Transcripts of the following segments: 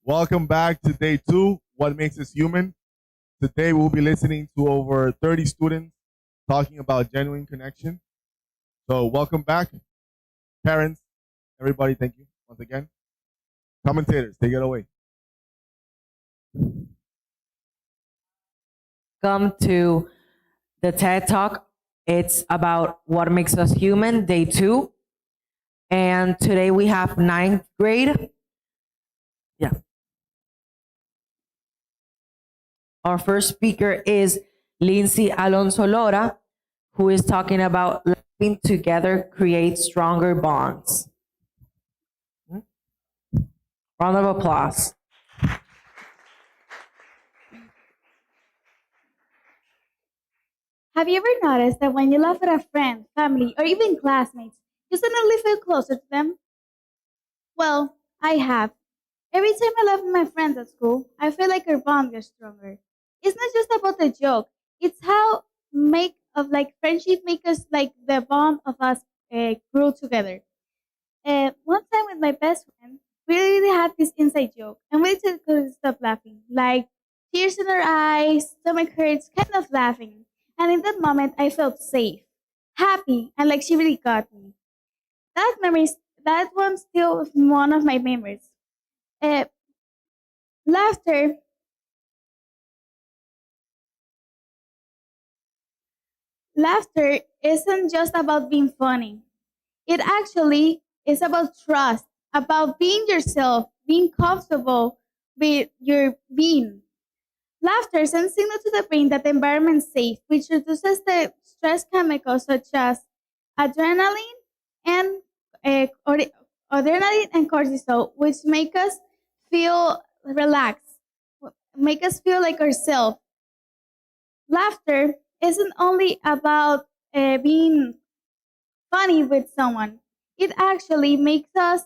Welcome back to day two, What Makes Us Human. Today we'll be listening to over 30 students talking about genuine connection. So welcome back, parents, everybody, thank you once again. Commentators, take it away. Come to the TED Talk. It's about what makes us human, day two. And today we have ninth grade. Yeah. Our first speaker is Lindsay Alonso Lora, who is talking about laughing together creates stronger bonds. Round of applause. Have you ever noticed that when you laugh at a friend, family, or even classmates, you suddenly feel closer to them? Well, I have. Every time I laugh with my friends at school, I feel like our bond gets stronger. It's not just about the joke; it's how make of like friendship make us like the bond of us grew together. One time with my best friend, we really had this inside joke, and we just couldn't stop laughing. Like tears in our eyes, stomach hurts, kind of laughing. And in that moment, I felt safe, happy, and like she really got me. That memory, that one's still one of my memories. Uh, laughter, laughter isn't just about being funny. It actually is about trust, about being yourself, being comfortable with your being. Laughter sends signal to the brain that the environment is safe, which reduces the stress chemicals such as adrenaline and adrenaline and cortisol, which make us feel relaxed, make us feel like ourselves. Laughter isn't only about being funny with someone; it actually makes us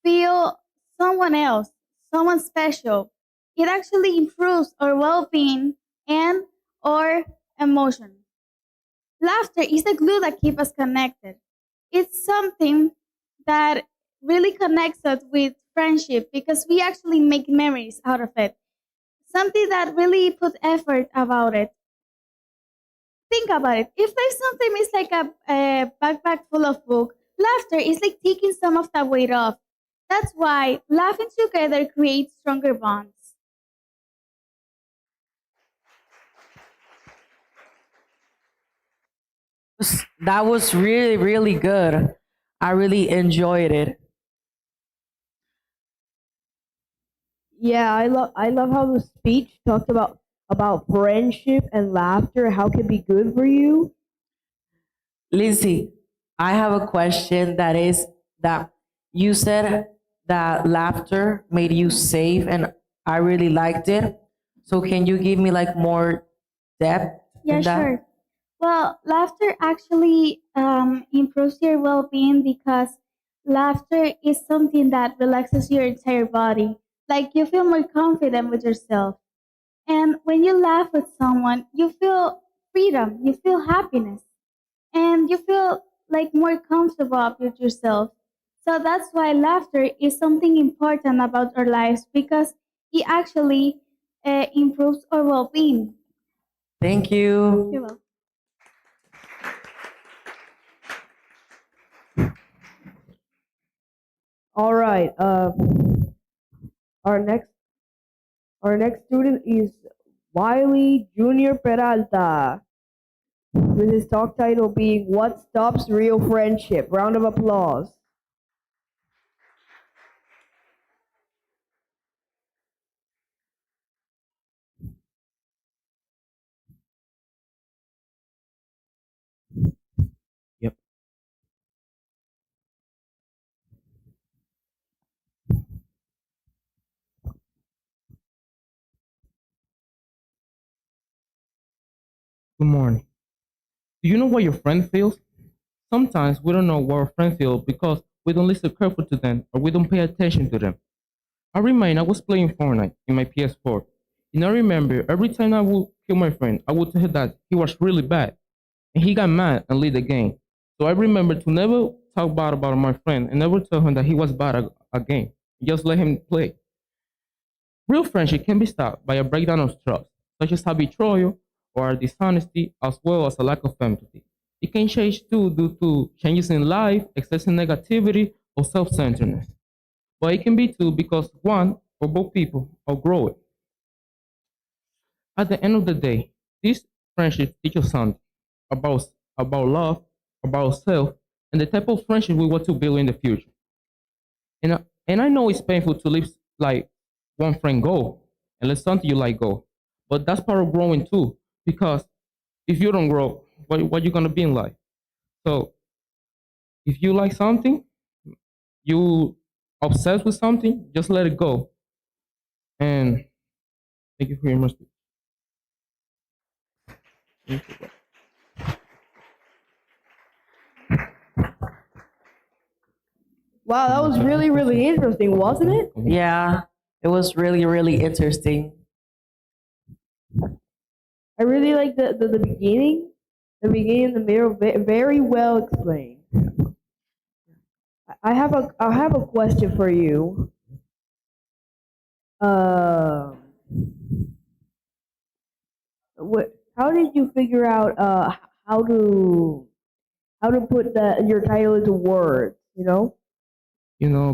feel someone else, someone special. It actually improves our well-being and our emotion. Laughter is the glue that keeps us connected. It's something that really connects us with friendship because we actually make memories out of it. Something that really put effort about it. Think about it. If there's something is like a backpack full of book, laughter is like taking some of that weight off. That's why laughing together creates stronger bonds. That was really, really good. I really enjoyed it. Yeah, I love how the speech talked about friendship and laughter, how it can be good for you. Lindsay, I have a question that is that you said that laughter made you safe and I really liked it. So can you give me like more depth Yeah, in that? sure. Well, laughter actually improves your well being because laughter is something that relaxes your entire body. Like you feel more confident with yourself. And when you laugh with someone, you feel freedom, you feel happiness, and you feel like more comfortable with yourself. So that's why laughter is something important about our lives because it actually improves our well being. Thank you. You're welcome. All right. Our next our next student is Wiley Junior Peralta, with his talk title being "What Stops Real Friendship." Round of applause. Yep. Good morning. Do you know what your friend feels? Sometimes we don't know what our friend feels because we don't listen careful to them or we don't pay attention to them. I remind I was playing Fortnite in my PS4, and I remember every time I would kill my friend, I would tell him that he was really bad, and he got mad and leave the game. So I remember to never talk bad about my friend and never tell him that he was bad at a game. Just let him play. Real friendship can be stopped by a breakdown of trust, such as a betrayal or a dishonesty, as well as a lack of empathy. It can change too due to changes in life, excessive negativity, or self centeredness. But it can be too because one or both people outgrow it. At the end of the day, these friendships teach us something about, about love, about self, and the type of friendship we want to build in the future. And I know it's painful to leave like one friend go and let something you like go. But that's part of growing too. Because if you don't grow, what you gonna be in life? So if you like something, you obsessed with something, just let it go. And thank you for your mercy. Wow, that was really, really interesting, wasn't it? Yeah, it was really, really interesting. I really like the beginning. The beginning and the middle, very well explained. I have a question for you. Um, how did you figure out how to put your title into words? You know?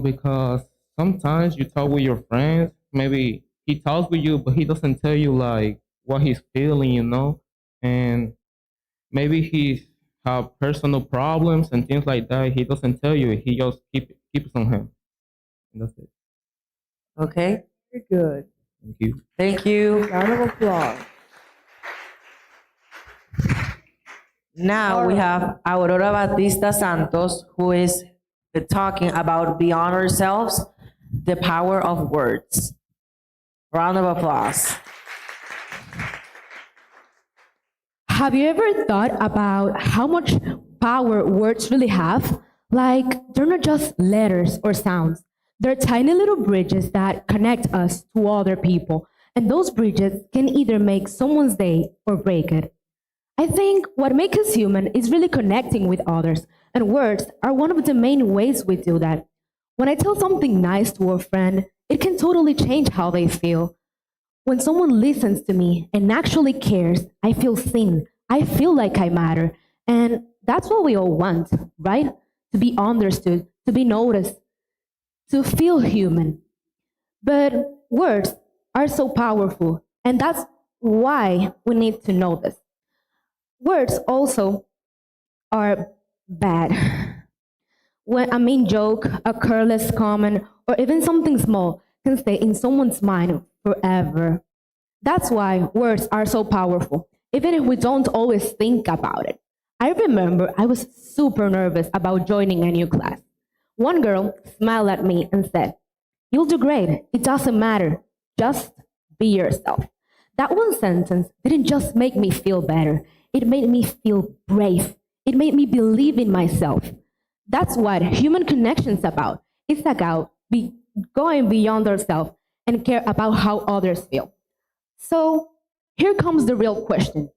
Because sometimes you talk with your friends, maybe he talks with you, but he doesn't tell you like what he's feeling, and maybe he have personal problems and things like that. He doesn't tell you. He just keeps on him. And that's it. Okay, Very good. Thank you. thank you. Round of applause. Now we have Aurora Batista Santos, who is talking about beyond ourselves, the power of words. Round of applause. Have you ever thought about how much power words really have? Like, they're not just letters or sounds. They're tiny little bridges that connect us to other people. And those bridges can either make someone's day or break it. I think what makes us human is really connecting with others. And words are one of the main ways we do that. When I tell something nice to a friend, it can totally change how they feel. When someone listens to me and actually cares, I feel seen. I feel like I matter. And that's what we all want, right? To be understood, to be noticed, to feel human. But words are so powerful, and that's why we need to know this. Words also are bad. When a mean joke, a careless comment, or even something small can stay in someone's mind forever. That's why words are so powerful, even if we don't always think about it. I remember I was super nervous about joining a new class. One girl smiled at me and said, "You'll do great. It doesn't matter. Just be yourself." That one sentence didn't just make me feel better, it made me feel brave. It made me believe in myself. That's what human connection's about. It's about going beyond ourselves and care about how others feel. So here comes the real question.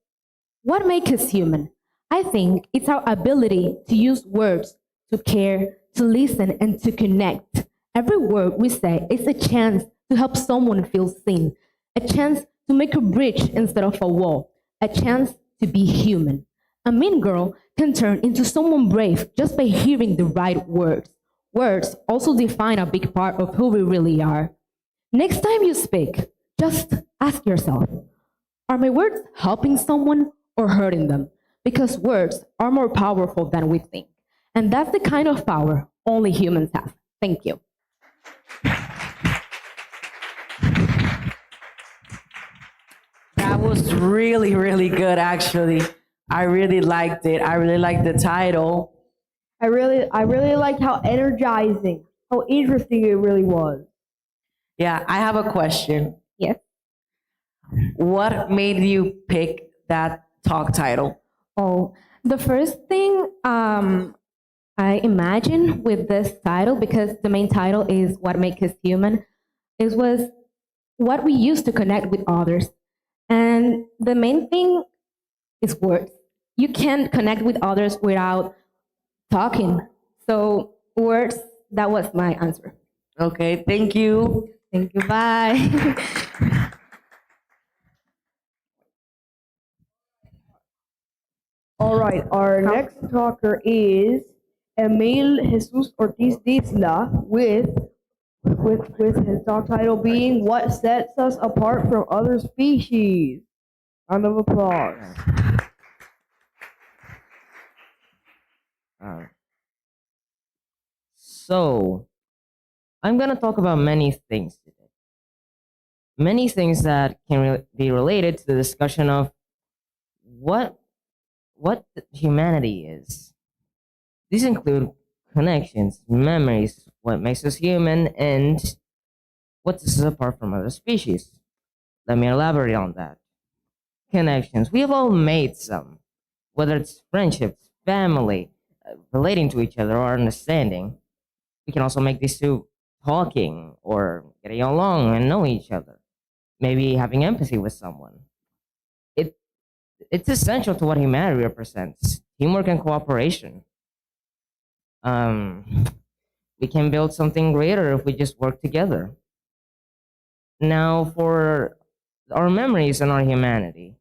What makes us human? I think it's our ability to use words to care, to listen, and to connect. Every word we say is a chance to help someone feel seen, a chance to make a bridge instead of a wall, a chance to be human. A mean girl can turn into someone brave just by hearing the right words. Words also define a big part of who we really are. Next time you speak, just ask yourself, are my words helping someone or hurting them? Because words are more powerful than we think. And that's the kind of power only humans have. Thank you. That was really, really good, actually. I really liked it. I really liked the title. I really liked how energizing, how interesting it really was. Yeah, I have a question. Yes. What made you pick that talk title? Oh, the first thing I imagine with this title, because the main title is What Makes Us Human, was what we use to connect with others. And the main thing is words. You can't connect with others without talking. So words, that was my answer. Okay, thank you. Thank you. Bye. All right, our next talker is Emil Jesus Ortiz Disla with his talk title being "What Sets Us Apart from Other Species." Round of applause. Uh, so, I'm gonna talk about many things today. Many things that can be related to the discussion of what humanity is. These include connections, memories, what makes us human, and what sets us apart from other species. Let me elaborate on that. Connections. We have all made some, whether it's friendships, family, relating to each other, or understanding. We can also make these through talking or getting along and knowing each other. Maybe having empathy with someone. It it's essential to what humanity represents. Teamwork and cooperation. Um, we can build something greater if we just work together. Now, for our memories and our humanity,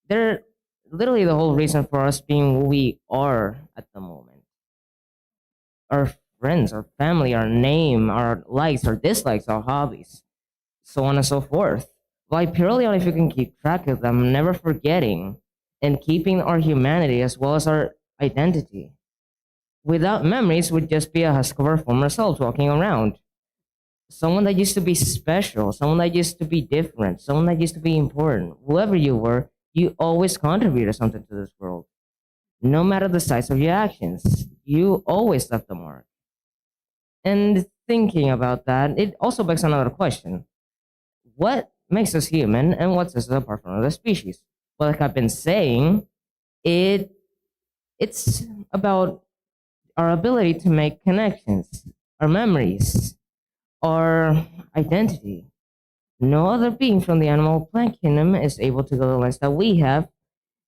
they're literally the whole reason for us being who we are at the moment. Our friends, our family, our name, our likes, our dislikes, our hobbies, so on and so forth. Like purely on if you can keep track of them, never forgetting and keeping our humanity as well as our identity. Without memories would just be a husk of our former selves walking around. Someone that used to be special, someone that used to be different, someone that used to be important. Whoever you were, you always contributed something to this world. No matter the size of your actions, you always left a mark. And thinking about that, it also begs another question. What makes us human and what sets us apart from other species? Well, like I've been saying, it's about our ability to make connections, our memories, our identity. No other being from the animal plant kingdom is able to go the lengths that we have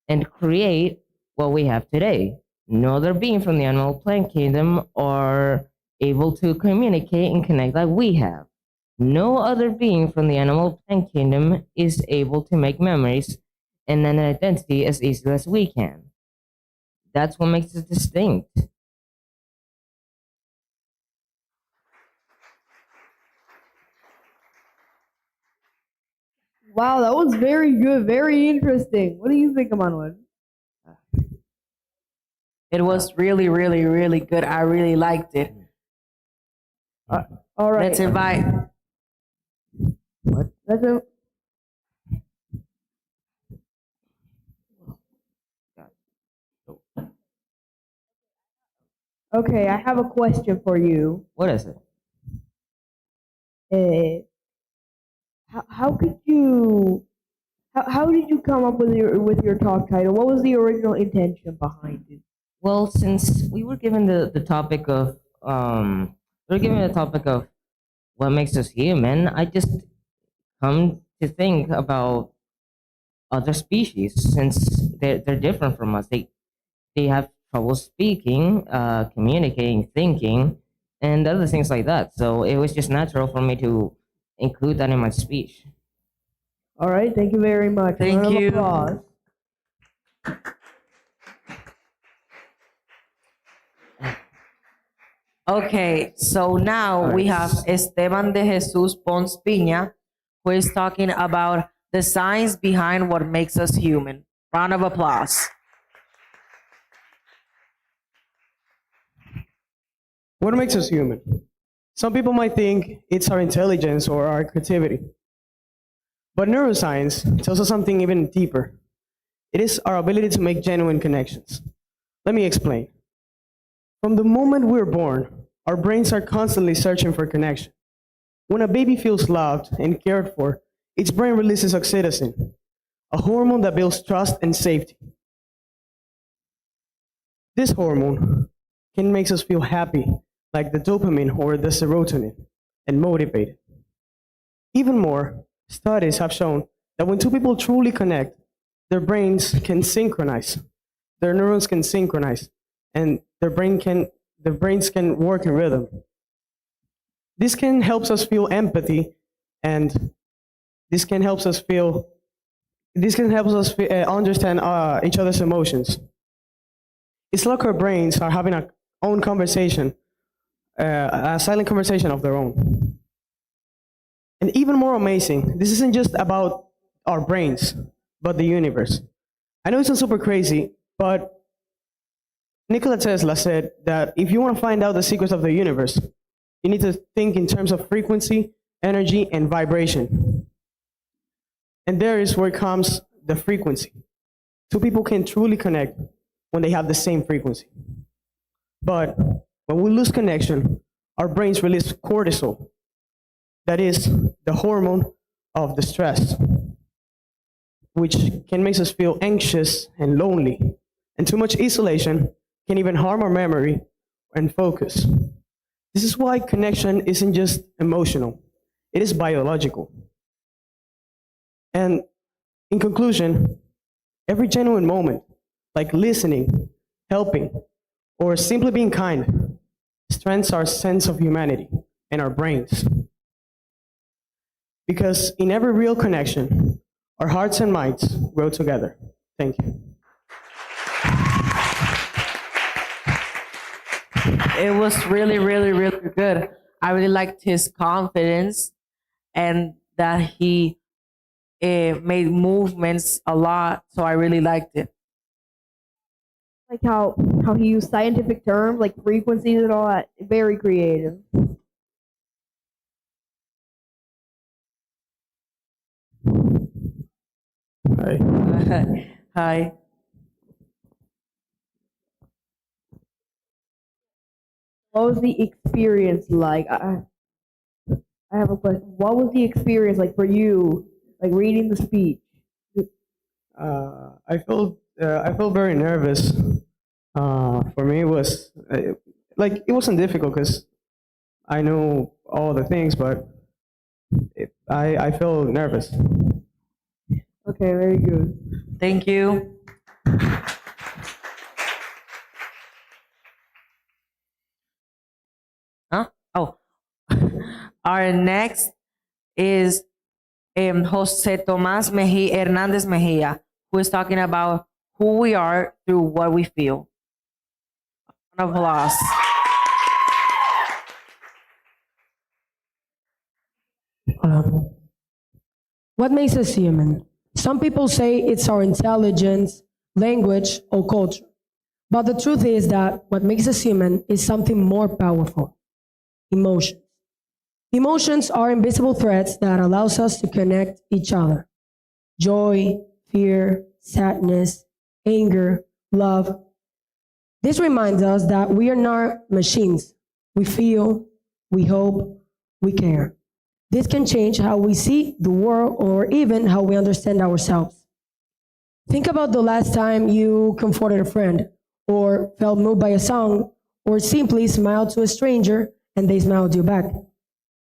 and create what we have today. No other being from the animal plant kingdom are able to communicate and connect like we have. No other being from the animal plant kingdom is able to make memories and an identity as easily as we can. That's what makes us distinct. Wow, that was very good, very interesting. What do you think, Manuel? It was really, really, really good. I really liked it. All right. Let's invite. Let's in- Okay, I have a question for you. What is it? Uh, how could you how did you come up with your talk title? What was the original intention behind it? Well, since we were given the topic of we were given the topic of what makes us human, I just come to think about other species since they're different from us. They have trouble speaking, communicating, thinking, and other things like that. So it was just natural for me to include that in my speech. All right, thank you very much. Thank Round of you. applause. Okay, so now we have Esteban de Jesus Pons Piña, who is talking about the science behind what makes us human. Round of applause. What makes us human? Some people might think it's our intelligence or our creativity. But neuroscience tells us something even deeper. It is our ability to make genuine connections. Let me explain. From the moment we're born, our brains are constantly searching for connection. When a baby feels loved and cared for, its brain releases oxytocin, a hormone that builds trust and safety. This hormone can make us feel happy, like the dopamine or the serotonin, and motivated. Even more, studies have shown that when two people truly connect, their brains can synchronize, their neurons can synchronize, and their brains can work in rhythm. This can help us feel empathy, and this can help us feel. This can help us understand each other's emotions. It's like our brains are having a own conversation, a silent conversation of their own. And even more amazing, this isn't just about our brains, but the universe. I know it sounds super crazy, but Nikola Tesla said that if you want to find out the secrets of the universe, you need to think in terms of frequency, energy, and vibration. And there is where comes the frequency. Two people can truly connect when they have the same frequency. But when we lose connection, our brains release cortisol, that is the hormone of the stress, which can make us feel anxious and lonely. And too much isolation can even harm our memory and focus. This is why connection isn't just emotional, it is biological. And in conclusion, every genuine moment, like listening, helping, or simply being kind, strengthens our sense of humanity and our brains. Because in every real connection, our hearts and minds grow together. Thank you. It was really, really, really good. I really liked his confidence and that he made movements a lot. So I really liked it. Like how he used scientific terms like frequencies and all that. Very creative. Hi. Hi. What was the experience like? I have a question. What was the experience like for you, like reading the speech? I felt very nervous. For me, it was like it wasn't difficult because I know all the things, but I felt nervous. Okay, very good. Thank you. Huh? Oh, our next is Jose Tomas Hernandez Mejia, who is talking about who we are through what we feel. Round of applause. What makes us human? Some people say it's our intelligence, language, or culture. But the truth is that what makes us human is something more powerful: emotions. Emotions are invisible threads that allows us to connect each other. Joy, fear, sadness, anger, love. This reminds us that we are not machines. We feel, we hope, we care. This can change how we see the world or even how we understand ourselves. Think about the last time you comforted a friend, or felt moved by a song, or simply smiled to a stranger and they smiled you back.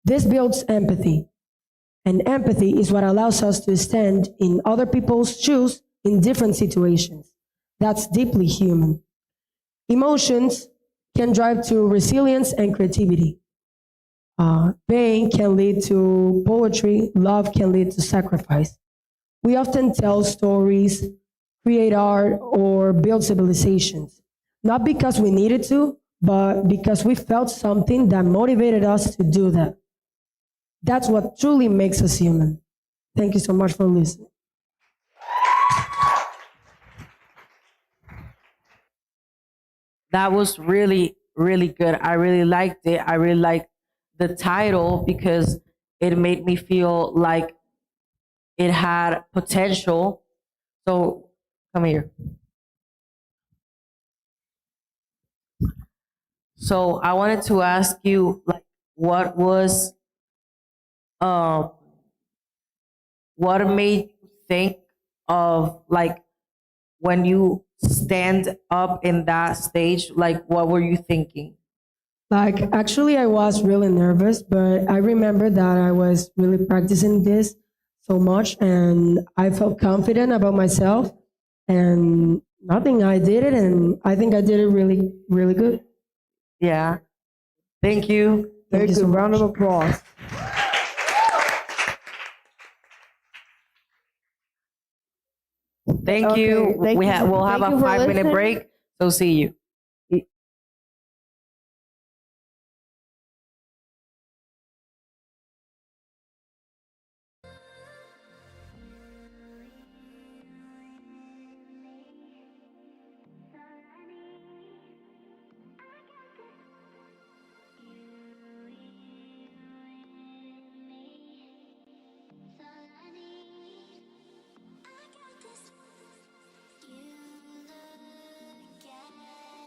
This builds empathy. And empathy is what allows us to stand in other people's shoes in different situations. That's deeply human. Emotions can drive to resilience and creativity. Pain can lead to poetry, love can lead to sacrifice. We often tell stories, create art, or build civilizations, not because we needed to, but because we felt something that motivated us to do that. That's what truly makes us human. Thank you so much for listening. That was really, really good. I really liked it. I really liked the title because it made me feel like it had potential. So come here. So I wanted to ask you, like, what was, what made you think of, like, when you stand up in that stage, like, what were you thinking? Like, actually, I was really nervous, but I remember that I was really practicing this so much and I felt confident about myself and nothing, I did it and I think I did it really, really good. Yeah. Thank you. Thank you Take a so round of much. applause. Thank Okay, you. thank you for- We'll have thank a you for 5-minute listening. break. So see you. You look at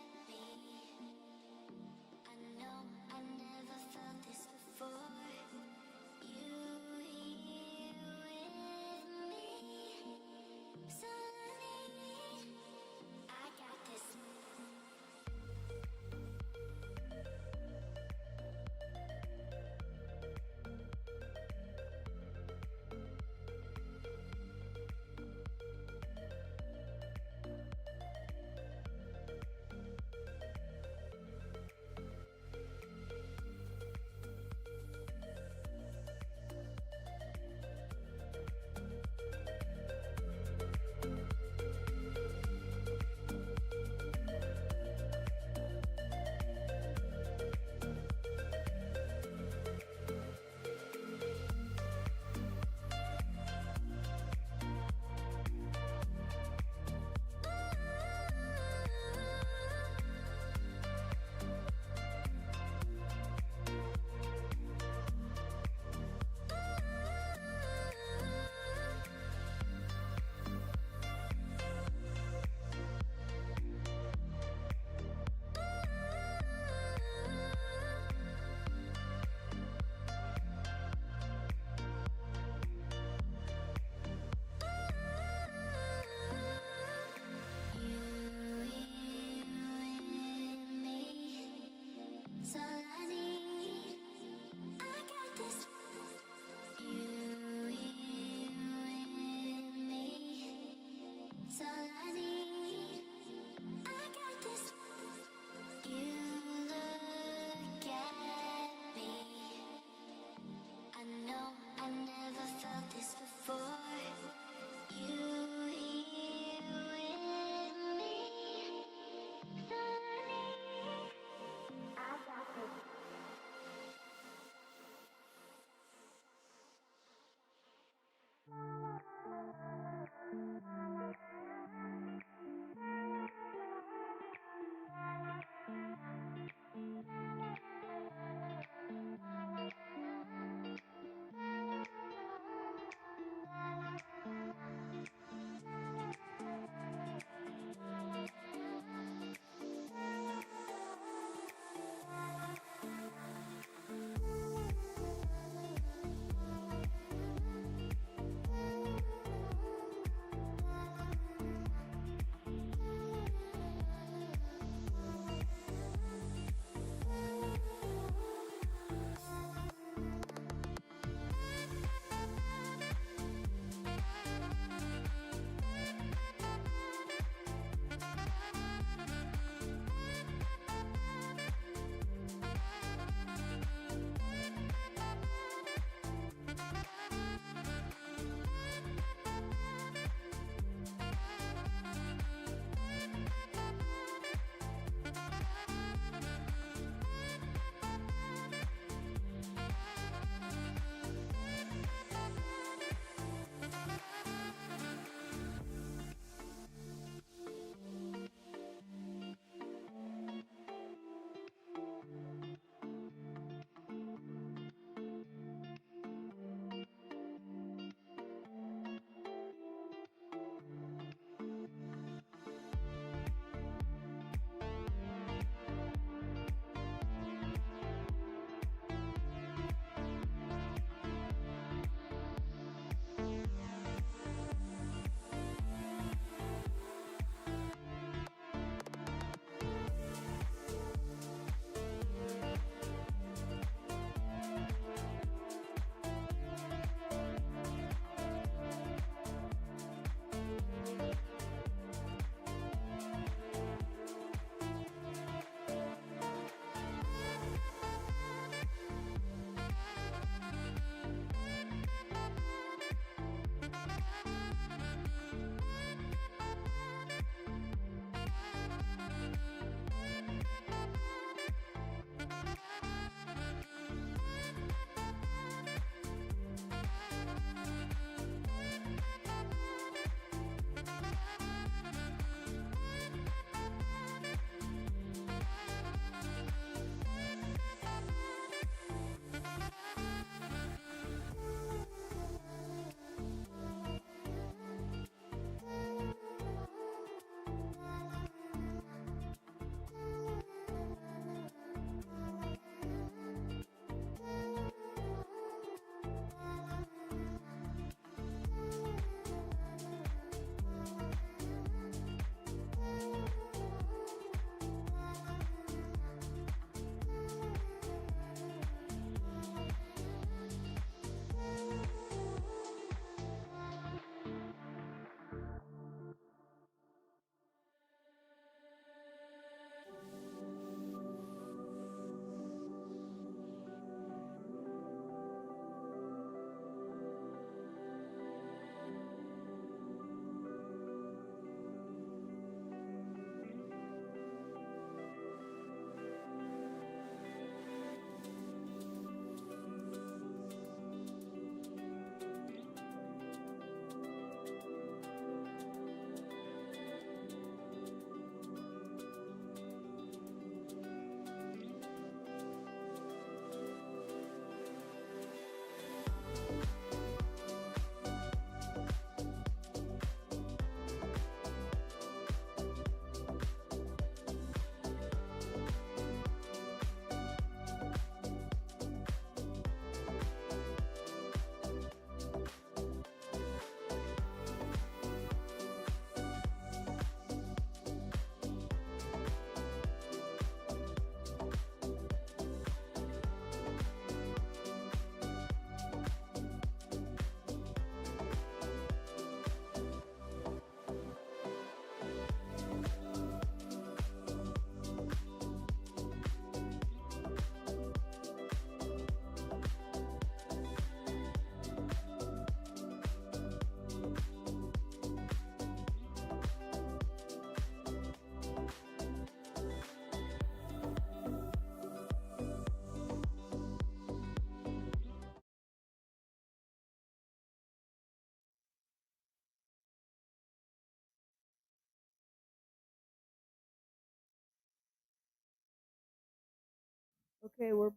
We're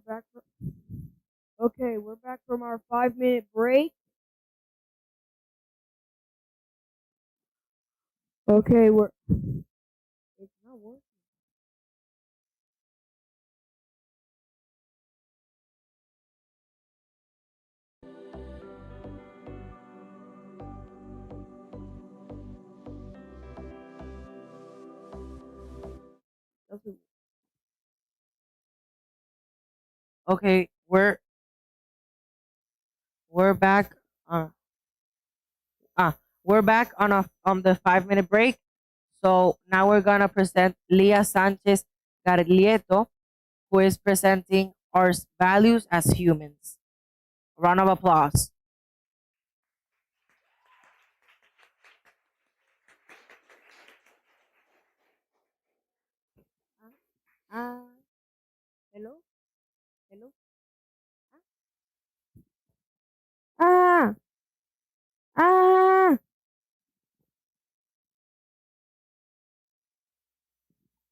back. Okay, we're back from our 5 minute break. Okay, we're. It's not working. Doesn't. Okay, we're back. Uh, we're back on the 5 minute break. So now we're gonna present Leah Sanchez Garlieto, who is presenting our values as humans. Round of applause. Ah, hello, hello. Ah, ah,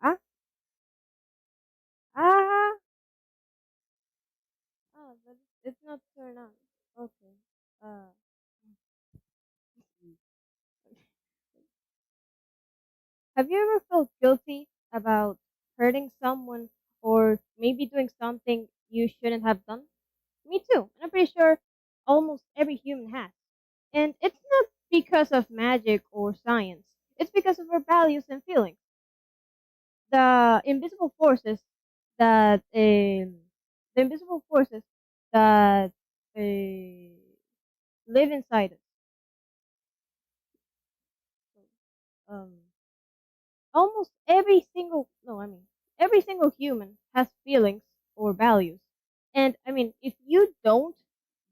ah, ah. Oh, but it's not turned on. Okay. Uh. Have you ever felt guilty about hurting someone or maybe doing something you shouldn't have done? Me too. And I'm pretty sure almost every human has. And it's not because of magic or science. It's because of our values and feelings. The invisible forces the invisible forces that live inside us. Um, almost every single no I mean every single human has feelings or values, and I mean if you don't,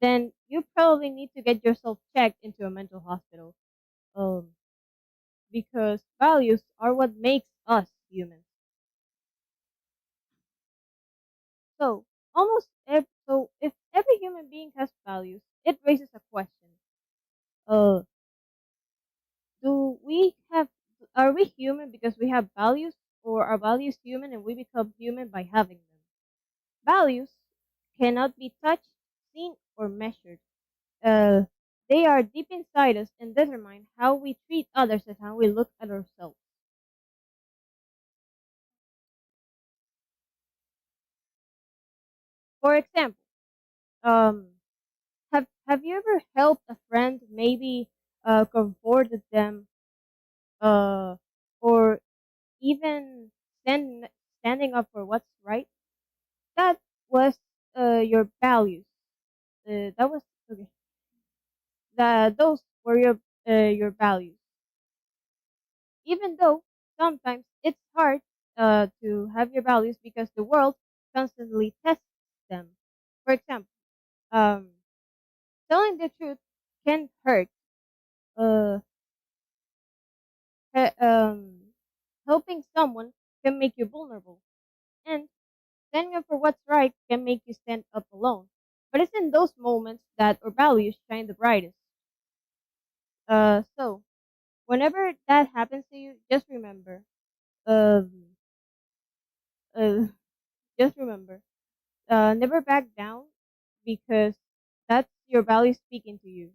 then you probably need to get yourself checked into a mental hospital, um because values are what makes us humans. So if every human being has values, it raises a question. uh do we have are we human because we have values, or are values human and we become human by having them? Values cannot be touched, seen, or measured. Uh, they are deep inside us and determine how we treat others and how we look at ourselves. For example, um, have you ever helped a friend, maybe comforted them, uh, or even standing up for what's right? That was your values. That was okay. Those were your values. Even though sometimes it's hard to have your values because the world constantly tests them. For example, um, telling the truth can hurt. Uh, he- um, helping someone can make you vulnerable, and standing up for what's right can make you stand up alone. But it's in those moments that our values shine the brightest. So whenever that happens to you, um, uh, just remember, never back down, because that's your values speaking to you.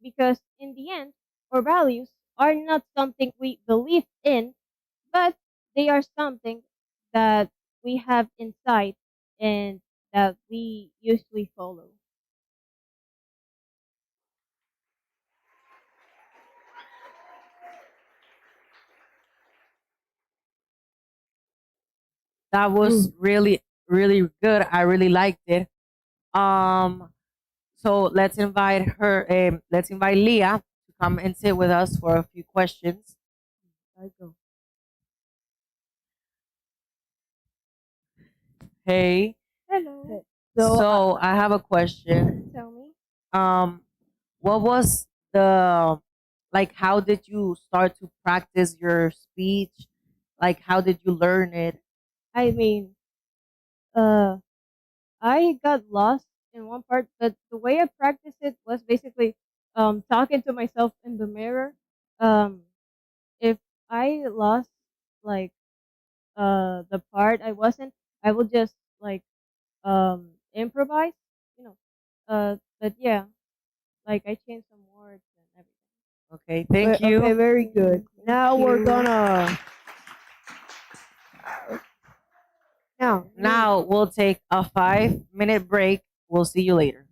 Because in the end, our values are not something we believe in, but they are something that we have inside and that we usually follow. That was really good. I really liked it. Um, so let's invite Leah to come and sit with us for a few questions. I go. Hey, Hello. so I have a question. Tell me. Um, what was the like? How did you start to practice your speech? Like, how did you learn it? I mean, uh, I got lost in one part, but the way I practiced it was basically talking to myself in the mirror. Um, if I lost like the part I wasn't, I will just like improvise, you know. But yeah, like I changed some words and everything. Okay, thank you. Okay, very good. Now we're gonna now Now we'll take a 5-minute break. We'll see you later.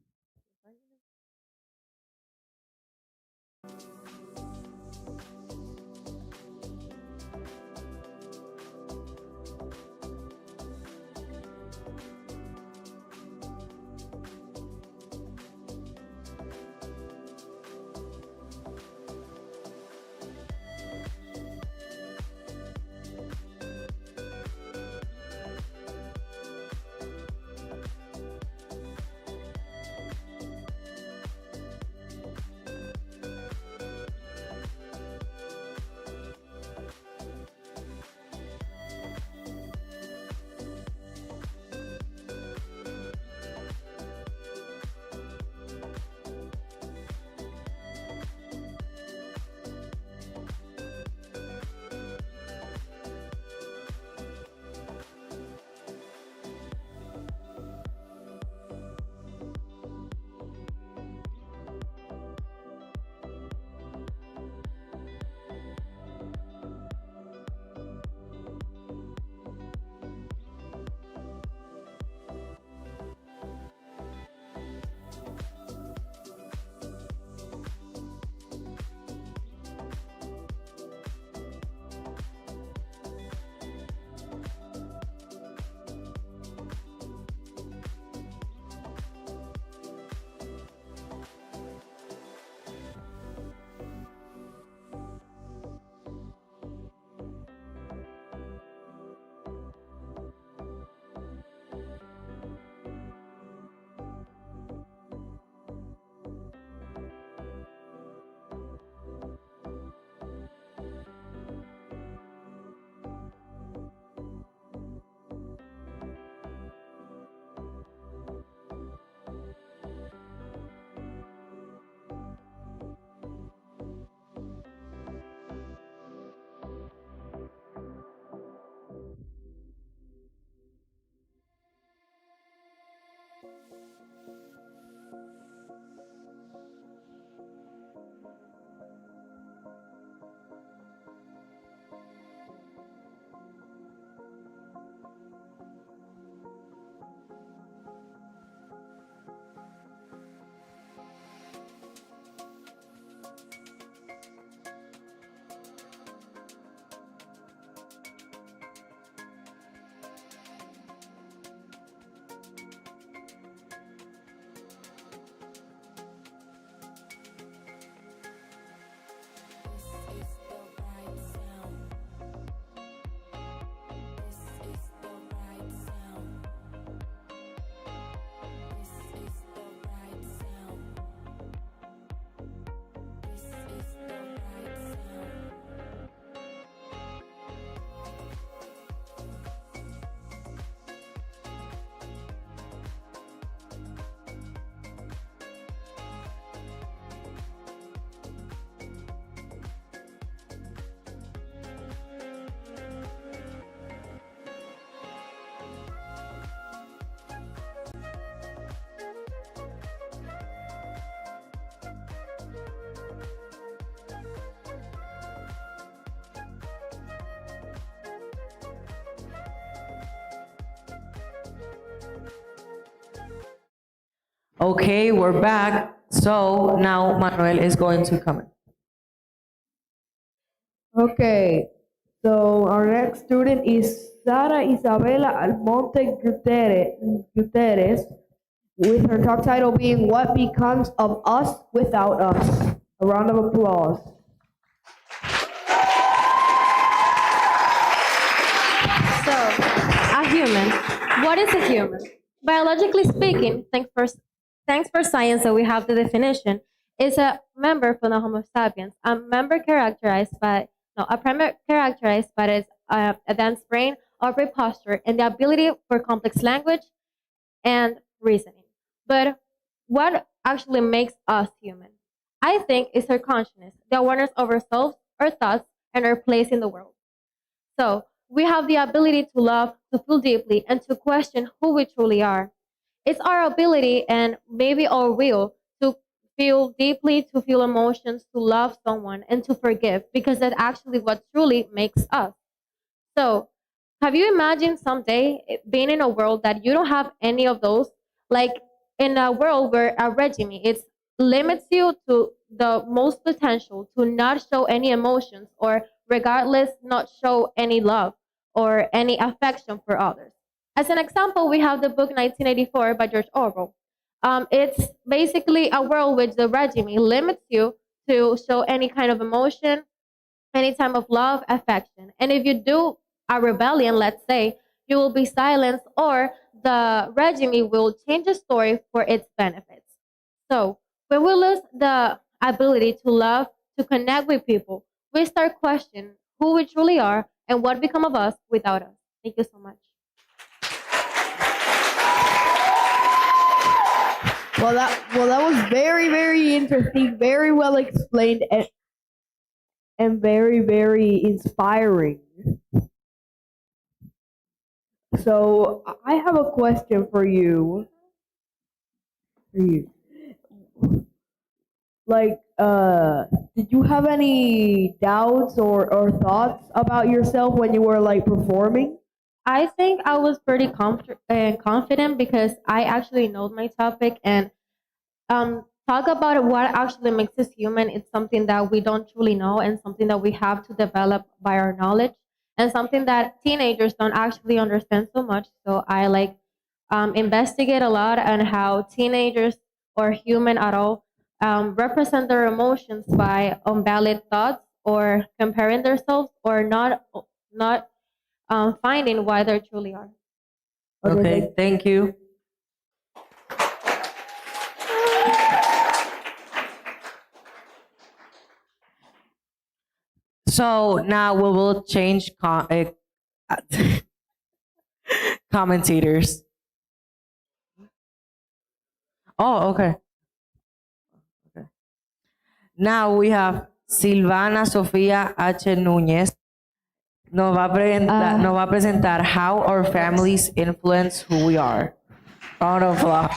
Okay, we're back. So now Manuel is going to come in. Okay, so our next student is Sara Isabela Almonte Guterres, with her talk title being What Becomes of Us Without Us. A round of applause. So, a human. What is a human? Biologically speaking, thanks for science that we have the definition, is a member from the Homo sapiens, a member characterized by, no, a primate characterized by its a dense brain, upright posture, and the ability for complex language and reasoning. But what actually makes us human? I think it's our consciousness, the awareness of ourselves, our thoughts, and our place in the world. So, we have the ability to love, to feel deeply, and to question who we truly are. It's our ability and maybe our will to feel deeply, to feel emotions, to love someone, and to forgive, because that's actually what truly makes us. So, have you imagined someday being in a world that you don't have any of those? Like in a world where a regime it limits you to the most potential to not show any emotions or regardless not show any love or any affection for others. As an example, we have the book 1984 by George Orwell. It's basically a world which the regime limits you to show any kind of emotion, any time of love, affection. And if you do a rebellion, let's say, you will be silenced or the regime will change the story for its benefits. So when we lose the ability to love, to connect with people, we start questioning who we truly are and what become of us without us. Thank you so much. Well, that was very, very interesting, very well explained, and very, very inspiring. So I have a question for you. Like, did you have any doubts or thoughts about yourself when you were like performing? I think I was pretty confident because I actually know my topic and talk about what actually makes us human. It's something that we don't truly know and something that we have to develop by our knowledge and something that teenagers don't actually understand so much. So I like investigate a lot on how teenagers or human at all represent their emotions by unvalid thoughts or comparing themselves or not finding why they truly are. Okay, thank you. So now we will change commentators. Oh, okay. Okay. Now we have Silvana Sofía H. Núñez. Nos va a presentar how our families influence who we are. Round of applause.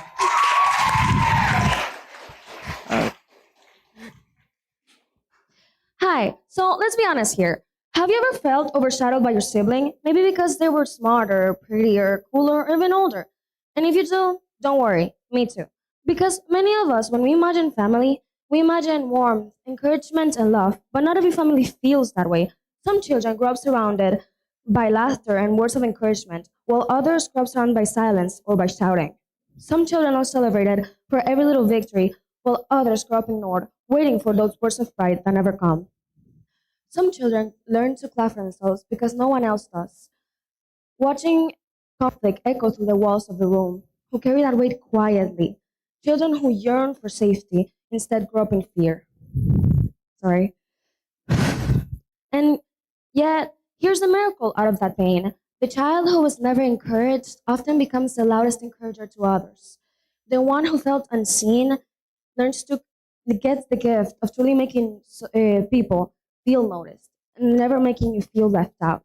Hi, so let's be honest here. Have you ever felt overshadowed by your sibling? Maybe because they were smarter, prettier, cooler, or even older. And if you do, don't worry, me too. Because many of us, when we imagine family, we imagine warmth, encouragement, and love, but not every family feels that way. Some children grow up surrounded by laughter and words of encouragement, while others grow up surrounded by silence or by shouting. Some children are celebrated for every little victory, while others grow up ignored, waiting for those bursts of pride that never come. Some children learn to clap for themselves because no one else does, watching conflict echo through the walls of the room, who carry that weight quietly. Children who yearn for safety instead grow up in fear. Sorry. And yet, here's the miracle out of that pain. The child who was never encouraged often becomes the loudest encourager to others. The one who felt unseen learns to get the gift of truly making people feel noticed and never making you feel left out.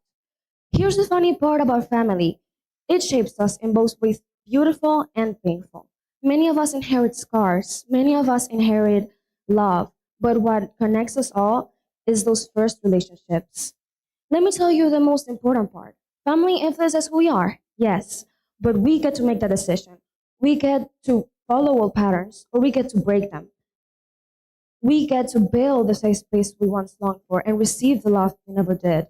Here's the funny part about family. It shapes us in both ways, beautiful and painful. Many of us inherit scars, many of us inherit love, but what connects us all is those first relationships. Let me tell you the most important part. Family influences who we are, yes, but we get to make that decision. We get to follow old patterns, or we get to break them. We get to build the safe space we once longed for and receive the love we never did.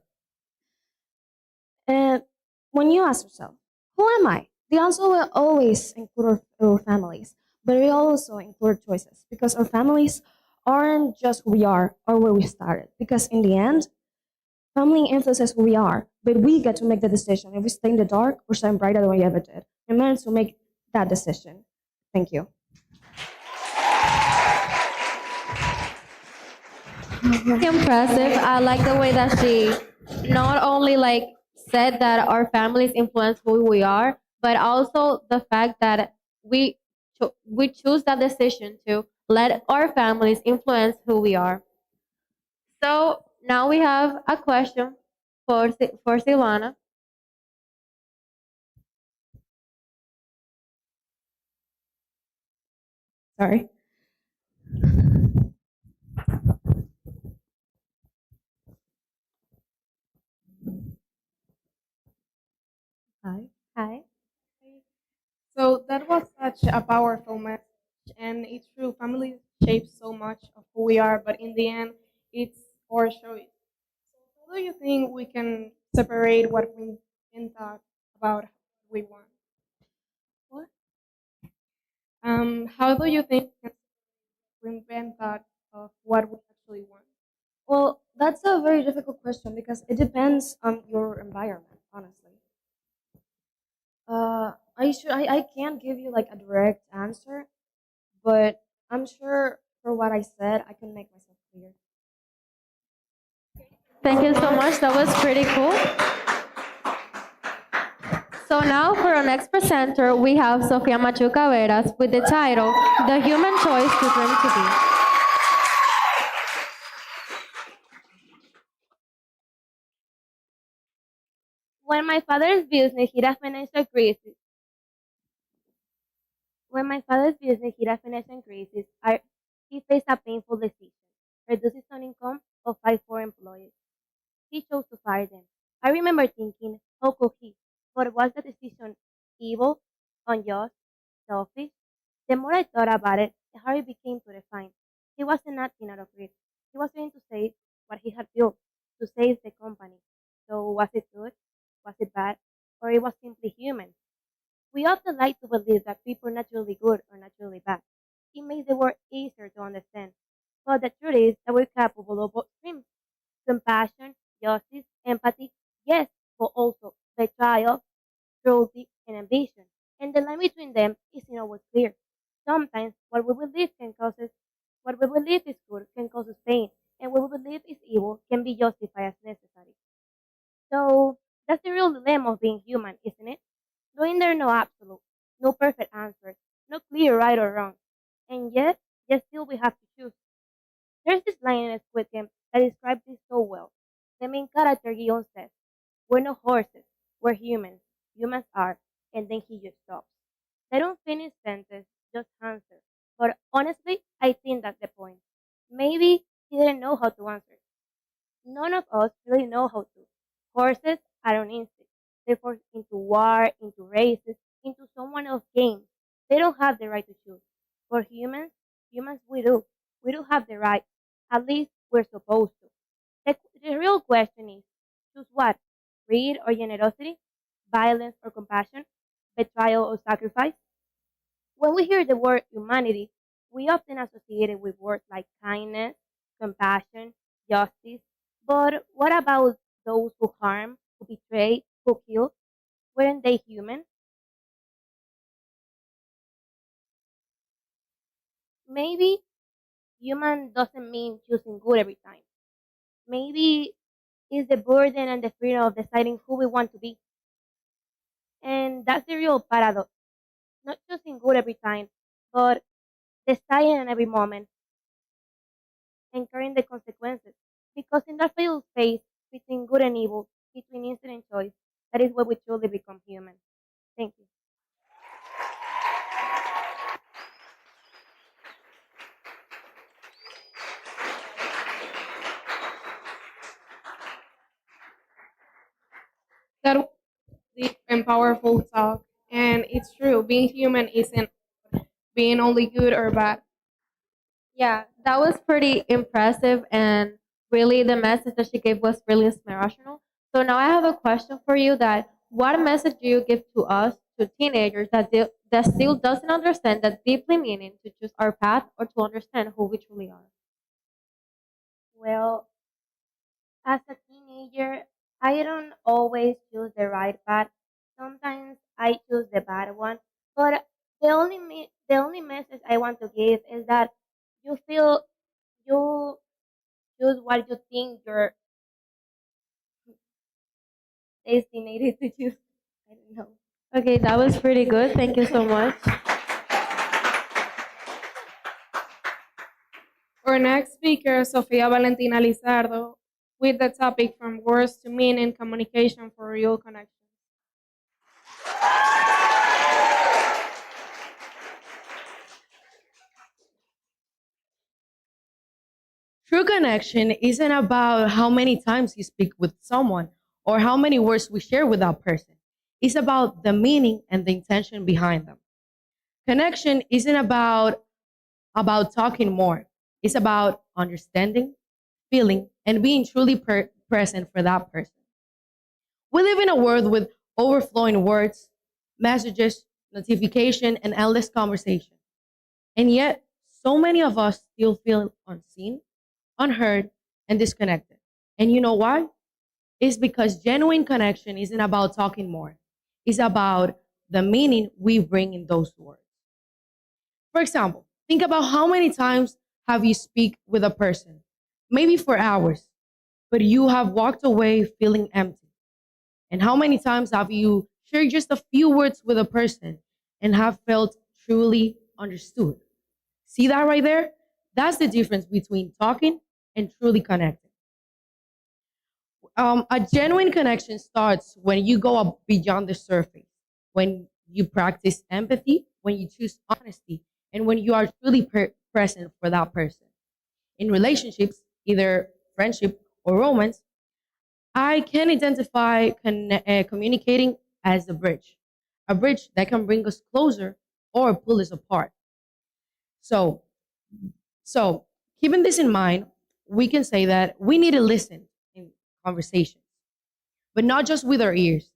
And when you ask yourself, who am I? The answer will always include our families, but it will also include choices because our families aren't just who we are or where we started. Because in the end, family influences who we are, but we get to make the decision if we stay in the dark or shine brighter than we ever did. Remember to make that decision. Thank you. Impressive. I like the way that she not only like said that our families influence who we are, but also the fact that we choose that decision to let our families influence who we are. So now we have a question for Silvana. Sorry. Hi. Hi. So that was such a powerful message, and it's true. Family shapes so much of who we are, but in the end, it's our choice. So how do you think we can separate what we can talk about what we want? What? How do you think we can thought of what we actually want? Well, that's a very difficult question because it depends on your environment, honestly. I can't give you like a direct answer, but I'm sure for what I said, I can make myself clear. Thank you so much. That was pretty cool. So now for our next presenter, we have Sofia Machuca Veras with the title, The Human Choice to Dream to Be. When my father's business hit a financial crisis, when my father's business hit a financial crisis, he faced a painful decision: reduce his own income of 5 employees. He chose to fire them. I remember thinking, how could he? But was the decision evil, unjust, selfish? The more I thought about it, the harder it became to define. He wasn't acting out of greed. He was trying to save what he had built, to save the company. So was it good? Was it bad? Or it was simply human? We often like to believe that people are naturally good or naturally bad. It makes the world easier to understand. But the truth is that we're capable of both extremes: compassion, justice, empathy, yes, but also betrayal, cruelty, and ambition. And the line between them isn't always clear. Sometimes what we believe is good can cause us pain, and what we believe is evil can be justified as necessary. So that's the real dilemma of being human, isn't it? Knowing there are no absolute, no perfect answers, no clear right or wrong. And yet still we have to choose. There's this line in Squid Game that describes this so well. The main character Guion says, "We're not horses, we're humans. Humans are," and then he just stops. They don't finish sentence, just answer. But honestly, I think that's the point. Maybe he didn't know how to answer. None of us really know how to. Horses are on instinct. They're forced into war, into races, into someone else's game. They don't have the right to choose. For humans we do. We do have the right. At least we're supposed to. The real question is, choose what? Greed or generosity? Violence or compassion? Betrayal or sacrifice? When we hear the word humanity, we often associate it with words like kindness, compassion, justice. But what about those who harm, who betray, who kill? Weren't they human? Maybe human doesn't mean choosing good every time. Maybe it's the burden and the freedom of deciding who we want to be. And that's the real paradox. Not choosing good every time, but deciding in every moment and carrying the consequences. Because in that fatal space between good and evil, between instinct and choice, that is where we truly become human. Thank you. That was deep and powerful talk. And it's true, being human isn't being only good or bad. Yeah, that was pretty impressive, and really the message that she gave was really inspirational. So now I have a question for you: that what message do you give to us, to teenagers that still doesn't understand that deeply meaning to choose our path or to understand who we truly are? Well, as a teenager, I don't always choose the right path. Sometimes I choose the bad one. But the only message I want to give is that you feel you choose what you think you're designated to choose. I don't know. Okay, that was pretty good. Thank you so much. Our next speaker, Sofia Valentina Lizardo, with the topic from words to meaning communication for real connections. True connection isn't about how many times you speak with someone or how many words we share with that person. It's about the meaning and the intention behind them. Connection isn't about talking more. It's about understanding, feeling, and being truly present for that person. We live in a world with overflowing words, messages, notification, and endless conversation. And yet, so many of us still feel unseen, unheard, and disconnected. And you know why? It's because genuine connection isn't about talking more. It's about the meaning we bring in those words. For example, think about how many times have you speak with a person, maybe for hours, but you have walked away feeling empty. And how many times have you shared just a few words with a person and have felt truly understood? See that right there? That's the difference between talking and truly connecting. A genuine connection starts when you go up beyond the surface, when you practice empathy, when you choose honesty, and when you are truly present for that person. In relationships, either friendship or romance, I can identify communicating as a bridge that can bring us closer or pull us apart. So, so keeping this in mind, we can say that we need to listen in conversations, but not just with our ears,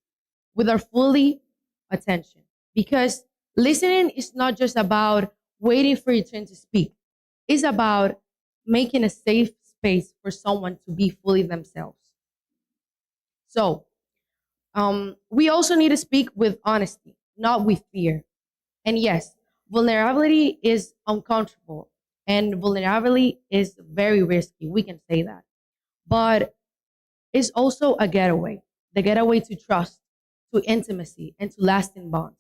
with our fully attention. Because listening is not just about waiting for your turn to speak. It's about making a safe space for someone to be fully themselves. So, we also need to speak with honesty, not with fear. And yes, vulnerability is uncomfortable and vulnerability is very risky. We can say that. But it's also a getaway, the getaway to trust, to intimacy, and to lasting bonds.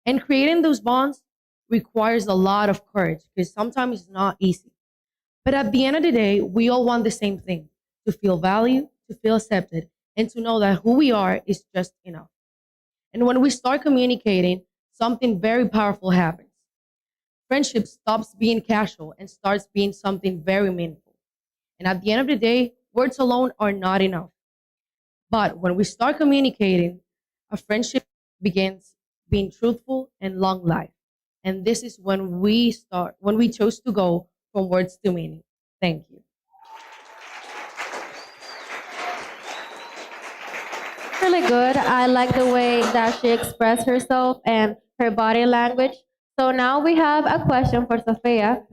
And creating those bonds requires a lot of courage because sometimes it's not easy. But at the end of the day, we all want the same thing, to feel valued, to feel accepted, and to know that who we are is just enough. And when we start communicating, something very powerful happens. Friendship stops being casual and starts being something very meaningful. And at the end of the day, words alone are not enough. But when we start communicating, a friendship begins being truthful and long life. And this is when we chose to go from words to meaning. Thank you. Really good. I like the way that she expressed herself and her body language. So now we have a question for Sophia.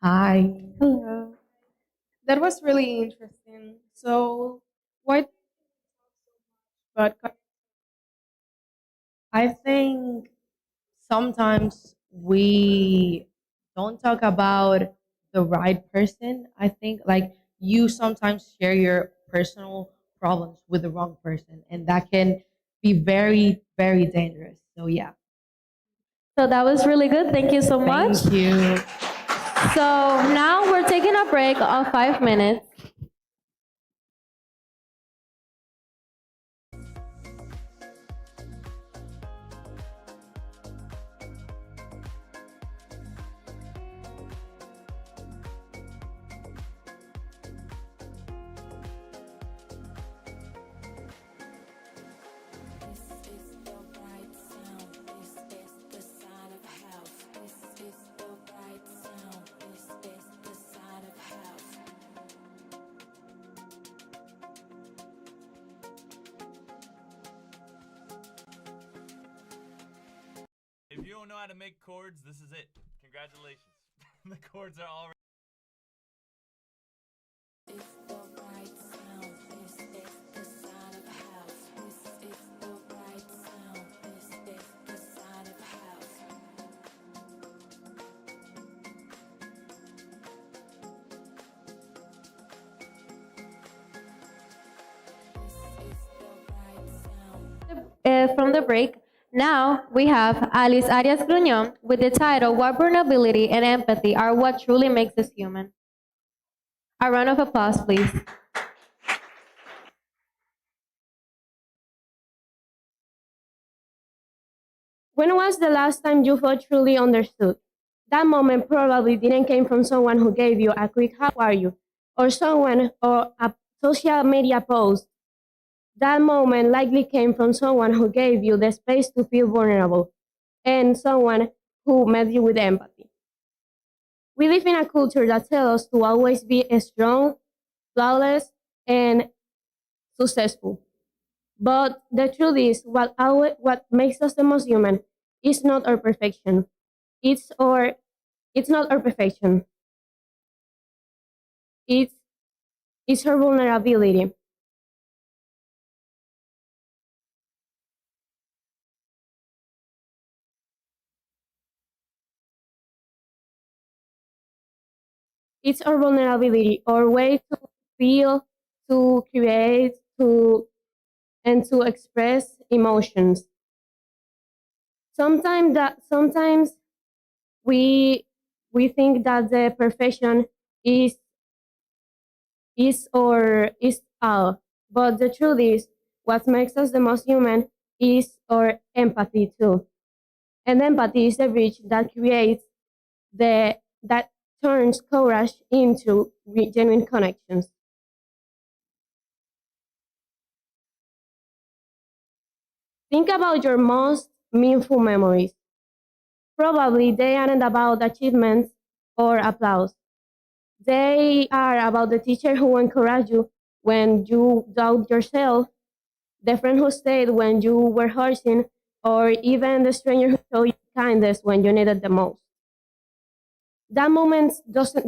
Hi. Hello. That was really interesting. So, why? But I think sometimes we don't talk about the right person. I think like you sometimes share your personal problems with the wrong person, and that can be very, very dangerous. So, yeah. So that was really good. Thank you so much. Thank you. So now we're taking a break of 5 minutes. If you don't know how to make chords, this is it. Congratulations. The chords are already. From the break, Now we have Alice Arias Gruñón with the title What Vulnerability and Empathy Are What Truly Makes Us Human. A round of applause, please. When was the last time you felt truly understood? That moment probably didn't come from someone who gave you a quick "How are you?" or someone or a social media post. That moment likely came from someone who gave you the space to feel vulnerable and someone who met you with empathy. We live in a culture that tells us to always be strong, flawless, and successful. But the truth is, what makes us the most human is not our perfection. It's not our perfection. It's it's our vulnerability. It's our vulnerability, our way to feel, to create, to express emotions. Sometimes we think that the perfection is is all, but the truth is, what makes us the most human is our empathy too. And empathy is the bridge that creates that turns courage into genuine connections. Think about your most meaningful memories. Probably they aren't about achievements or applause. They are about the teacher who encouraged you when you doubt yourself, the friend who stayed when you were hurting, or even the stranger who showed you kindness when you needed the most. That moment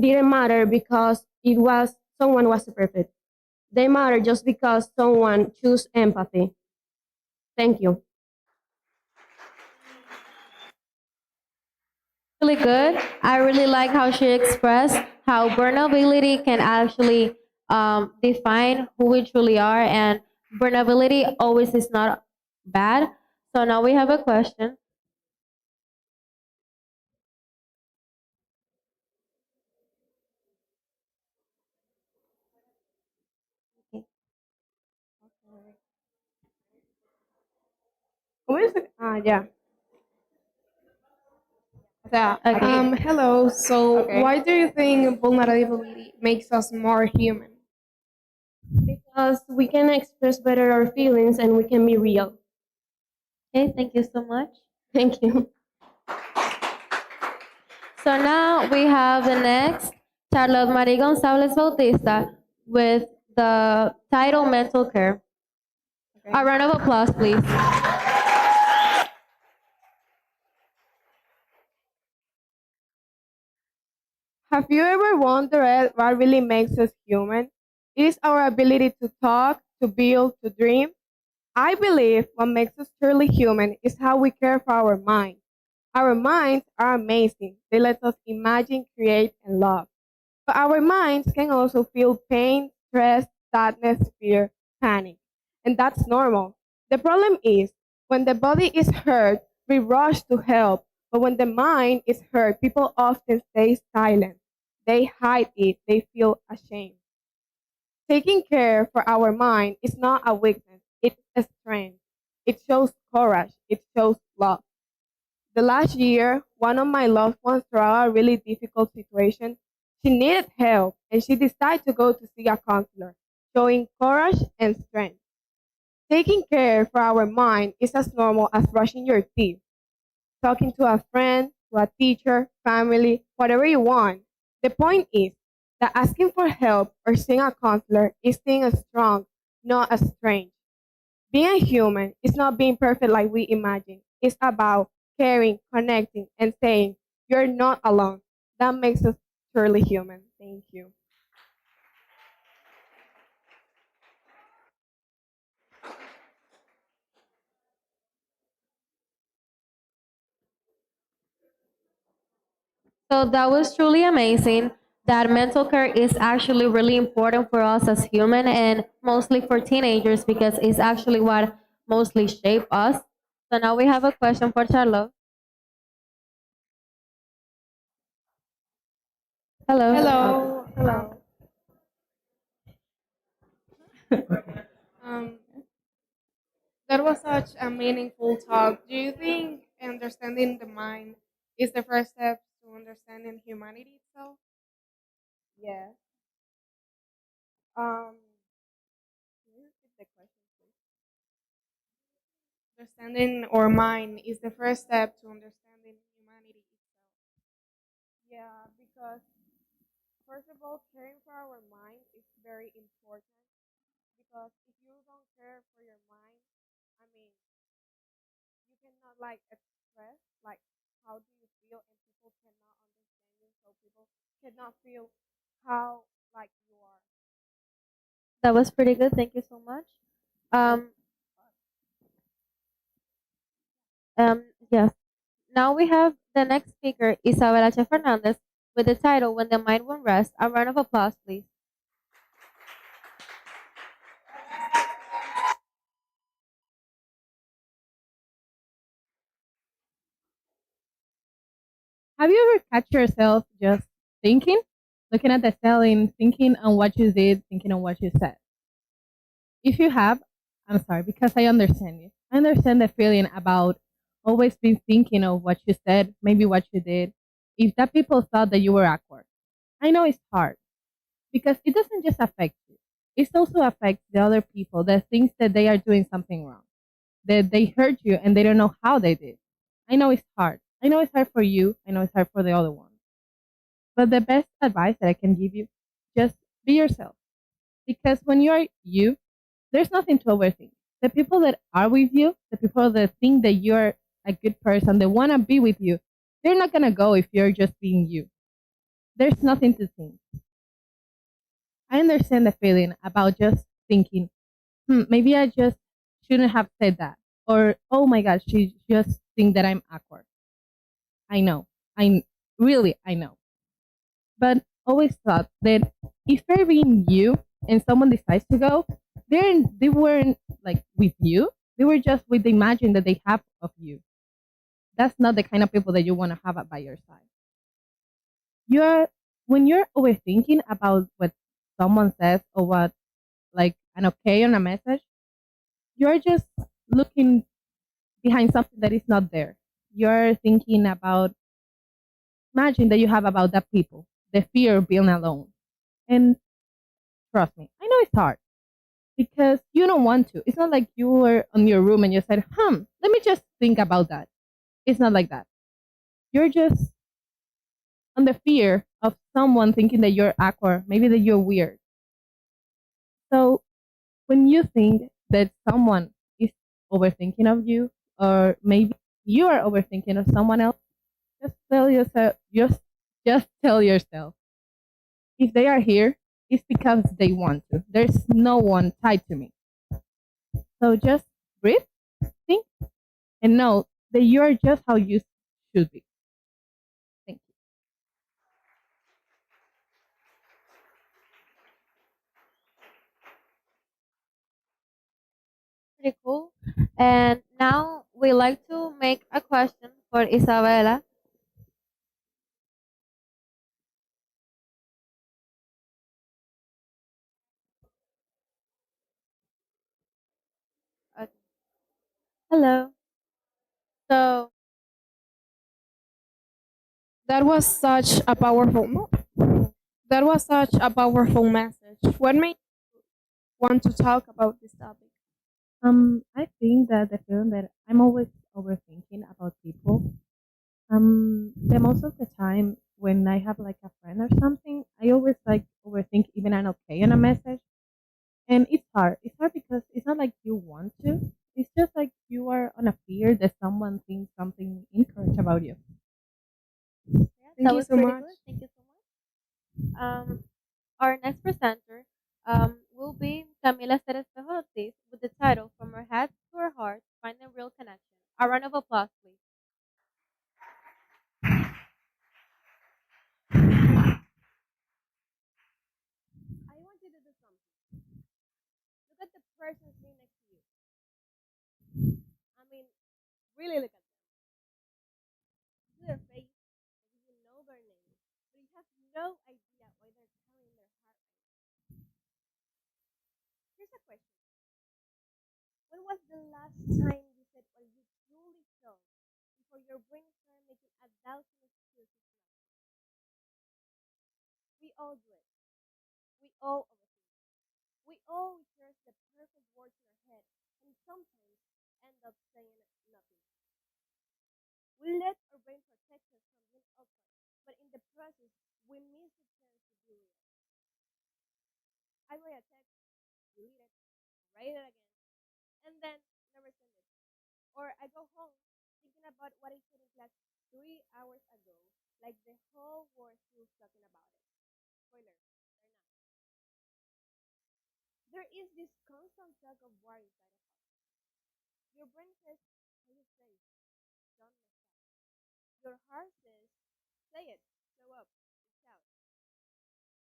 didn't matter because it was someone was perfect. They matter just because someone chose empathy. Thank you. Really good. I really like how she expressed how vulnerability can actually define who we truly are, and vulnerability always is not bad. So now we have a question. ¿Cómo dice? Ah, ya. O sea, Okay. Hello. So, Okay. why do you think vulnerability makes us more human? Because we can express better our feelings and we can be real. Okay, thank you so much. Thank you. So now we have the next, Charlotte Marie Gonzalez Bautista, with the title Mental Care. A round of applause, please. Have you ever wondered what really makes us human? It is our ability to talk, to build, to dream. I believe what makes us truly human is how we care for our minds. Our minds are amazing. They let us imagine, create, and love. But our minds can also feel pain, stress, sadness, fear, panic. And that's normal. The problem is when the body is hurt, we rush to help. But when the mind is hurt, people often stay silent. They hide it. They feel ashamed. Taking care for our mind is not a weakness, it's a strength. It shows courage, it shows love. The last year, one of my loved ones through a really difficult situation. She needed help and she decided to go to see a counselor, showing courage and strength. Taking care for our mind is as normal as brushing your teeth, talking to a friend, to a teacher, family, whatever you want. The point is that asking for help or seeing a counselor is seen as strong, not as strange. Being a human is not being perfect like we imagine. It's about caring, connecting, and saying, you're not alone. That makes us truly human. Thank you. So that was truly amazing. That mental care is actually really important for us as human, and mostly for teenagers because it's actually what mostly shape us. So now we have a question for Charlotte. Hello. Hello. Hello. Um, that was such a meaningful talk. Do you think understanding the mind is the first step to understanding humanity itself? Yes. Um, can you repeat the question, please? Understanding our mind is the first step to understanding humanity itself. Yeah, because first of all, caring for our mind is very important. Because if you don't care for your mind, I mean, you cannot like express like how do you feel, and people cannot understand you. So people cannot feel how like you are. That was pretty good. Thank you so much. Um, yes. Now we have the next speaker, Isabela Che Fernandez, with the title When the Mind Won't Rest. A round of applause, please. Have you ever catch yourself just thinking, looking at the ceiling, thinking on what you did, thinking on what you said? If you have, I'm sorry because I understand you. I understand the feeling about always being thinking of what you said, maybe what you did. If that people thought that you were awkward, I know it's hard because it doesn't just affect you. It also affects the other people that thinks that they are doing something wrong, that they hurt you and they don't know how they did. I know it's hard. I know it's hard for you. I know it's hard for the other one. But the best advice that I can give you, just be yourself. Because when you are you, there's nothing to overthink. The people that are with you, the people that think that you're a good person, they want to be with you, they're not going to go if you're just being you. There's nothing to think. I understand the feeling about just thinking, maybe I just shouldn't have said that. Or, oh my gosh, she just think that I'm awkward. I know. I know. But always thought that if they're being you and someone decides to go, they weren't like with you. They were just with the imagine that they have of you. That's not the kind of people that you want to have by your side. You're when you're overthinking about what someone says or what like an okay on a message, you're just looking behind something that is not there. You're thinking about imagine that you have about that people, the fear of being alone. And trust me, I know it's hard because you don't want to. It's not like you were on your room and you said, let me just think about that. It's not like that. You're just on the fear of someone thinking that you're awkward, maybe that you're weird. So when you think that someone is overthinking of you, or maybe you are overthinking of someone else, just tell yourself, if they are here, it's because they want to. There's no one tied to me. So just breathe, think, and know that you are just how you should be. Thank you. Pretty cool. And now we like to make a question for Isabela. Okay. Hello. So That was such a powerful. That was such a powerful message. What made you want to talk about this topic? I think that the feeling that I'm always overthinking about people. The most of the time when I have like a friend or something, I always like overthink even an okay on a message. And it's hard. It's hard because it's not like you want to. It's just like you are on a fear that someone thinks something incorrect about you. yeah, Thank that you was so pretty much. good. Thank you so much. Our next presenter will be Camila Ceres Ortiz with the title From Her Head to Her Heart, Finding Real Connection. A round of applause, please. I want you to do something. Look at the person sitting next to you. I mean, really look at them. See their face, maybe you know their name, but you have no idea why they're carrying their heart rate. Here's a question. When was the last time you said what you truly felt before your brain started making a thousand excuses not to? We all do it. We all overthink. We all rehearse the perfect words in our head and sometimes end up saying nothing. We let our brain protect us from being awkward, but in the process, we miss the chance to be real. I write a text, delete it, write it again, and then never send it. Or I go home thinking about what I said in class 3 hours ago, like the whole world still talking about it. Spoiler, they're not. There is this constant tug of war inside of us. Your brain says, play it safe, don't mess up. Your heart says, say it, show up, reach out.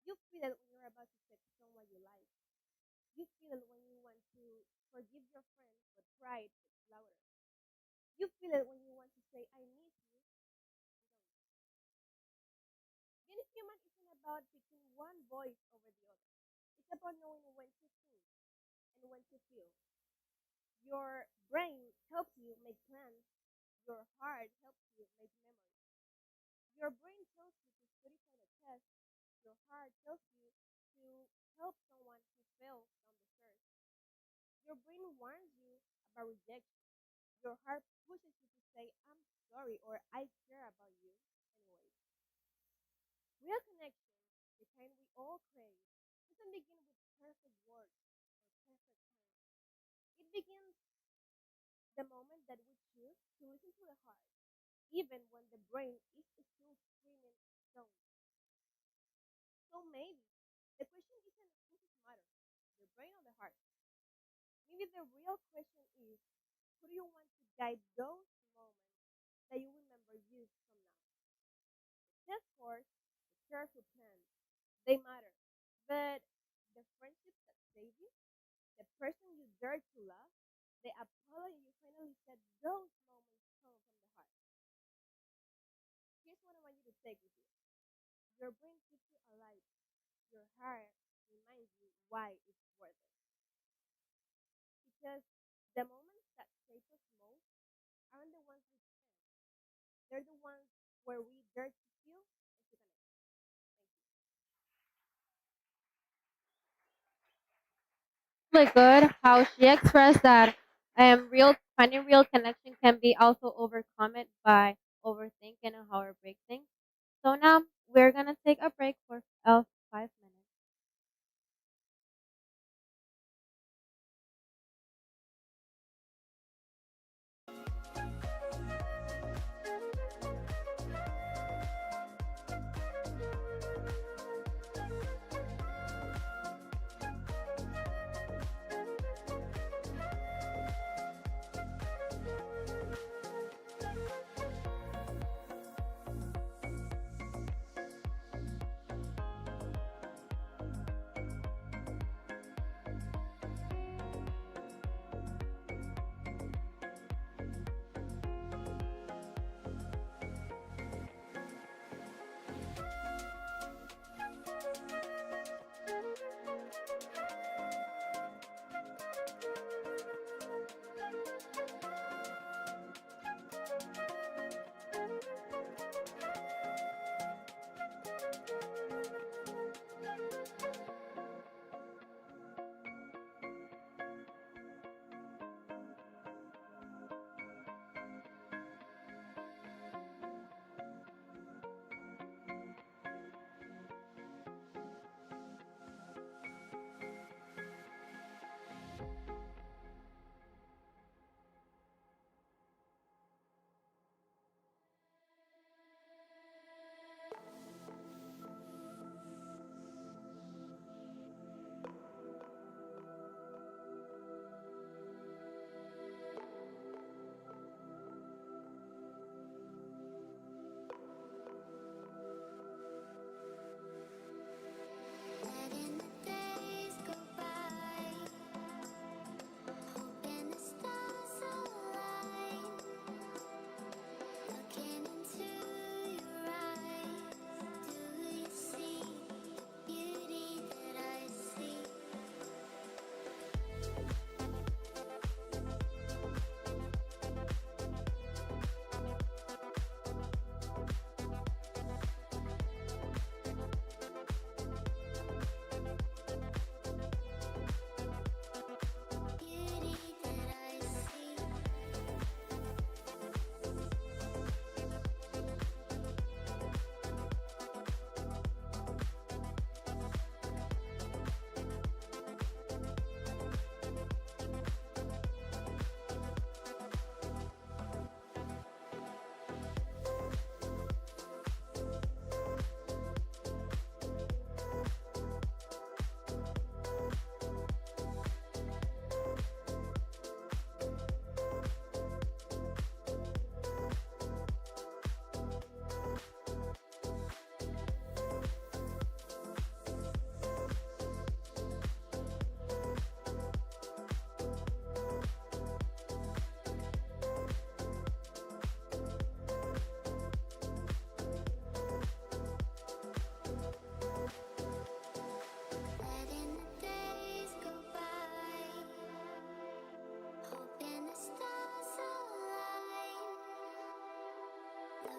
You feel it when you're about to text someone you like. You feel it when you want to forgive your friend, but pride gets louder. You feel it when you want to say, I miss you, you don't. Being human isn't about picking one voice over the other. It's about knowing when to think and when to feel. Your brain helps you make plans. Your heart helps you make memories. Your brain tells you to study for the test. Your heart tells you to help someone who fell down the stairs. Your brain warns you about rejection. Your heart pushes you to say, I'm sorry or I care about you anyway. Real connection, the kind we all crave, doesn't begin with perfect words or perfect timing. It begins the moment that we choose to listen to the heart, even when the brain is still screaming, don't. So maybe the question isn't who's smarter, the brain or the heart. Maybe the real question is, who do you want to guide those moments that you remember years from now? The test scores, the careful plans, they matter. But the friendships that save you, the person you dare to love, the apology you finally said, those moments come from the heart. Here's what I want you to take with you. Your brain keeps you alive. Your heart reminds you why it's worth it. Because the moments that shape us most aren't the ones we plan. They're the ones where we dare to feel and to connect. Thank you. Really good how she expressed that real finding real connection can be also overcome it by overthinking and how we break things. So now we're gonna take a break for 5 minutes.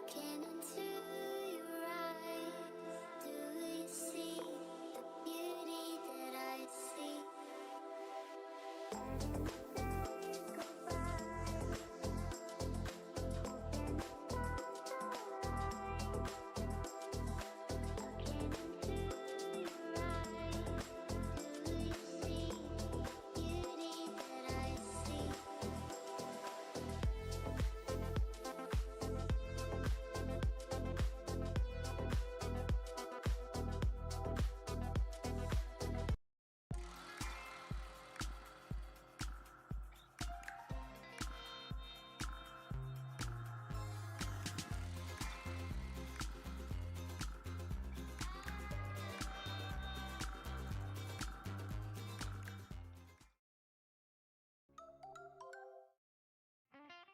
Looking into your eyes, do you see the beauty that I see?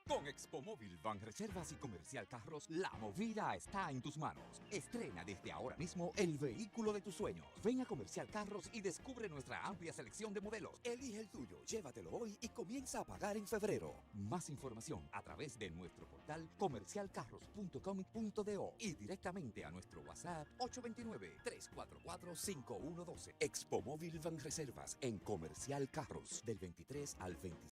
Con Expo Móvil, Banreservas y Comercial Carros, la movida está en tus manos. Estrena desde ahora mismo el vehículo de tus sueños. Ven a Comercial Carros y descubre nuestra amplia selección de modelos. Elige el tuyo, llévatelo hoy y comienza a pagar en febrero. Más información a través de nuestro portal comercialcarros.com.do y directamente a nuestro WhatsApp 829-344-5112. Expo Móvil Banreservas en Comercial Carros del 23 al 26.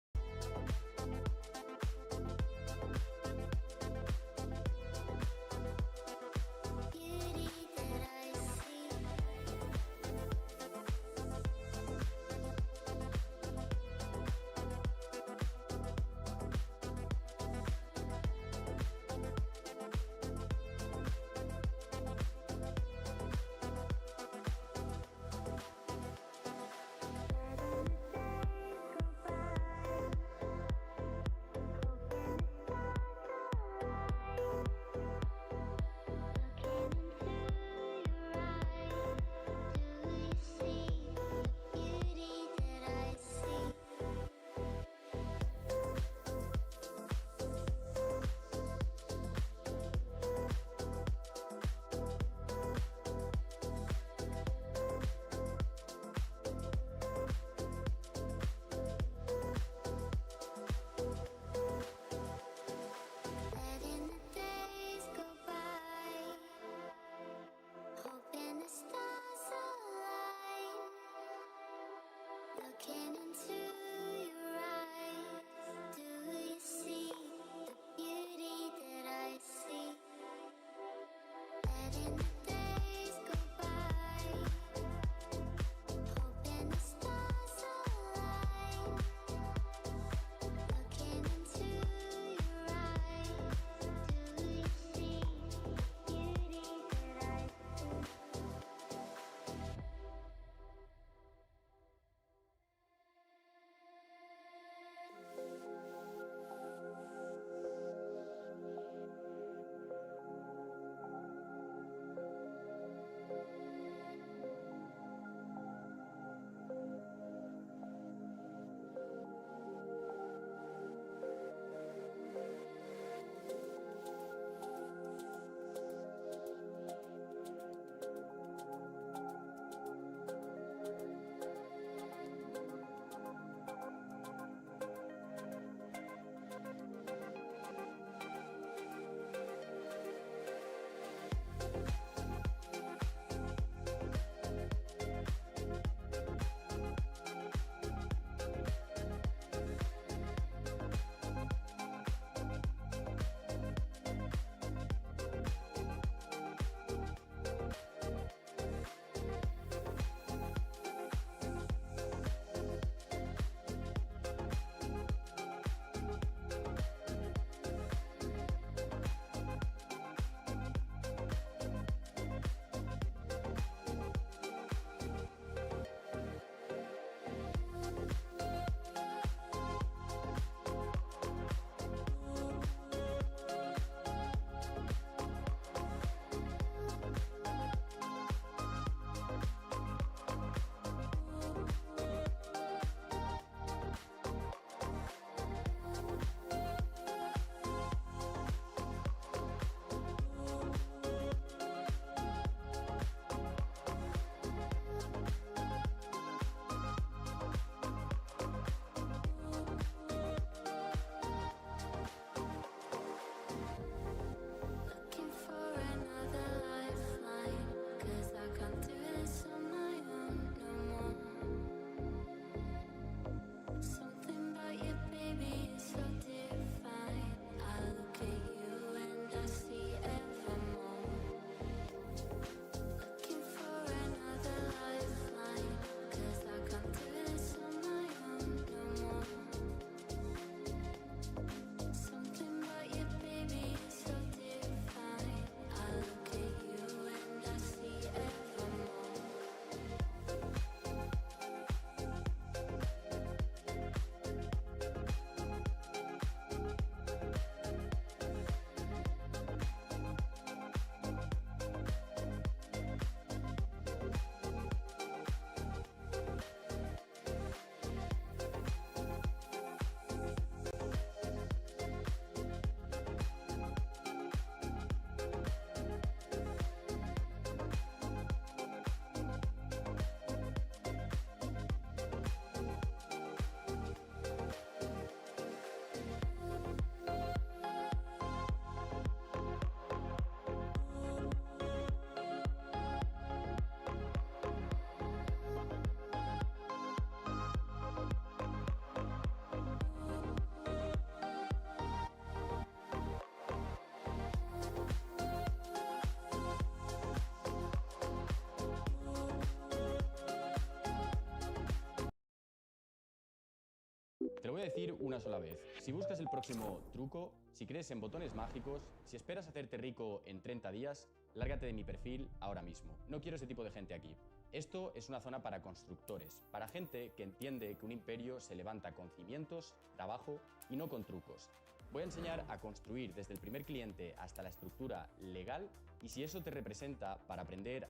Te lo voy a decir una sola vez. Si buscas el próximo truco, si crees en botones mágicos, si esperas hacerte rico en 30 días, lárgate de mi perfil ahora mismo. No quiero ese tipo de gente aquí. Esto es una zona para constructores, para gente que entiende que un imperio se levanta con cimientos, trabajo y no con trucos. Voy a enseñar a construir desde el primer cliente hasta la estructura legal y si eso te representa para aprender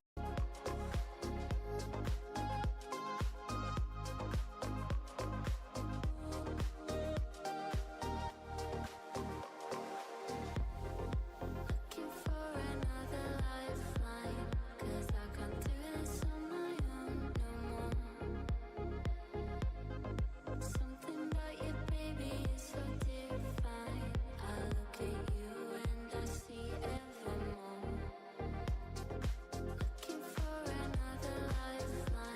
Looking for another lifeline.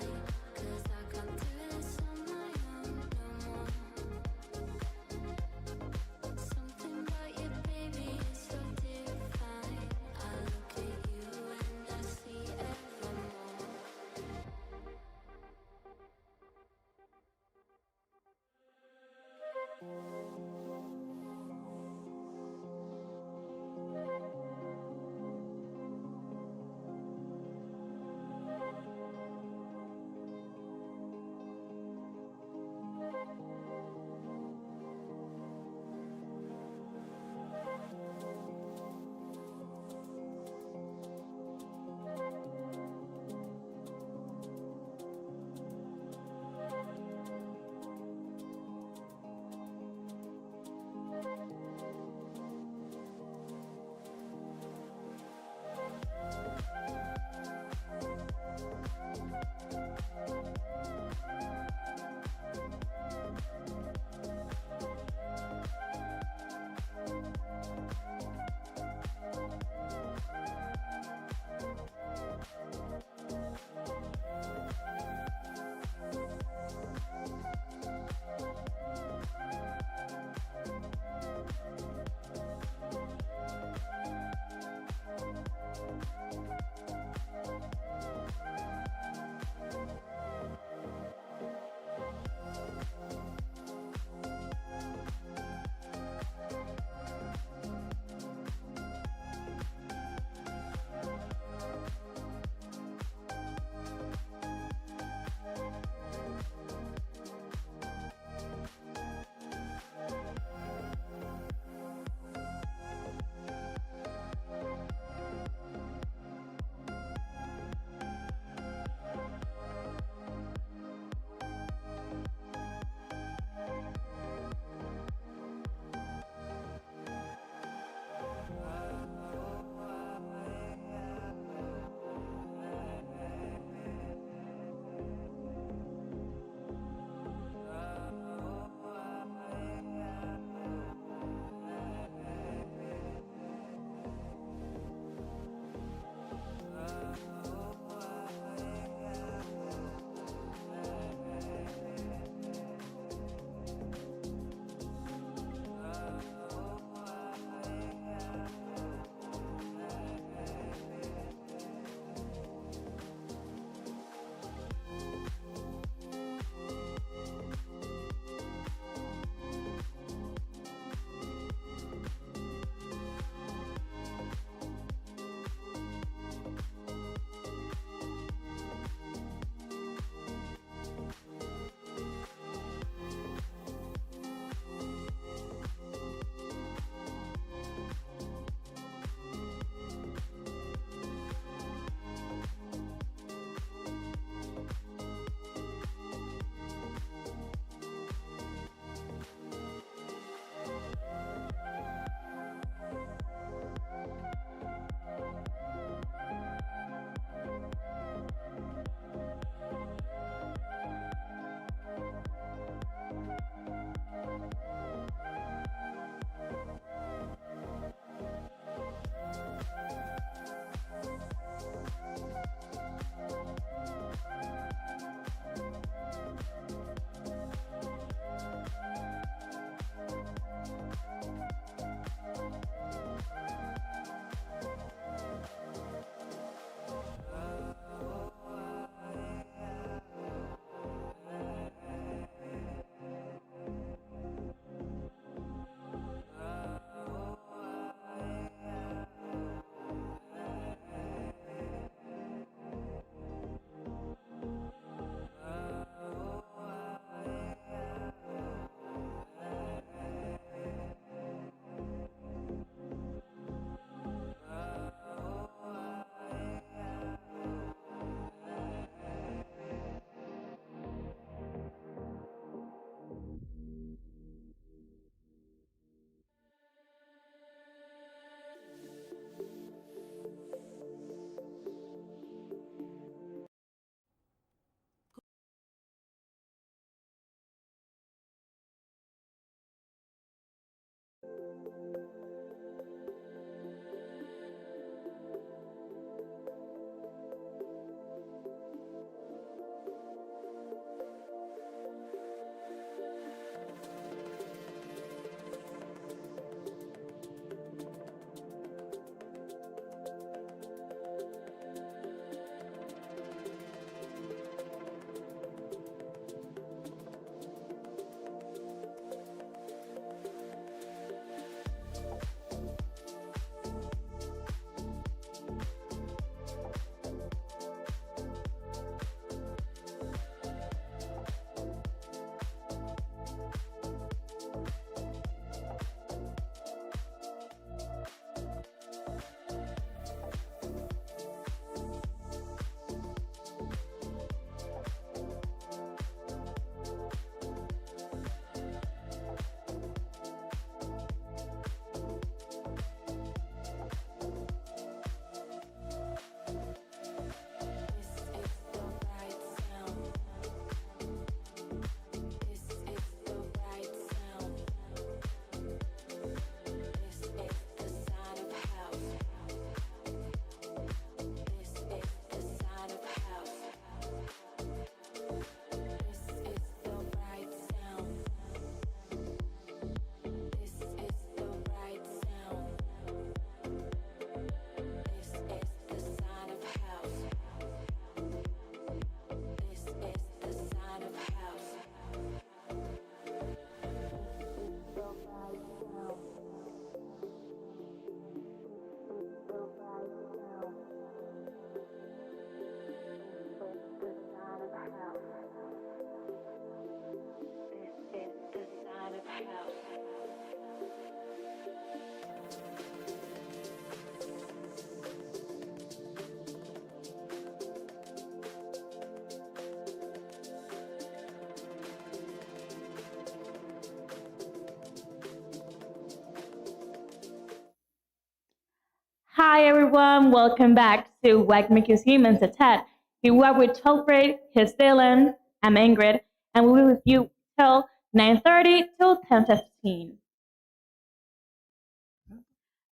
Hi everyone, welcome back to What Makes Us Humans at TED. Here we are with 12th grade, he's Dylan, I'm Ingrid, and we'll be with you till 9:30 till 10:15.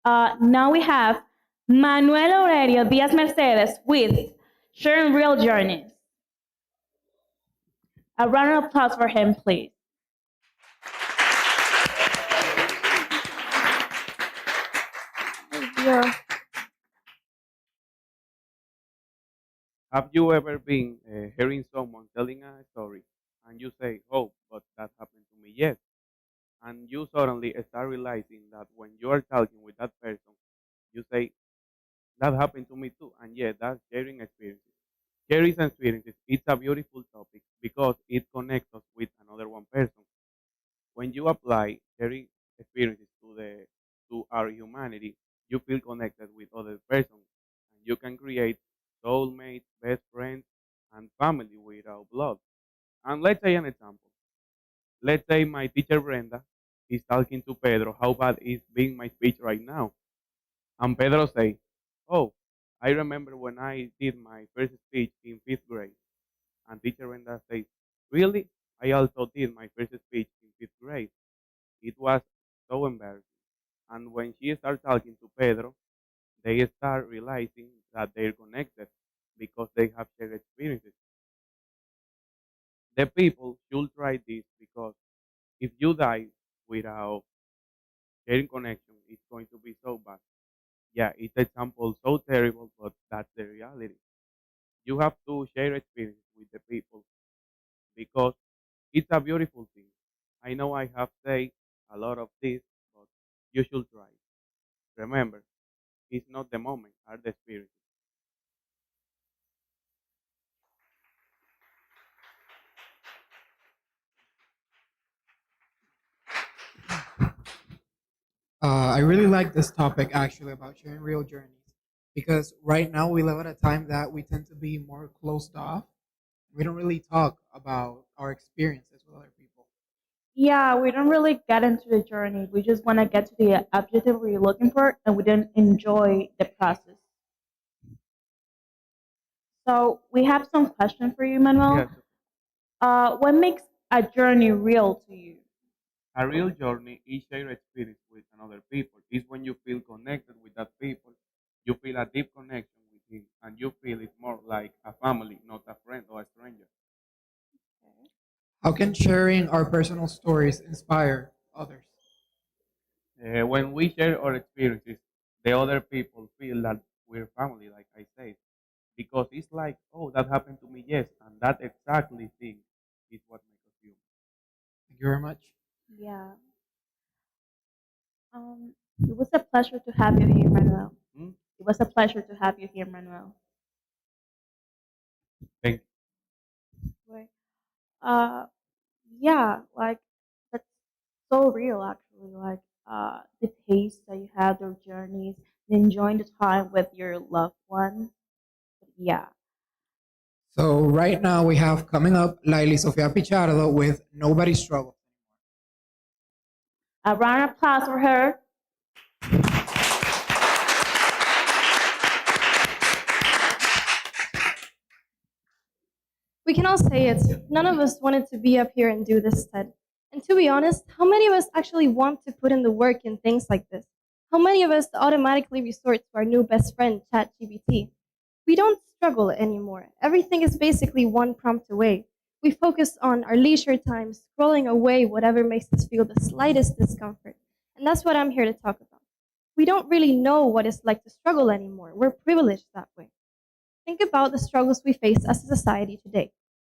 Now we have Manuel Aurelio Diaz Mercedes with Sharing Real Journeys. A round of applause for him, please. Have you ever been hearing someone telling a story and you say, oh, but that happened to me? Yes. And you suddenly start realizing that when you are talking with that person, you say, that happened to me too. And yeah, that's sharing experiences. Sharing experiences, it's a beautiful topic because it connects us with another one person. When you apply sharing experiences to our humanity, you feel connected with other persons, and you can create soulmates, best friends, and family without blood. And let's say an example. Let's say my teacher Brenda is talking to Pedro. How bad is being my speech right now? And Pedro say, "Oh, I remember when I did my first speech in fifth grade." And teacher Brenda says, "Really? I also did my first speech in fifth grade. It was so embarrassing." And when she starts talking to Pedro, they start realizing that they're connected because they have shared experiences. The people should try this because if you die without sharing connection, it's going to be so bad. Yeah, it's example so terrible, but that's the reality. You have to share experiences with the people because it's a beautiful thing. I know I have said a lot of this, but you should try. Remember, it's not the moment, are the experiences. I really like this topic actually about sharing real journeys because right now we live at a time that we tend to be more closed off. We don't really talk about our experiences with other people. Yeah, we don't really get into the journey. We just want to get to the objective we're looking for, and we don't enjoy the process. So we have some questions for you, Manuel. Yes, What makes a journey real to you? a real journey is share experience with another people. It's when you feel connected with that people, you feel a deep connection with him, and you feel it more like a family, not a friend or a stranger. How can sharing our personal stories inspire others? When we share our experiences, the other people feel that we're family, like I said, because it's like, oh, that happened to me, yes, and that exactly thing is what makes us human. Thank you very much. Yeah. It was a pleasure to have you here, Manuel. Hmm? It was a pleasure to have you here, Manuel. Thank Right. Uh, yeah, like that's so real, actually. Like the pace that you have, your journeys, enjoying the time with your loved ones. Yeah. So right now we have coming up Laili Sofia Pichardo with Nobody Struggle. A round of applause for her. We can all say it. None of us wanted to be up here and do this, Ted. And to be honest, how many of us actually want to put in the work in things like this? How many of us automatically resort to our new best friend, ChatGPT? We don't struggle anymore. Everything is basically one prompt away. We focus on our leisure time, scrolling away whatever makes us feel the slightest discomfort. And that's what I'm here to talk about. We don't really know what it's like to struggle anymore. We're privileged that way. Think about the struggles we face as a society today.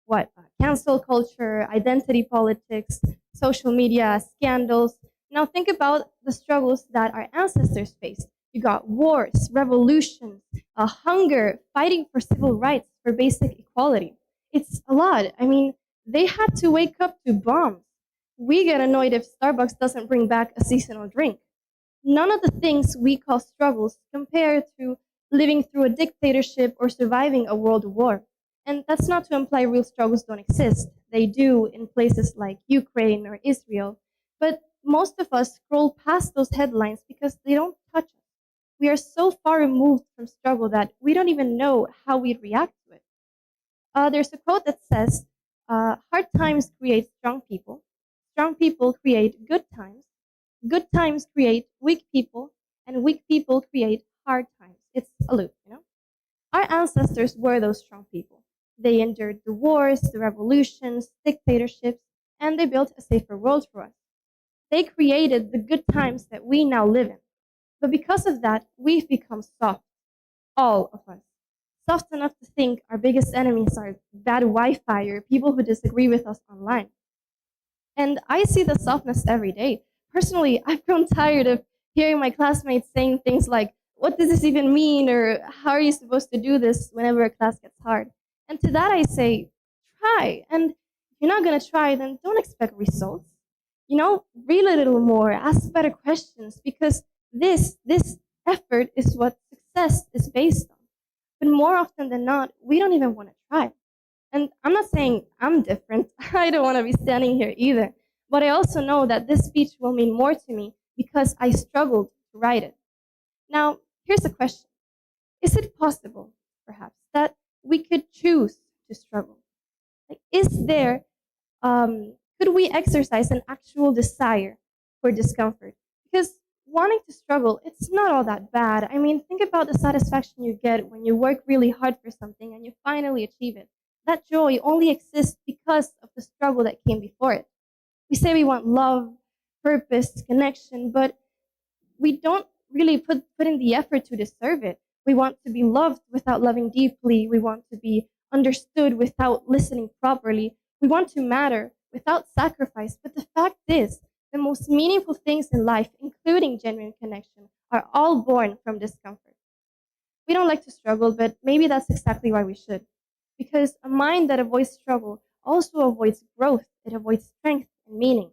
What? Cancel culture, identity politics, social media, scandals. Now think about the struggles that our ancestors faced. You got wars, revolutions, hunger, fighting for civil rights, for basic equality. It's a lot. I mean, they had to wake up to bombs. We get annoyed if Starbucks doesn't bring back a seasonal drink. None of the things we call struggles compare to living through a dictatorship or surviving a world war. And that's not to imply real struggles don't exist. They do in places like Ukraine or Israel. But most of us scroll past those headlines because they don't touch us. we are so far removed from struggle that we don't even know how we'd react to it. There's a quote that says, hard times create strong people create good times create weak people, and weak people create hard times. It's a loop, you know? Our ancestors were those strong people. They endured the wars, the revolutions, dictatorships, and they built a safer world for us. They created the good times that we now live in. But because of that, we've become soft, all of us. Soft enough to think our biggest enemies are bad Wi Fi or people who disagree with us online. And I see the softness every day. Personally, I've grown tired of hearing my classmates saying things like, what does this even mean? Or how are you supposed to do this whenever a class gets hard? And to that I say, try. And if you're not going to try, then don't expect results. You know, read a little more, ask better questions, because this effort is what success is based on. But more often than not, we don't even want to try. And I'm not saying I'm different. I don't want to be standing here either. But I also know that this speech will mean more to me because I struggled to write it. Now, here's a question. Is it possible, perhaps, that we could choose to struggle? Like, could we exercise an actual desire for discomfort? Because wanting to struggle, it's not all that bad. I mean, think about the satisfaction you get when you work really hard for something and you finally achieve it. That joy only exists because of the struggle that came before it. We say we want love, purpose, connection, but we don't really put in the effort to deserve it. We want to be loved without loving deeply. We want to be understood without listening properly. We want to matter without sacrifice. But the fact is, the most meaningful things in life, including genuine connection, are all born from discomfort. We don't like to struggle, but maybe that's exactly why we should. Because a mind that avoids struggle also avoids growth, it avoids strength and meaning.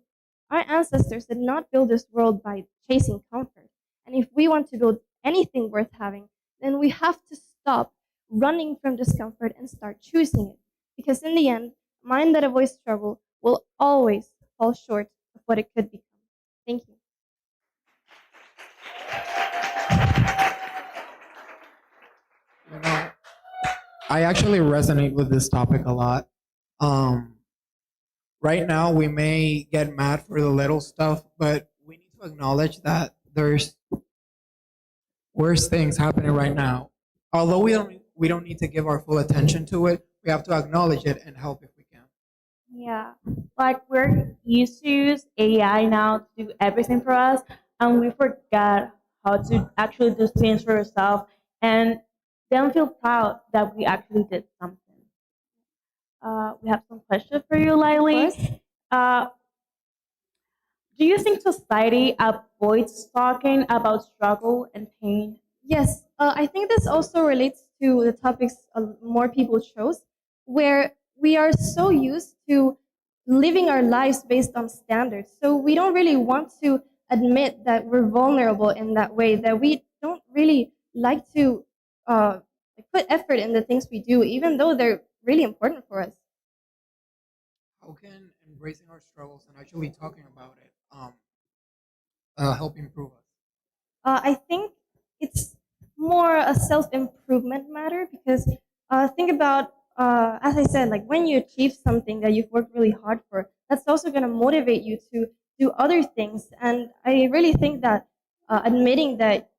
Our ancestors did not build this world by chasing comfort. And if we want to build anything worth having, then we have to stop running from discomfort and start choosing it. Because in the end, a mind that avoids struggle will always fall short of what it could become. Thank you. You know, I actually resonate with this topic a lot. Um, right now, we may get mad for the little stuff, but we need to acknowledge that there's worse things happening right now. Although we don't need to give our full attention to it, we have to acknowledge it and help if we can. Yeah, like we're used to use AI now to do everything for us, and we forgot how to actually do things for ourselves and then feel proud that we actually did something. We have some questions for you, Lily. Uh, do you think society avoids talking about struggle and pain? Yes, I think this also relates to the topics more people chose, where we are so used to living our lives based on standards. So we don't really want to admit that we're vulnerable in that way, that we don't really like to like put effort in the things we do, even though they're really important for us. How can embracing our struggles and actually talking about it help improve us? I think it's more a self-improvement matter because think about, as I said, like when you achieve something that you've worked really hard for, that's also going to motivate you to do other things. And I really think that admitting that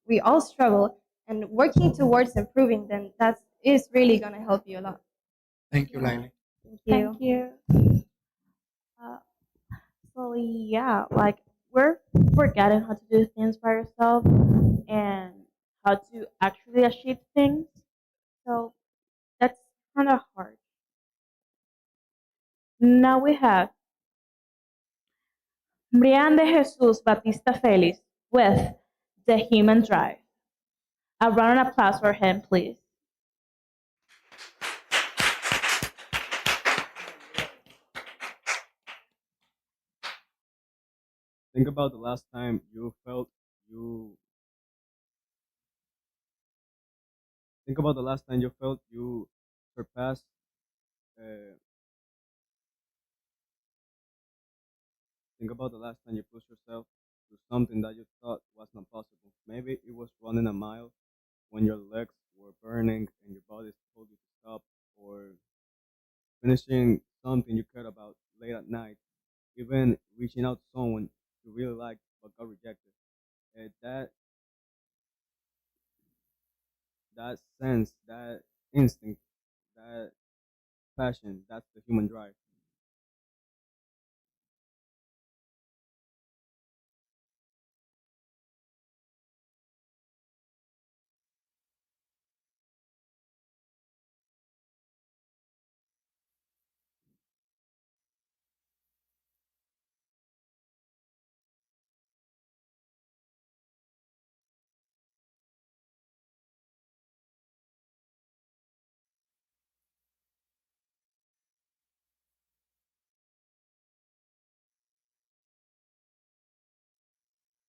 we all struggle and working towards improving, then that is really going to help you a lot. Thank you, Laili. Thank you. Thank you. Uh, so yeah, like we're forgetting how to do things by ourselves and how to actually achieve things. So that's kind of hard. Now we have Brian de Jesus Batista Félix with The Human Drive. A round of applause for him, please. Think about the last time you felt you. Think about the last time you felt you surpassed. Uh, think about the last time you pushed yourself to something that you thought was not possible. Maybe it was running a mile when your legs were burning and your body told you to stop, or finishing something you cared about late at night, even reaching out to someone you really liked but got rejected. That sense, that instinct, that passion, that's the human drive.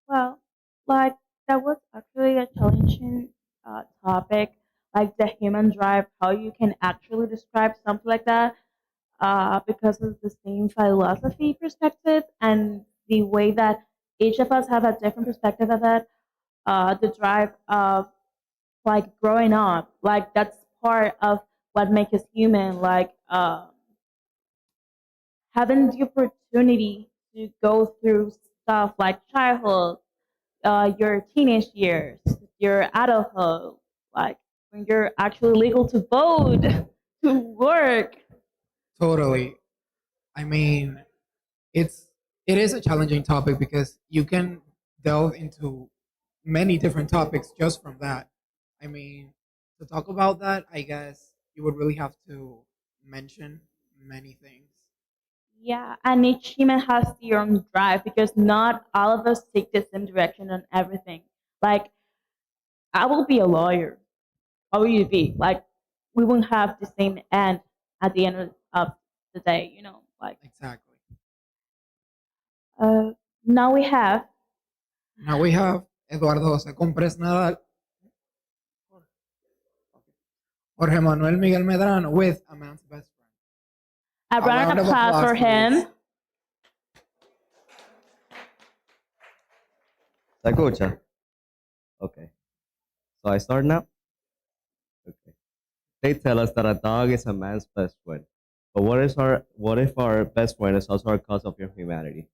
Well, like that was actually a challenging topic, like the human drive, how you can actually describe something like that, because of the same philosophy perspective and the way that each of us have a different perspective of it. The drive of like growing up, like that's part of what makes us human, like having the opportunity to go through stuff like childhood, your teenage years, your adulthood, like when you're actually legal to vote, to work. Totally. I mean, it's it is a challenging topic because you can delve into many different topics just from that. I mean, to talk about that, I guess you would really have to mention many things. Yeah, and each human has their own drive because not all of us take the same direction on everything. Like, I will be a lawyer. What will you be? Like, we won't have the same end at the end of the day, you know? Like, Exactly. uh, now we have Now we have Eduardo José Compres Nadal, Jorge Manuel Miguel Medrano with A Man's Best Friend. a A round round of of applause applause, for please. him. ¿Se escucha? Okay. So I start now? Okay. They tell us that a dog is a man's best friend. But what if our best friend is also our cause of your humanity?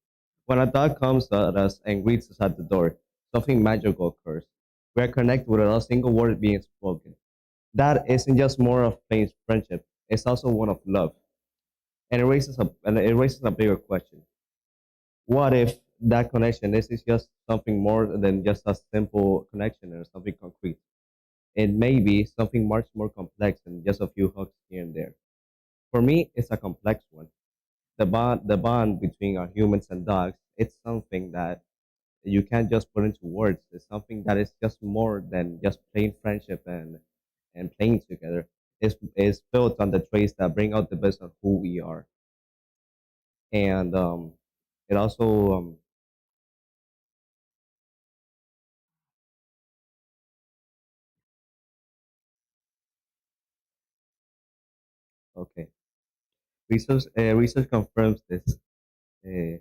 When a dog comes at us and greets us at the door, something magical occurs. We are connected without a single word being spoken. That isn't just more of plain friendship, it's also one of love. And it raises a bigger question. What if that connection this is just something more than just a simple connection or something concrete? It may be something much more complex than just a few hugs here and there. For me, it's a complex one. The bond between our humans and dogs, it's something that you can't just put into words. It's something that is just more than just plain friendship and playing together. It's built on the traits that bring out the best of who we are. And it also okay. Research confirms this. Uh,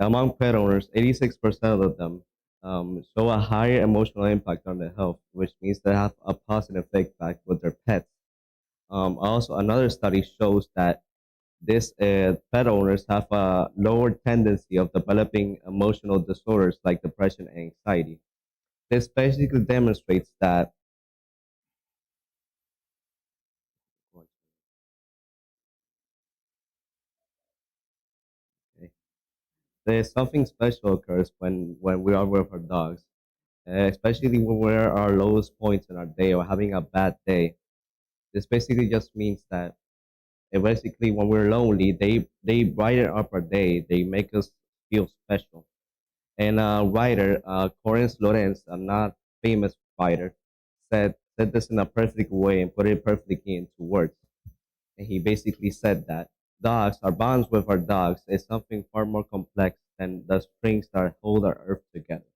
Among pet owners, 86% of them show a higher emotional impact on their health, which means they have a positive impact with their pets. Also, another study shows that these pet owners have a lower tendency of developing emotional disorders like depression and anxiety. This basically demonstrates that okay, there's something special occurs when we are with our dogs, especially when we're at our lowest points in our day or having a bad day. This basically just means that basically when we're lonely, they brighten up our day. They make us feel special. And writer, Correns Lorenz, a not famous writer, said this in a perfect way and put it perfectly into words. And he basically said that our bonds with our dogs is something far more complex than the strings that hold our earth together.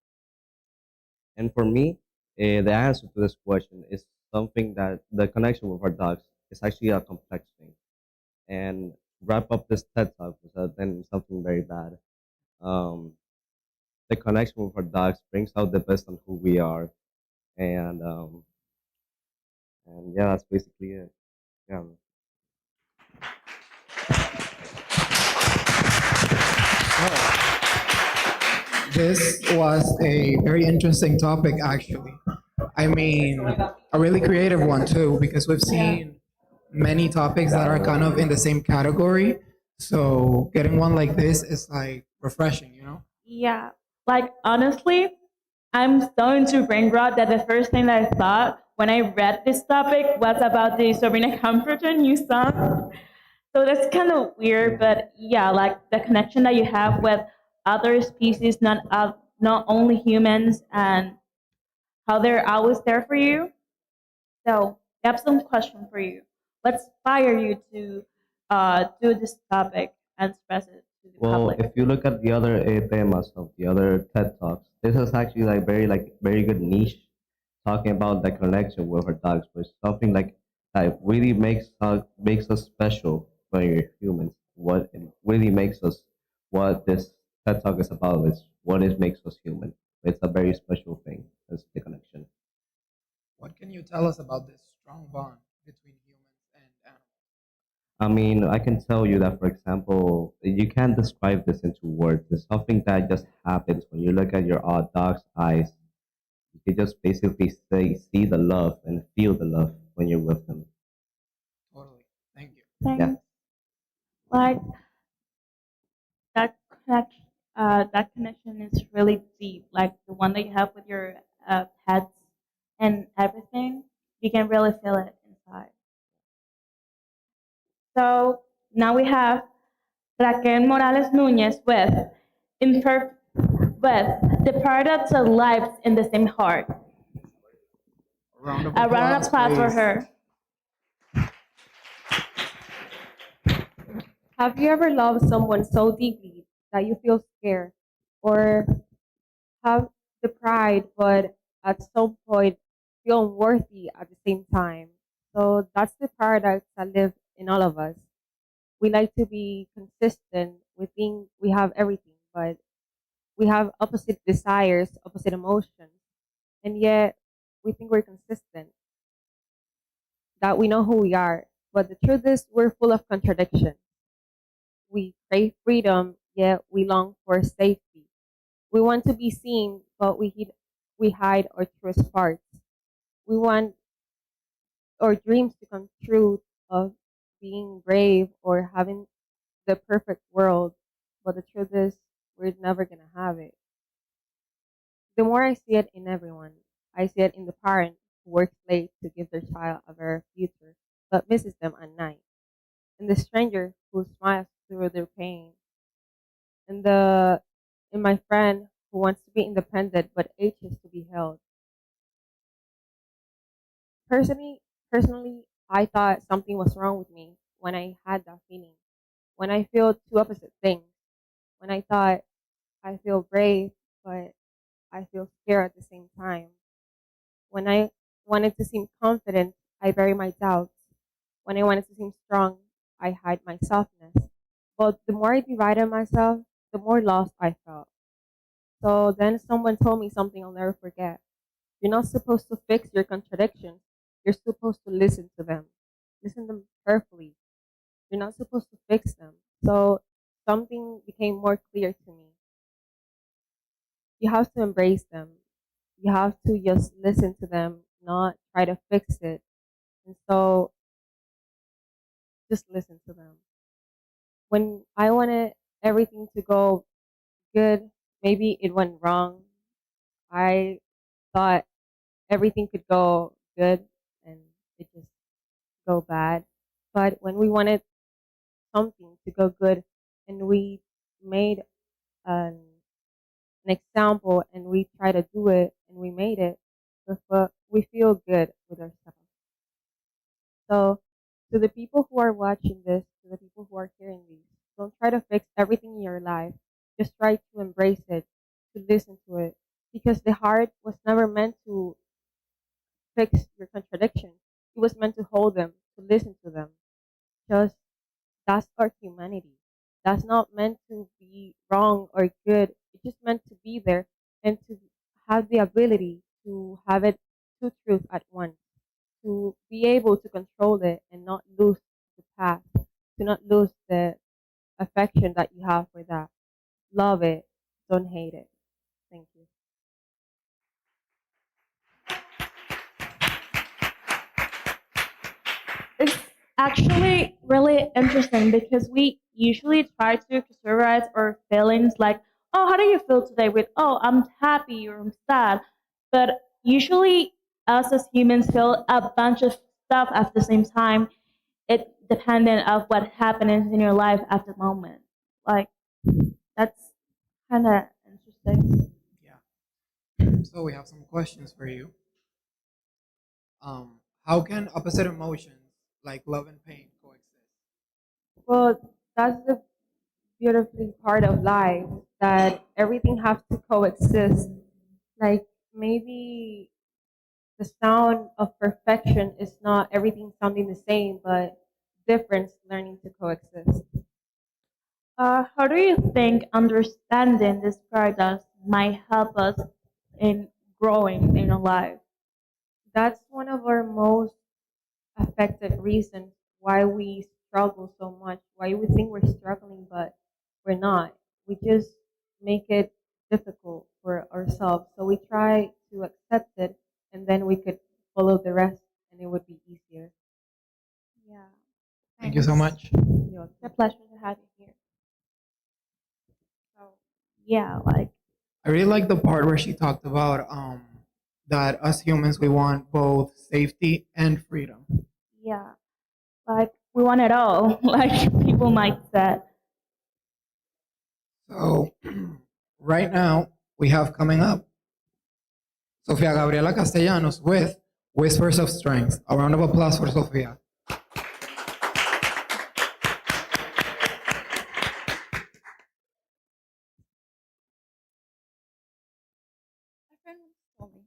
And for me, the answer to this question is something that the connection with our dogs is actually a complex thing. And wrap up this TED talk with then something very bad. Um, the connection with our dogs brings out the best on who we are, and and yeah, that's basically it. Yeah. This was a very interesting topic, actually. I mean, a really creative one too, because we've seen many topics that are kind of in the same category. So getting one like this is like refreshing, you know? Yeah, like honestly, I'm so into brain rot that the first thing that I thought when I read this topic was about the Sabrina Comforter new song. So that's kind of weird, but yeah, like the connection that you have with other species, not only humans, and how they're always there for you. So I have some question for you. What inspired you to do this topic and express it to the Well, public? if you look at the other temas of the other TED Talks, this is actually like very good niche talking about the connection with our dogs, but something like that really makes us special when we're humans. What it really makes us what this TED Talk is about is what it makes us human. It's a very special thing. It's the connection. What can you tell us about this strong bond between humans and animals? I mean, I can tell you that, for example, you can't describe this into words. It's something that just happens when you look at your dog's eyes. You can just basically see the love and feel the love when you're with them. Totally. Thank you. Yeah. Thanks. Like that connection, that connection is really deep. Like the one that you have with your pets and everything, you can really feel it inside. So now we have Raquel Morales Nunez with with the paradox of lives in the same heart. Round of A round of applause, applause for please. her. Have you ever loved someone so deeply that you feel scared or have the pride, but at some point feel unworthy at the same time? So that's the paradox that lives in all of us. We like to be consistent. We think we have everything, but we have opposite desires, opposite emotions, and yet we think we're consistent, that we know who we are. But the truth is, we're full of contradictions. We crave freedom, yet we long for safety. We want to be seen, but we hide our truest parts. We want our dreams to come true of being brave or having the perfect world, but the truth is, we're never going to have it. The more I see it in everyone, I see it in the parent who works late to give their child a better future, but misses them at night, and the stranger who smiles through their pain, and the in my friend who wants to be independent but aches to be held. Personally, I thought something was wrong with me when I had that feeling. When I feel two opposite things. When I thought I feel brave, but I feel scared at the same time. When I wanted to seem confident, I bury my doubts. When I wanted to seem strong, I hide my softness. But the more I divided myself, the more lost I felt. So then someone told me something I'll never forget. You're not supposed to fix your contradictions. You're supposed to listen to them. Listen to them carefully. You're not supposed to fix them. So something became more clear to me. You have to embrace them. You have to just listen to them, not try to fix it. And so just listen to them. When I wanted everything to go good, maybe it went wrong. I thought everything could go good and it just go bad. But when we wanted something to go good and we made an, an example and we try to do it and we made it, we feel good with ourselves. So to the people who are watching this, to the people who are hearing these, don't try to fix everything in your life. Just try to embrace it, to listen to it. Because the heart was never meant to fix your contradictions. It was meant to hold them, to listen to them. Just that's our humanity. That's not meant to be wrong or good. It's just meant to be there and to have the ability to have it two truths at once, to be able to control it and not lose the path, to not lose the affection that you have for that. Love it, don't hate it. Thank you. It's actually really interesting because we usually try to categorize our feelings like, oh, how do you feel today? With, oh, I'm happy or I'm sad. But usually, us as humans feel a bunch of stuff at the same time. It dependent of what happens in your life at the moment. Like, that's kind of interesting. So we have some questions for you. How can opposite emotions like love and pain coexist? Well, that's the beautiful part of life that everything has to coexist. Like maybe the sound of perfection is not everything sounding the same, but difference learning to coexist. How do you think understanding this paradox might help us in growing in our life? That's one of our most affected reasons why we struggle so much, why we think we're struggling, but we're not. We just make it difficult for ourselves. So we try to accept it and then we could follow the rest and it would be easier. Yeah. Thank you so Thanks. much. It's a pleasure to have you here. So, yeah, like, I really like the part where she talked about that us humans we want both safety and freedom. yeah, like we want it all, like people might say. So right now we have coming up Sofia Gabriela Castellanos with Whispers of Strength. A round of applause for Sofia. A friend once told me,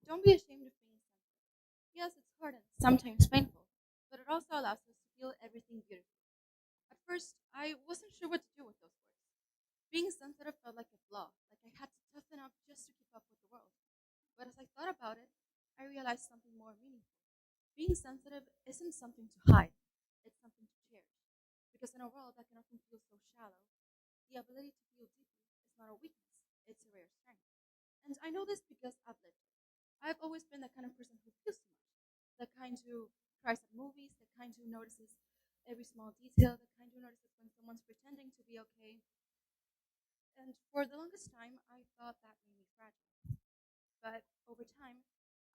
don't be ashamed of being sensitive. Yes, it's hard and sometimes painful, but it also allows us to feel everything beautifully. At first, I wasn't sure what to do with those words. Being sensitive felt like a flaw, like I had to toughen up just to keep up with the world. But as I thought about it, I realized something more meaningful. Being sensitive isn't something to hide, it's something to cherish. Because in a world that can often feel so shallow, the ability to feel deeply is not a weakness, it's a rare strength. And I know this because I've lived it. I've always been the kind of person who feels too much. The kind who cries at movies, the kind who notices every small detail, the kind who notices when someone's pretending to be okay. And for the longest time, I thought that made me fragile. But over time,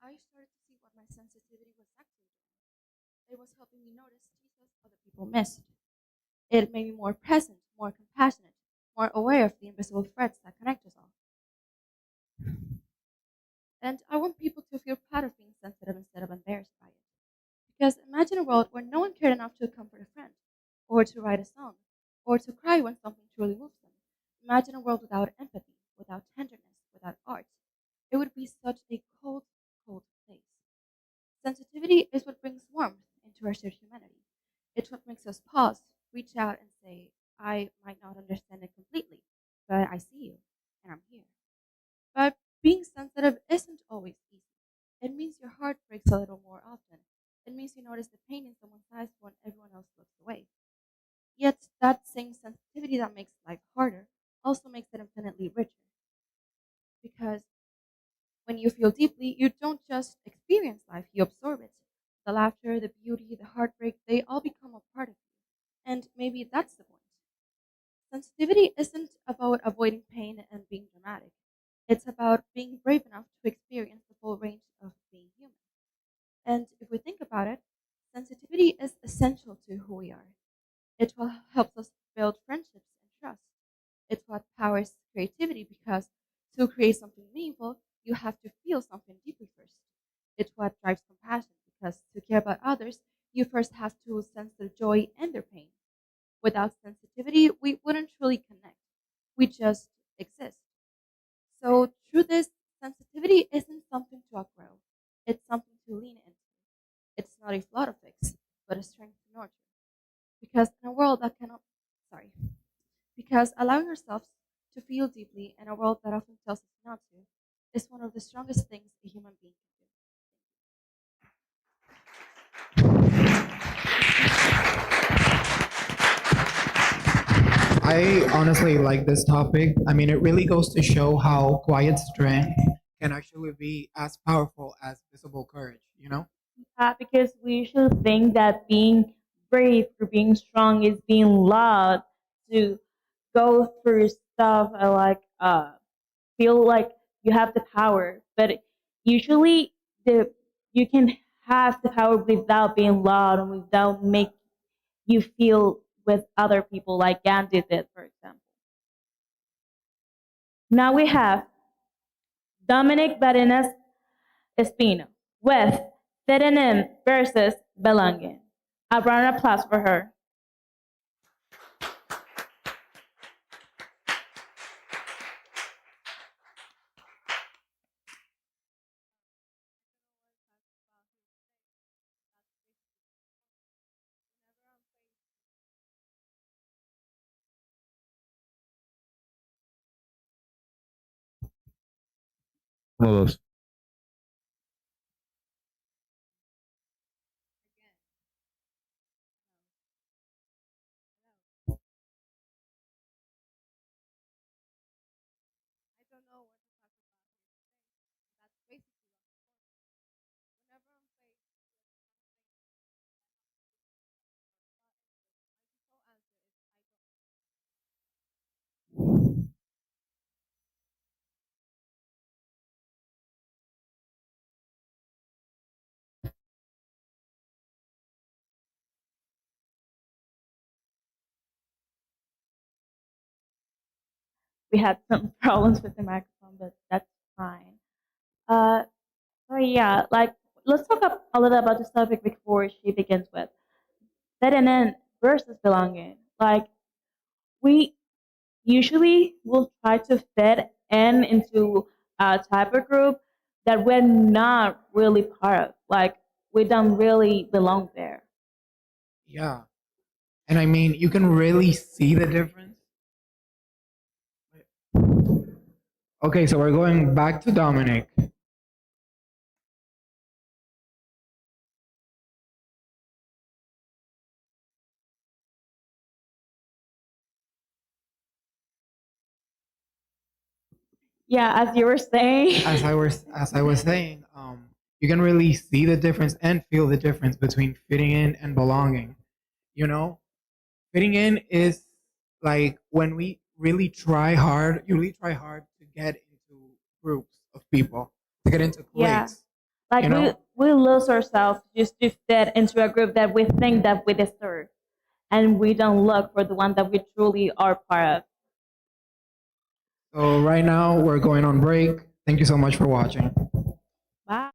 I started to see what my sensitivity was actually doing. It was helping me notice details other people missed. It made me more present, more compassionate, more aware of the invisible threads that connect us all. And I want people to feel proud of being sensitive instead of embarrassed by it. Because imagine a world where no one cared enough to comfort a friend, or to write a song, or to cry when something truly moves them. Imagine a world without empathy, without tenderness, without art. It would be such a cold, cold place. Sensitivity is what brings warmth into our shared humanity. It's what makes us pause, reach out, and say, I might not understand it completely, but I see you, and I'm here. But being sensitive isn't always easy. It means your heart breaks a little more often. It means you notice the pain in someone's eyes when everyone else looks away. Yet, that same sensitivity that makes life harder also makes it infinitely richer. Because when you feel deeply, you don't just experience life, you absorb it. The laughter, the beauty, the heartbreak, they all become a part of you. And maybe that's the point. Sensitivity isn't about avoiding pain and being dramatic. It's about being brave enough to experience the full range of being human. And if we think about it, sensitivity is essential to who we are. It's what helps us build friendships and trust. It's what powers creativity because to create something meaningful, you have to feel something deeply first. It's what drives compassion because to care about others, you first have to sense their joy and their pain. Without sensitivity, we wouldn't truly connect. We just exist. So, through this, sensitivity isn't something to outgrow, it's something to lean into. It's not a flaw to fix, but a strength to nurture. Because in a world that cannot, sorry, because allowing ourselves to feel deeply in a world that often tells us not to, is one of the strongest things a human being can do. I honestly like this topic. I mean, it really goes to show how quiet strength can actually be as powerful as visible courage, you know? Because we usually think that being brave or being strong is being loud to go through stuff and feel like you have the power. But usually the you can have the power without being loud and without make you feel with other people like Gandhi did, for example. Now we have Dominic Barenas Espino with Fitting versus Belonging. A round of applause for her. Todos. We had some problems with the microphone, but that's fine. Uh, so yeah, let's talk a little about this topic before she begins with fitting versus belonging. Like we usually will try to fit in into a type of group that we're not really part of. Like we don't really belong there. Yeah. And I mean, you can really see the difference. Okay, so we're going back to Dominic. Yeah, as you were saying. As I was saying, you can really see the difference and feel the difference between fitting in and belonging. You know, fitting in is like when we really try hard. You really try hard to get into groups of people, to get into Yeah. cliques. Like You know, we lose ourselves just to fit into a group that we think that we deserve. And we don't look for the one that we truly are part of. so right now we're going on break. Thank you so much for watching. Bye.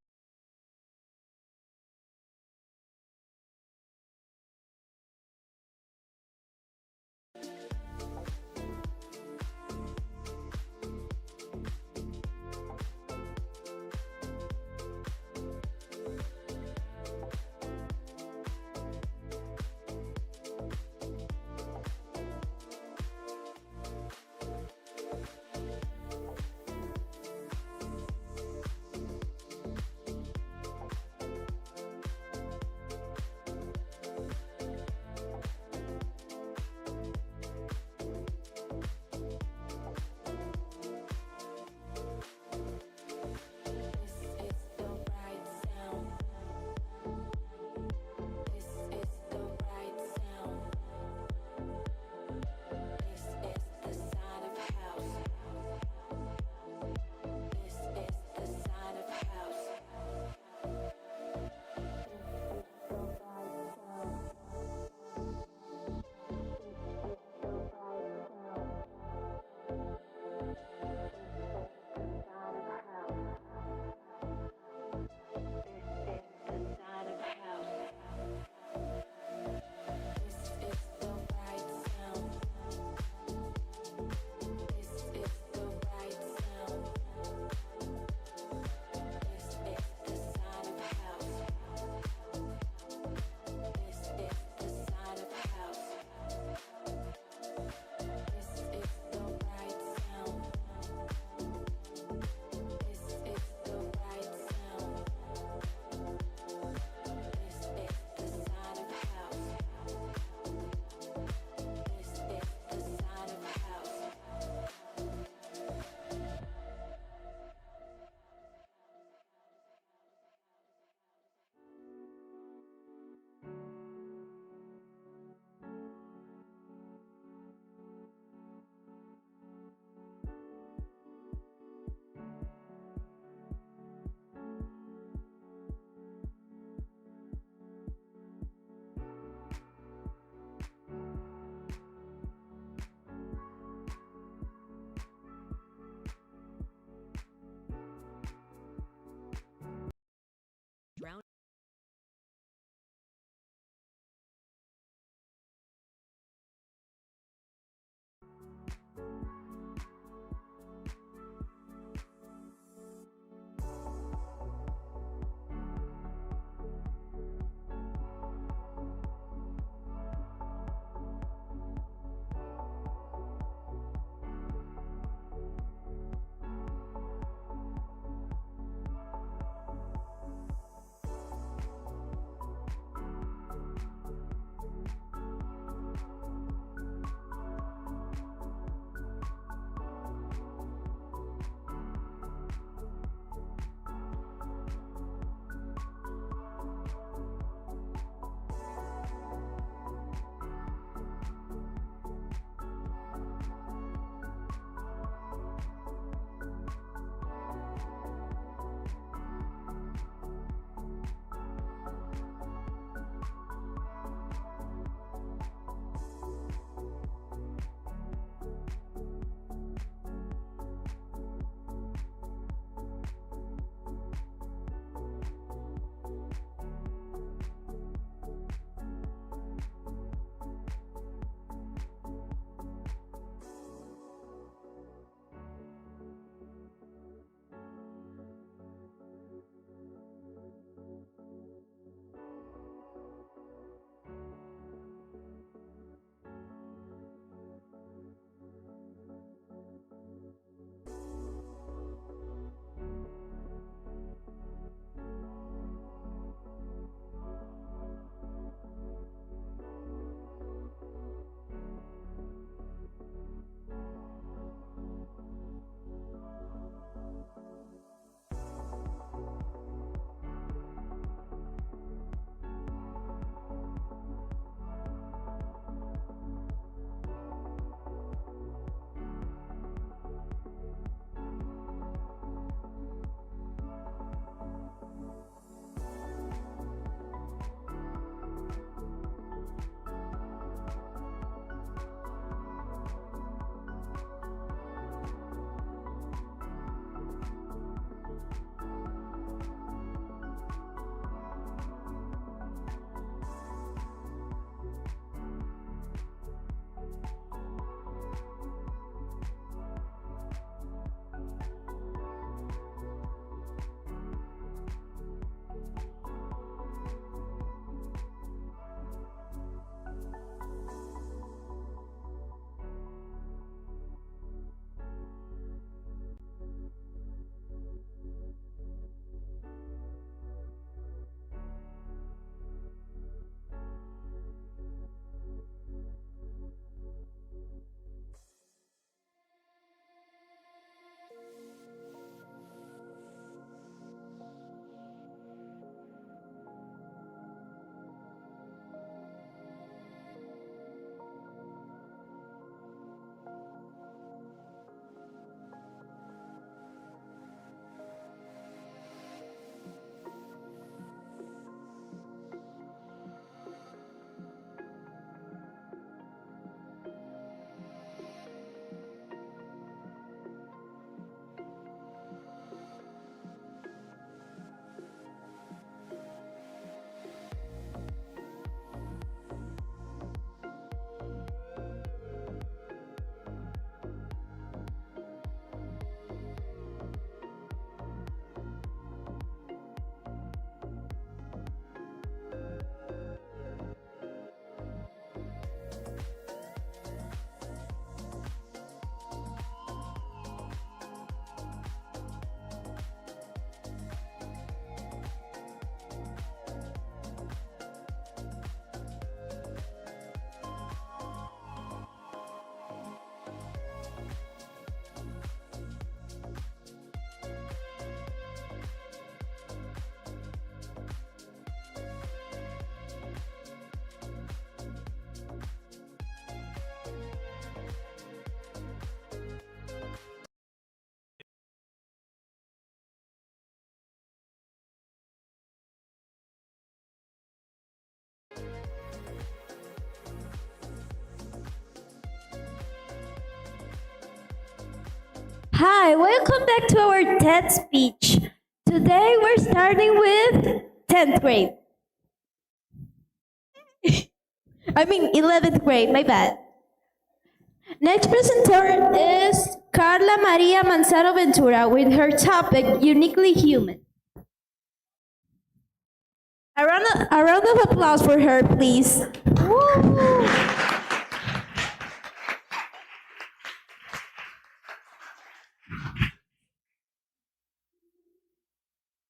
Hi, welcome back to our TED speech. Today we're starting with 10th grade. I mean 11th grade, my bad. Next presenter is Carla Maria Manzano Ventura with her topic, Uniquely Human. A round of applause for her, please. Woo!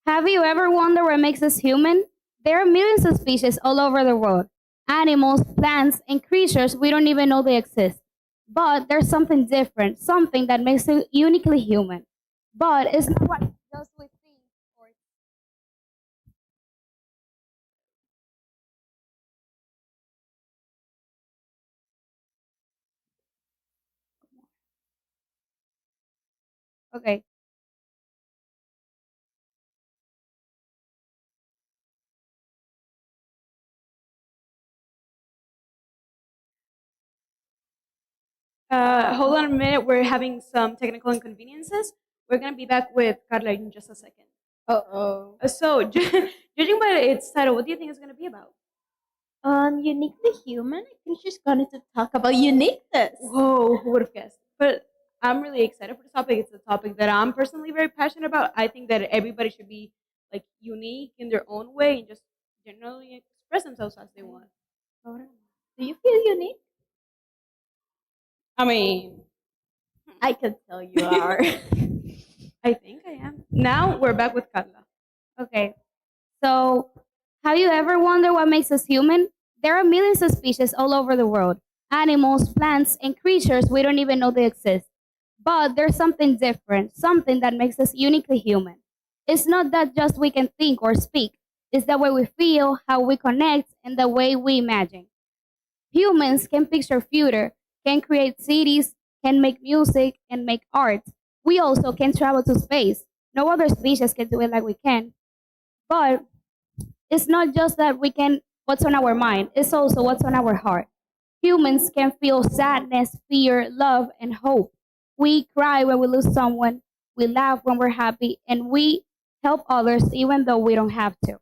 Have you ever wondered what makes us human? There are millions of species all over the world. Animals, plants, and creatures we don't even know they exist. But there's something different, something that makes us uniquely human. But it's not what just we think or okay. Hold on a minute. We're having some technical inconveniences. We're gonna be back with Carla in just a second. Uh-oh. So, judging by its title, what do you think it's gonna be about? Uniquely human? I think she's going to talk about uniqueness. Whoa, who would have guessed? But I'm really excited for this topic. It's a topic that I'm personally very passionate about. I think that everybody should be like unique in their own way and just generally express themselves as they want. Do you feel unique? I mean, I can tell you are. I think I am. Now we're back with Carla. Okay. So, have you ever wondered what makes us human? There are millions of species all over the world. Animals, plants, and creatures we don't even know they exist. But there's something different, something that makes us uniquely human. It's not that just we can think or speak. It's the way we feel, how we connect, and the way we imagine. Humans can picture future, can create cities, can make music, and make art. We also can travel to space. No other species can do it like we can. But it's not just that we can what's on our mind, it's also what's on our heart. Humans can feel sadness, fear, love, and hope. We cry when we lose someone, we laugh when we're happy, and we help others even though we don't have to.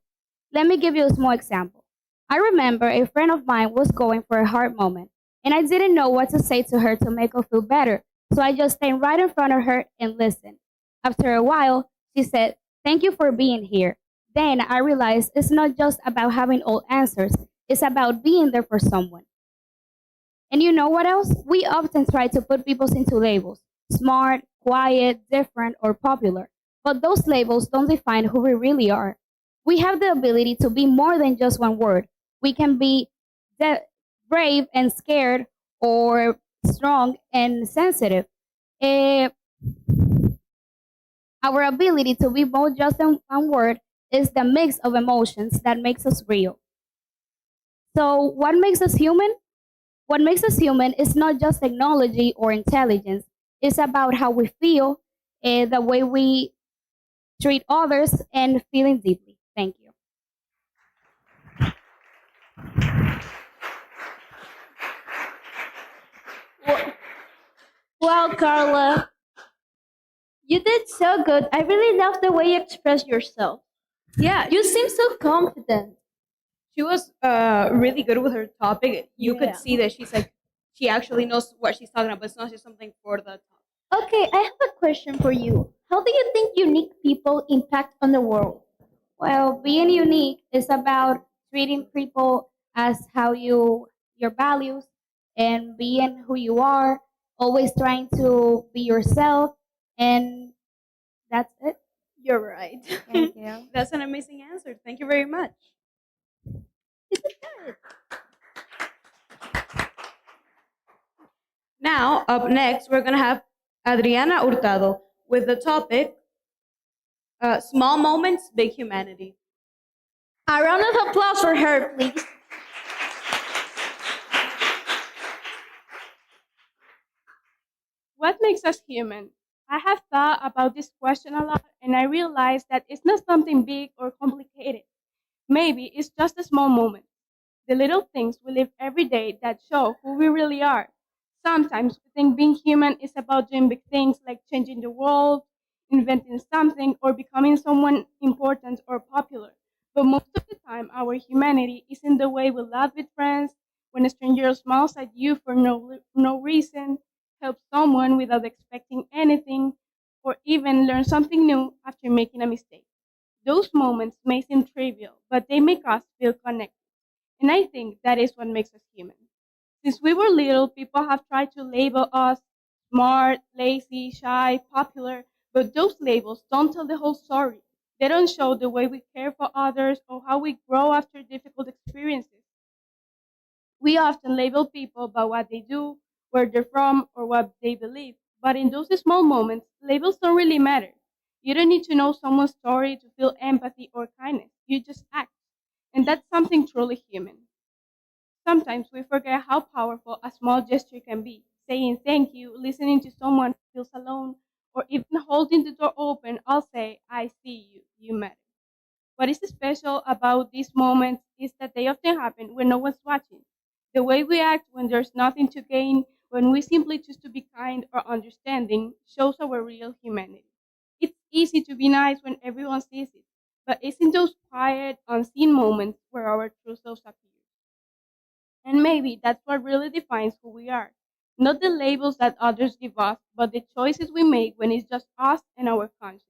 Let me give you a small example. I remember a friend of mine was going for a hard moment, and I didn't know what to say to her to make her feel better, so I just stayed right in front of her and listened. After a while, she said, "Thank you for being here." Then I realized it's not just about having all answers, it's about being there for someone. And you know what else? We often try to put people into labels: smart, quiet, different, or popular. But those labels don't define who we really are. We have the ability to be more than just one word. We can be brave and scared, or strong and sensitive. Eh, our ability to be more just than one word is the mix of emotions that makes us real. So, what makes us human? What makes us human is not just technology or intelligence. It's about how we feel, the way we treat others, and feeling deeply. Thank you. Well, Carla, you did so good. I really love the way you express yourself. Yeah, You seem so confident. she was really good with her topic. You Yeah. could see that she actually knows what she's talking about. It's not just something for the top. Okay, I have a question for you. How do you think unique people impact on the world? Well, being unique is about treating people as how your values, and being who you are, always trying to be yourself, and that's it. You're right. Thank you. That's an amazing answer. Thank you very much. Now, up next, we're going to have Adriana Hurtado with the topic Small Moments, Big Humanity. A round of applause for her, please. What makes us human? I have thought about this question a lot, and I realized that it's not something big or complicated. Maybe it's just a small moment. The little things we live every day that show who we really are. Sometimes we think being human is about doing big things like changing the world, inventing something, or becoming someone important or popular. But most of the time, our humanity is in the way we laugh with friends, when a stranger smiles at you for no reason, help someone without expecting anything, or even learn something new after making a mistake. Those moments may seem trivial, but they make us feel connected. And I think that is what makes us human. Since we were little, people have tried to label us smart, lazy, shy, popular, but those labels don't tell the whole story. They don't show the way we care for others or how we grow after difficult experiences. We often label people by what they do, where they're from, or what they believe. But in those small moments, labels don't really matter. You don't need to know someone's story to feel empathy or kindness. You just act. And that's something truly human. Sometimes we forget how powerful a small gesture can be. Saying thank you, listening to someone who feels alone, or even holding the door open, I'll say, I see you, you matter. What is special about these moments is that they often happen when no one's watching. The way we act when there's nothing to gain, when we simply choose to be kind or understanding, shows our real humanity. It's easy to be nice when everyone sees it, but it's in those quiet, unseen moments where our true selves appear. And maybe that's what really defines who we are. Not the labels that others give us, but the choices we make when it's just us and our conscience.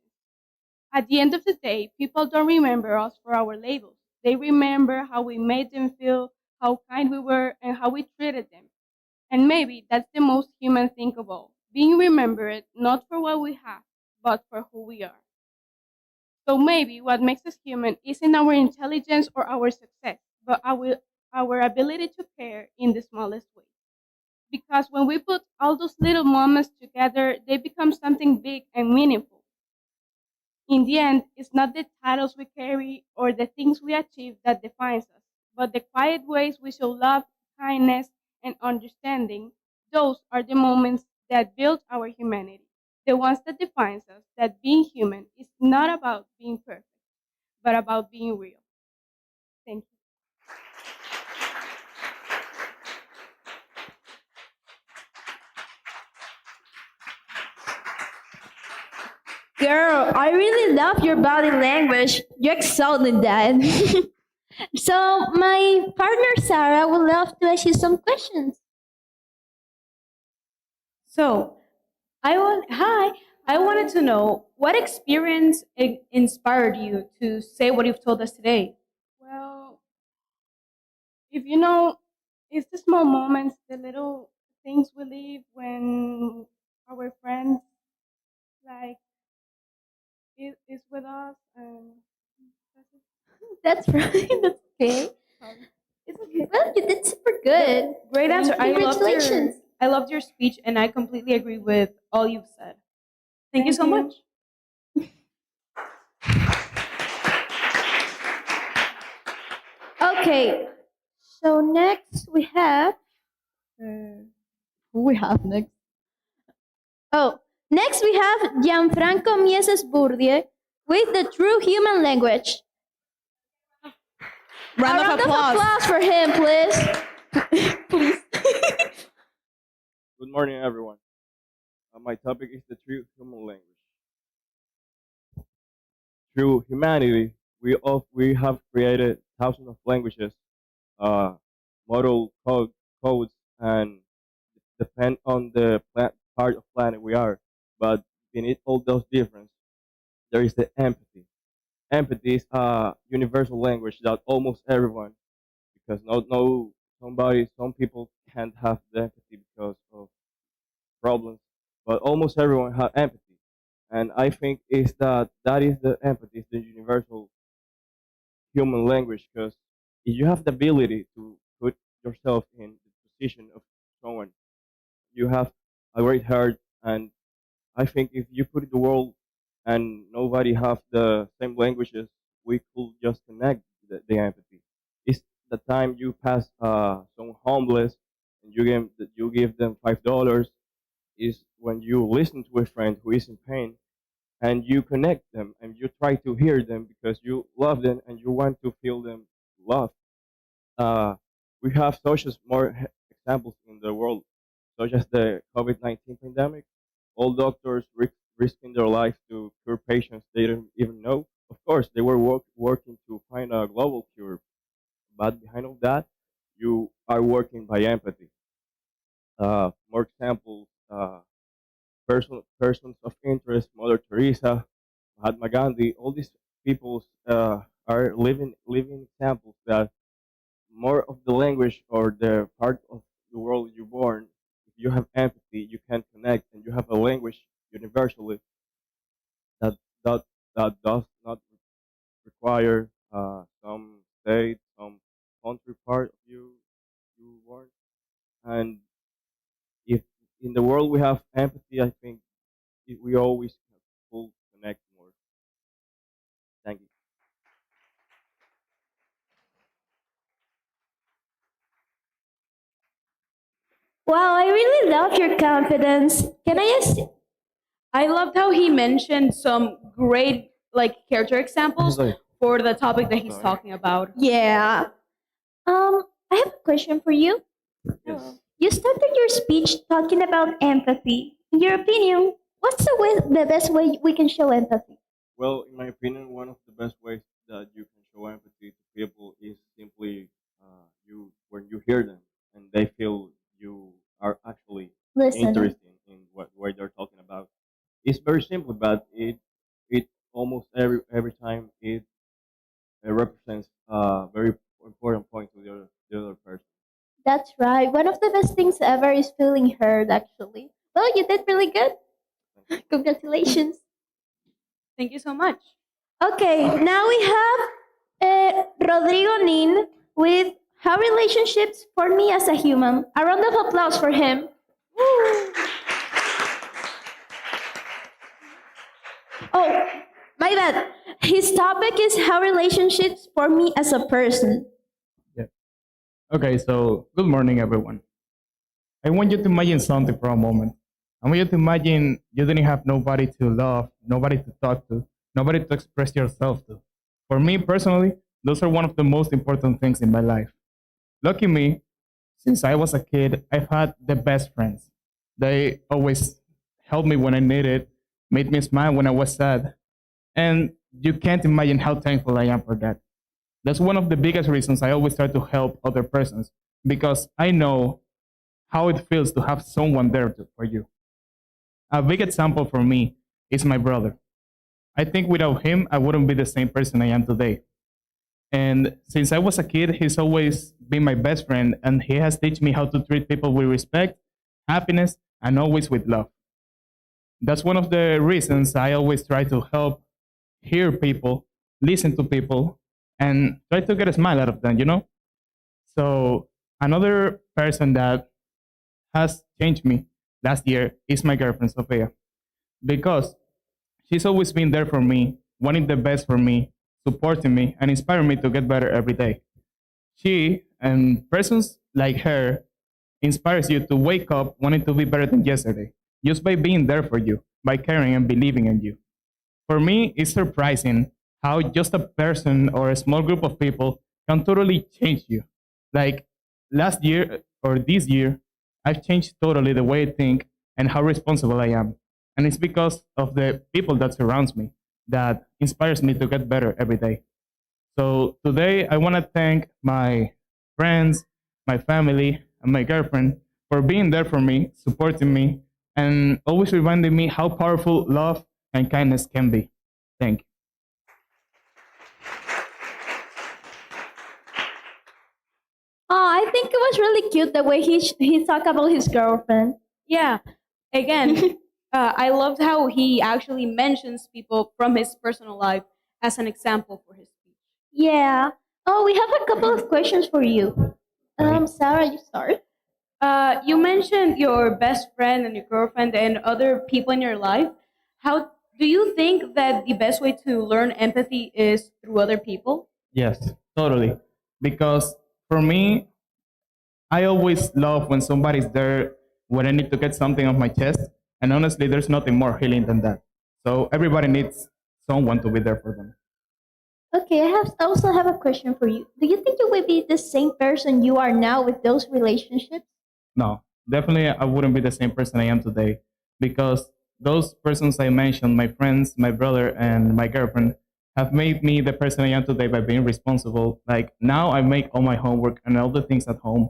At the end of the day, people don't remember us for our labels. They remember how we made them feel, how kind we were, and how we treated them. And maybe that's the most human thing of all, being remembered not for what we have, but for who we are. So maybe what makes us human isn't our intelligence or our success, but our ability to care in the smallest way. Because when we put all those little moments together, they become something big and meaningful. In the end, it's not the titles we carry or the things we achieve that defines us, but the quiet ways we show love, kindness, and understanding. Those are the moments that build our humanity, the ones that defines us, that being human is not about being perfect, but about being real. Thank you. Girl, I really love your body language. You excelled in that. So, my partner Sarah would love to ask you some questions. So, hi. I wanted to know what experience inspired you to say what you've told us today. Well, if you know, it's the small moments, the little things we leave when our friends like is with us, and that's it. That's right. That's okay. Sorry. It's okay. Well, you did super good. Great answer. Congratulations. I loved your speech, and I completely agree with all you've said. Thank you so much. Okay, so next we have. Who we have next? Oh, next we have Gianfranco Mieses Bourdieu with the true human language. Round A of applause. for him, please. Please. Good morning, everyone. My topic is the true human language. Through humanity, we have created thousands of languages, uh, model codes, and depend on the part of planet we are. But beneath all those differences, there is the empathy. Empathy is a universal language that almost everyone, because some people can't have the empathy because of problems, but almost everyone has empathy. And I think is that is the empathy, is the universal human language, because if you have the ability to put yourself in the position of someone, you have a great heart. And I think if you put the world and nobody have the same languages, we could just connect the empathy. It's the time you pass some homeless and you give them $5, is when you listen to a friend who is in pain and you connect them and you try to hear them because you love them and you want to feel them love. Uh, we have such as more examples in the world. such as the COVID-19 pandemic. All doctors risking their lives to cure patients they didn't even know. Of course, they were working to find a global cure, but behind all that, you are working by empathy. More examples, persons of interest, Mother Teresa, Mahatma Gandhi, all these people are living examples that more of the language or the part of the world you're born, if you have empathy, you can connect and you have a language universally that that that does not require some state, some country part of you born. And if in the world we have empathy, I think we always will connect more. Thank you. Wow, I really love your confidence. Can I ask? I loved how he mentioned some great like character examples Sorry. for the topic that he's Sorry. talking about. Yeah. I have a question for you. Yes. You started your speech talking about empathy. In your opinion, what's the best way we can show empathy? Well, in my opinion, one of the best ways that you can show empathy to people is simply you when you hear them and they feel you are actually Listen. interested in what they're talking about. It's very simple, but it almost every time it represents a very important point to the other person. That's right. One of the best things ever is feeling heard, actually. Well, you did really good. Congratulations. Thank you so much. Okay, now we have Rodrigo Nin with How Relationships for Me as a Human. A round of applause for him. Oh, my bad. His topic is How Relationships for Me as a Person. Yeah. Okay, so good morning, everyone. I want you to imagine something for a moment. I want you to imagine you didn't have nobody to love, nobody to talk to, nobody to express yourself to. For me personally, those are one of the most important things in my life. Lucky me, since I was a kid, I've had the best friends. They always helped me when I needed, made me smile when I was sad. And you can't imagine how thankful I am for that. That's one of the biggest reasons I always try to help other persons because I know how it feels to have someone there for you. A big example for me is my brother. I think without him, I wouldn't be the same person I am today. And since I was a kid, he's always been my best friend, and he has taught me how to treat people with respect, happiness, and always with love. That's one of the reasons I always try to help hear people, listen to people, and try to get a smile out of them, you know? So, another person that has changed me last year is my girlfriend, Sophia, because she's always been there for me, wanting the best for me, supporting me, and inspiring me to get better every day. She and persons like her inspires you to wake up wanting to be better than yesterday, just by being there for you, by caring and believing in you. For me, it's surprising how just a person or a small group of people can totally change you. Like last year or this year, I've changed totally the way I think and how responsible I am. And it's because of the people that surrounds me that inspires me to get better every day. So today I want to thank my friends, my family, and my girlfriend for being there for me, supporting me, and always reminding me how powerful love and kindness can be. Thank you. Oh, I think it was really cute the way he talked about his girlfriend. Yeah. Again, I loved how he actually mentions people from his personal life as an example for his speech. Yeah. Oh, we have a couple of questions for you. Sarah, you start. You mentioned your best friend and your girlfriend and other people in your life. How do you think that the best way to learn empathy is through other people? Yes, totally. Because for me, I always love when somebody's there when I need to get something off my chest. And honestly, there's nothing more healing than that. So everybody needs someone to be there for them. Okay, I also have a question for you. Do you think you will be the same person you are now with those relationships? No, definitely I wouldn't be the same person I am today because those persons I mentioned, my friends, my brother, and my girlfriend, have made me the person I am today by being responsible. Like now I make all my homework and all the things at home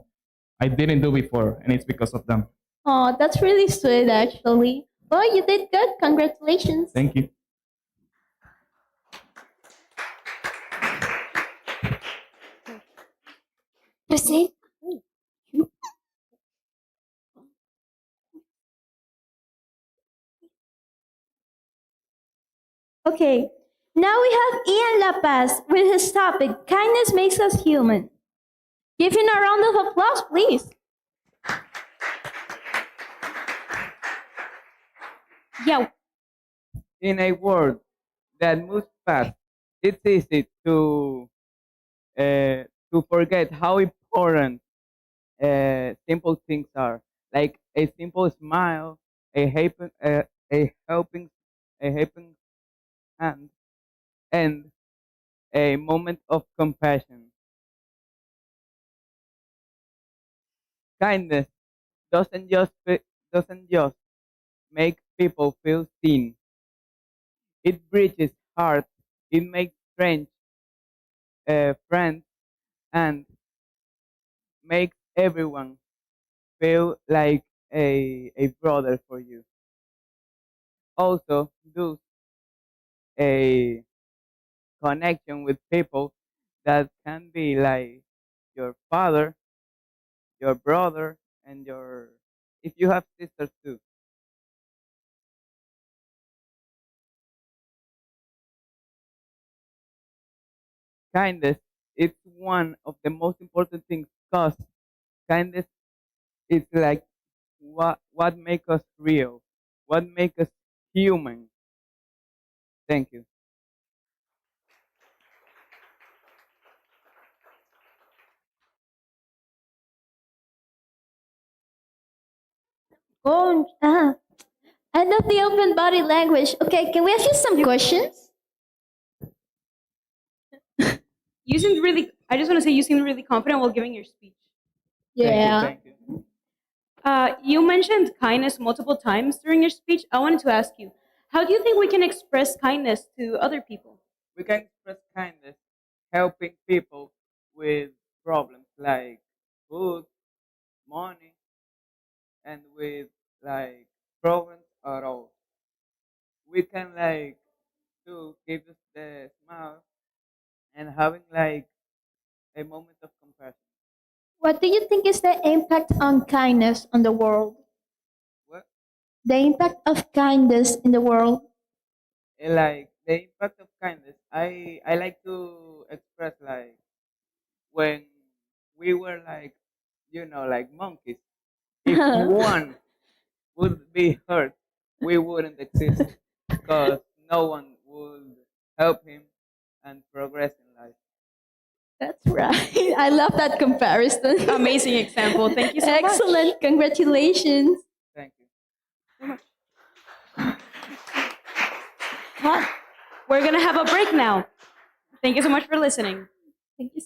I didn't do before, and it's because of them. Oh, that's really sweet, actually. Well, you did good. Congratulations. Thank you. Proceed. Okay, now we have Ian La Paz with his topic, Kindness Makes Us Human. Give him a round of applause, please. Yeah. In a world that moves fast, it's easy to forget how important simple things are. Like a simple smile, a helping, a helping, a helping hand, and a moment of compassion. Kindness doesn't just make people feel seen. It bridges hearts. It makes friends and makes everyone feel like a brother for you. Also, do a connection with people that can be like your father, your brother, and your if you have sisters too. Kindness it's one of the most important things because kindness is like what make us real, what make us human. Thank you. Oh, I love the open body language. Okay, can we ask you some questions? You seemed really, I just want to say you seemed really confident while giving your speech. Yeah. Thank you. You mentioned kindness multiple times during your speech. I wanted to ask you, how do you think we can express kindness to other people? We can express kindness helping people with problems like food, money, and with like problems at all. We can like to give us the smile and having like a moment of compassion. What do you think is the impact on kindness on the world? What? The impact of kindness in the world? Like the impact of kindness. I like to express like when we were like like monkeys. If one would be hurt, we wouldn't exist because no one would help him and progress in life. That's right. I love that comparison. Amazing example. Thank you so much. Excellent. Congratulations. Thank you. Well, we're going to have a break now. Thank you so much for listening. Thank you.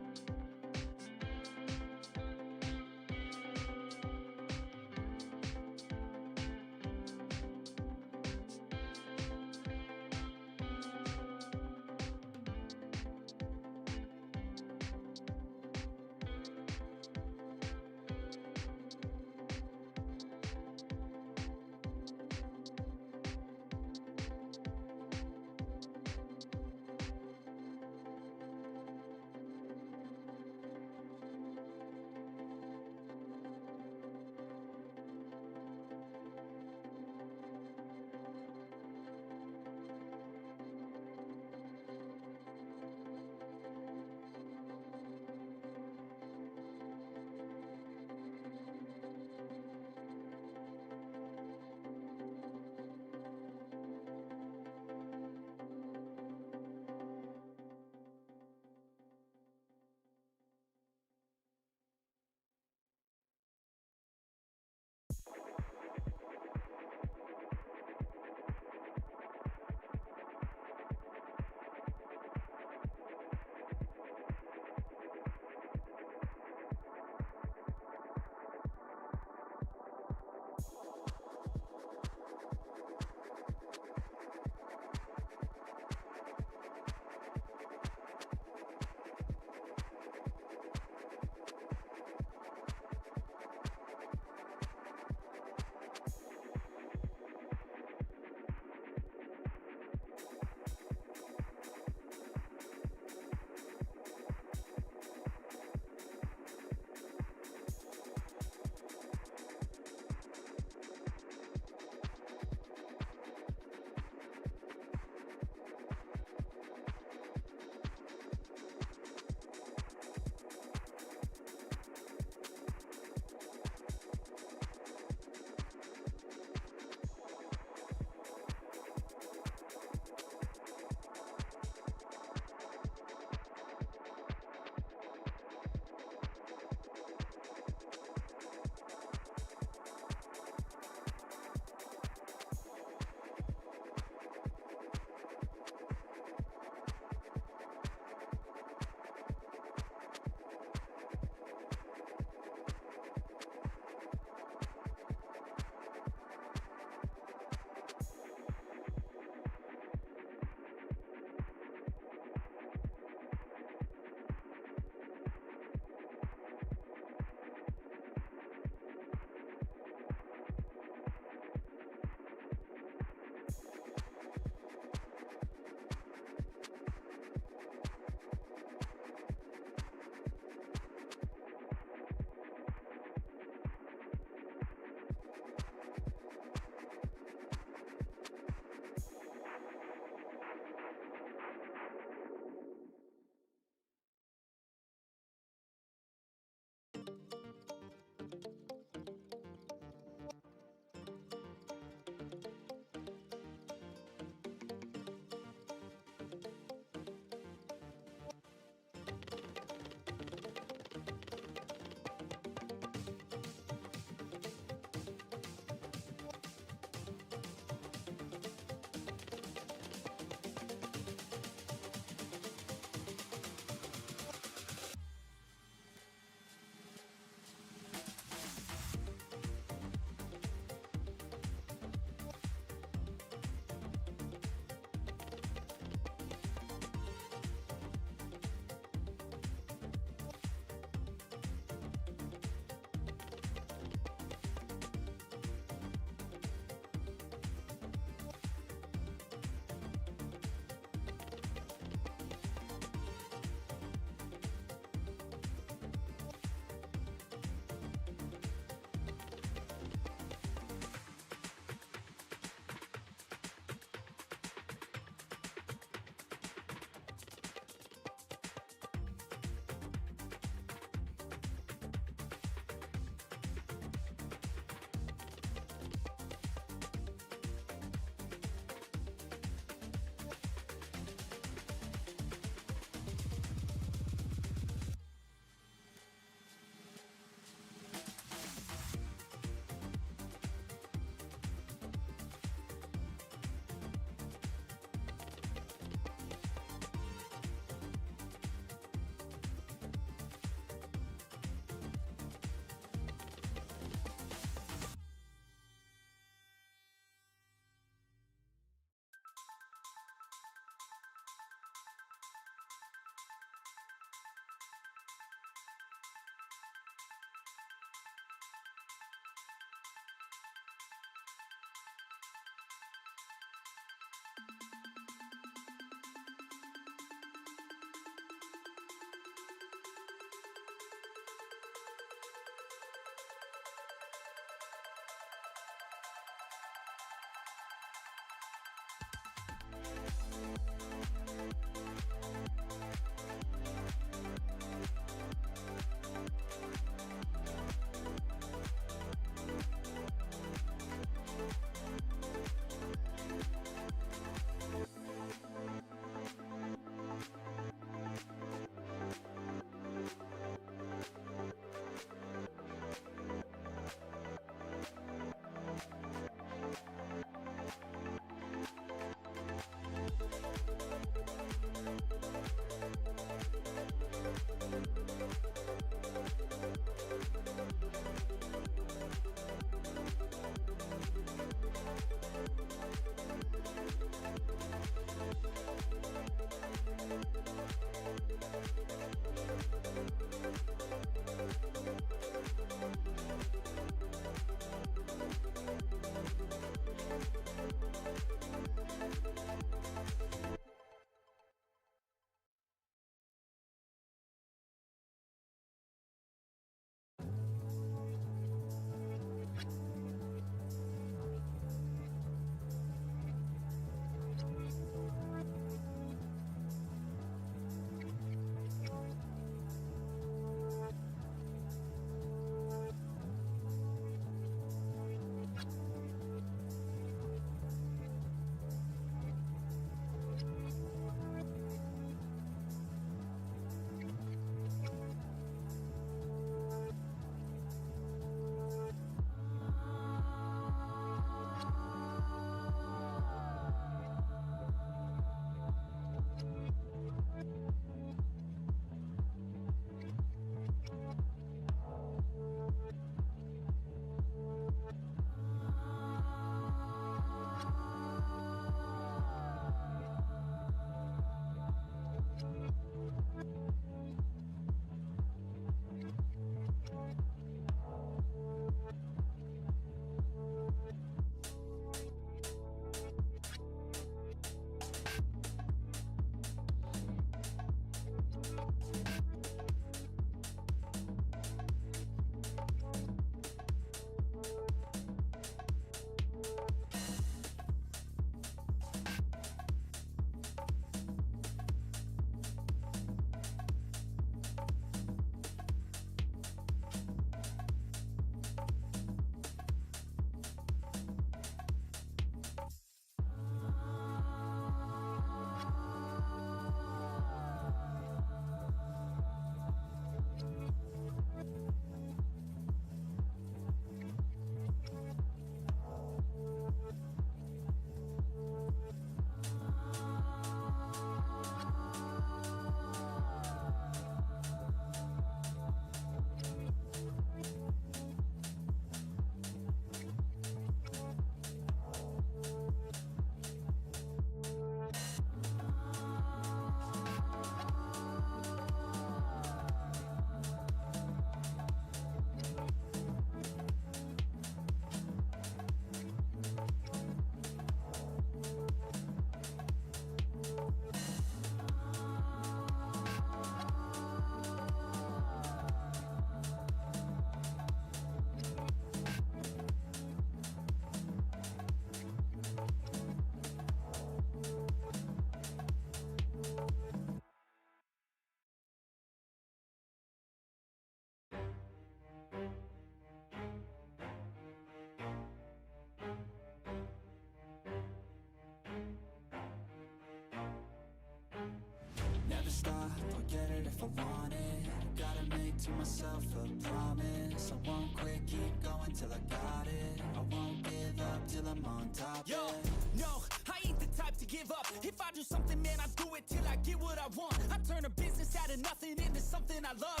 Never stop, I'll get it if I want it. Gotta make to myself a promise. I won't quit, keep going till I got it. I won't give up till I'm on top. Yo, no, I ain't the type to give up. If I do something, man, I do it till I get what I want. I turn a business out of nothing into something I love.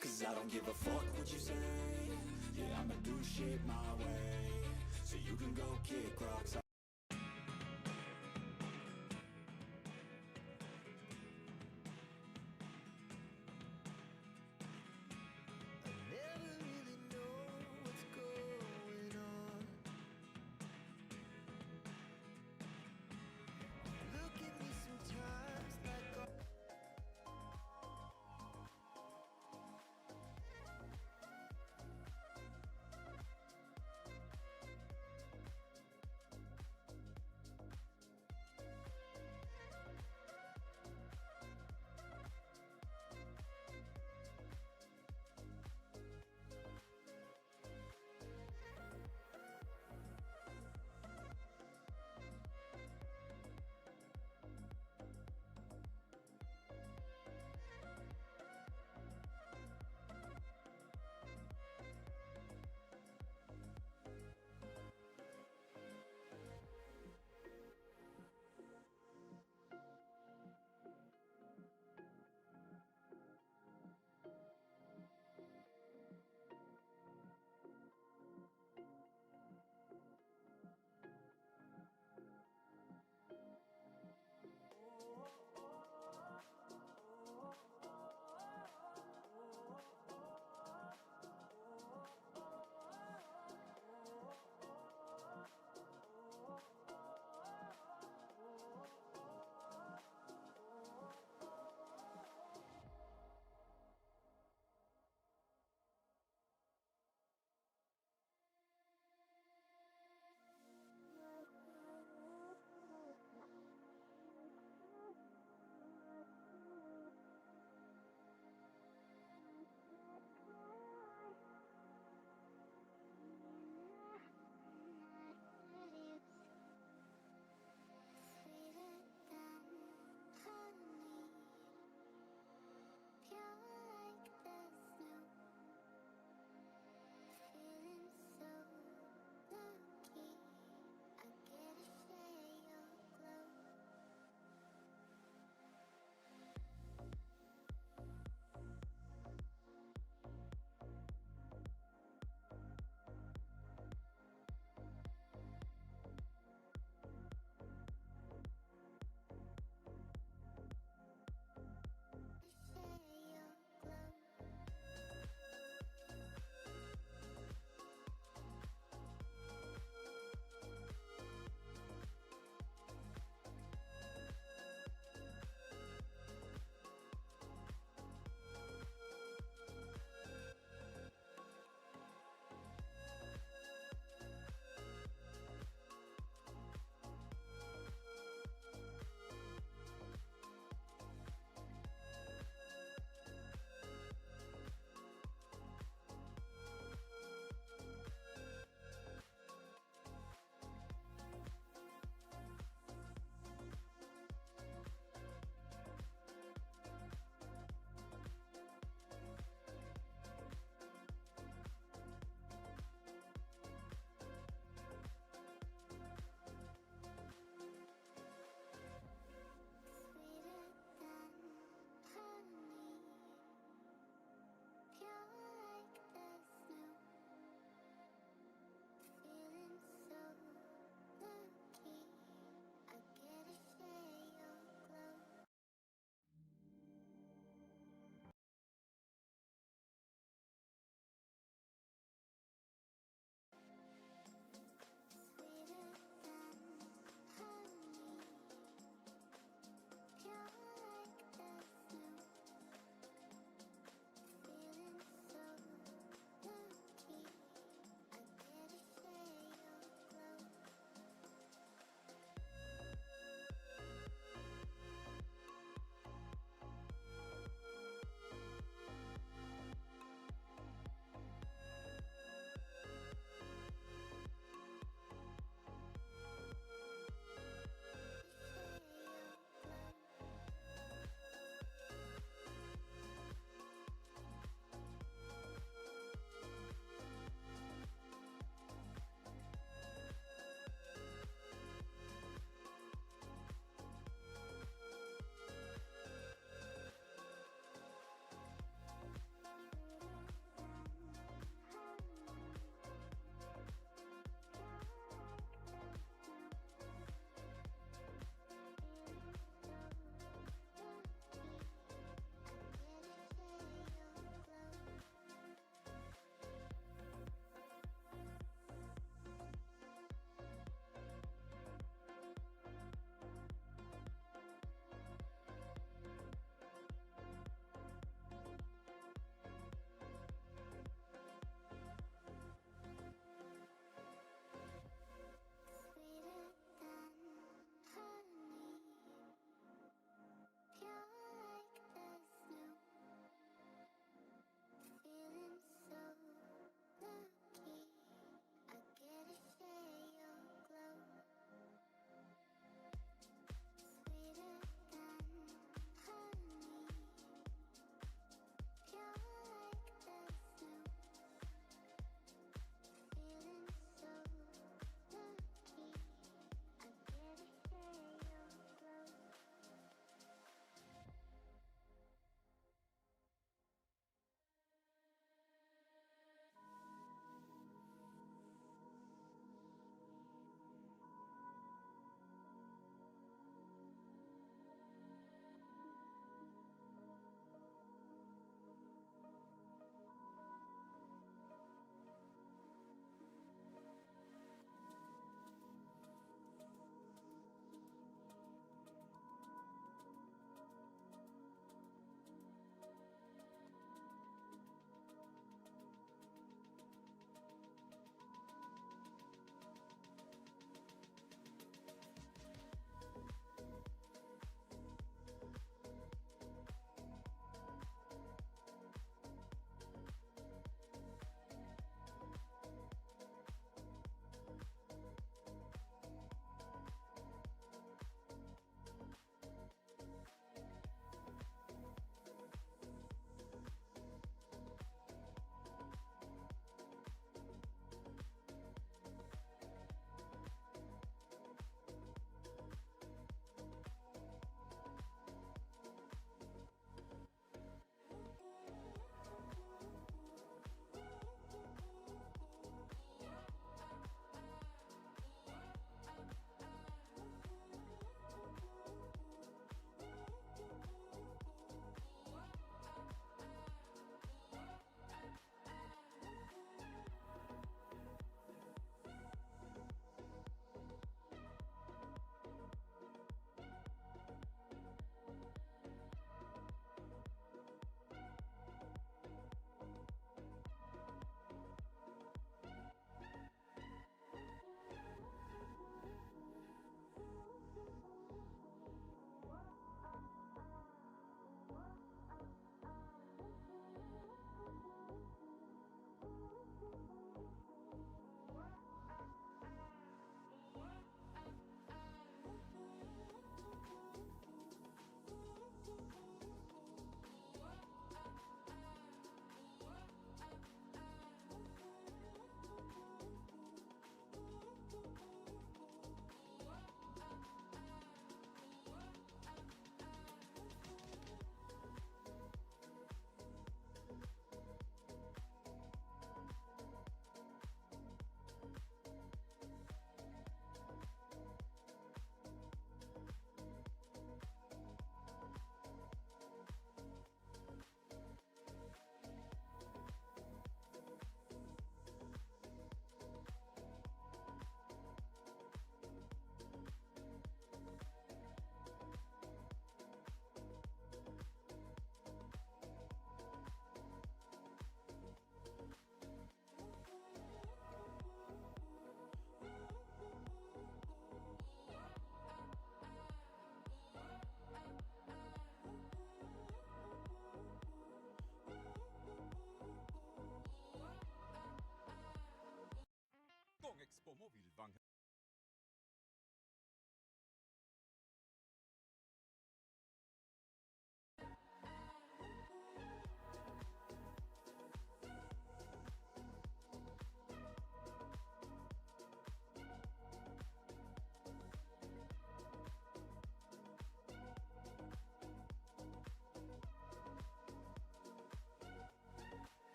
Cause I don't give a fuck what you say. Yeah, I'ma do shit my way. So you can go kick rocks.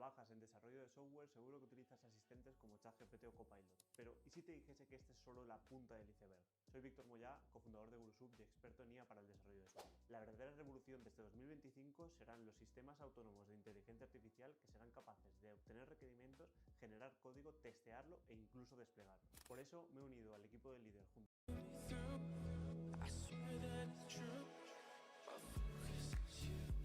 trabajas en desarrollo de software, seguro que utilizas asistentes como ChatGPT o Copilot. Pero, ¿y si te dijese que este es solo la punta del iceberg? Soy Víctor Moyá, cofundador de GuruSub y experto en IA para el desarrollo de software. La verdadera revolución de este 2025 serán los sistemas autónomos de inteligencia artificial que serán capaces de obtener requerimientos, generar código, testearlo e incluso desplegarlo. Por eso me he unido al equipo de líder junto I swear that it's true. My focus is you.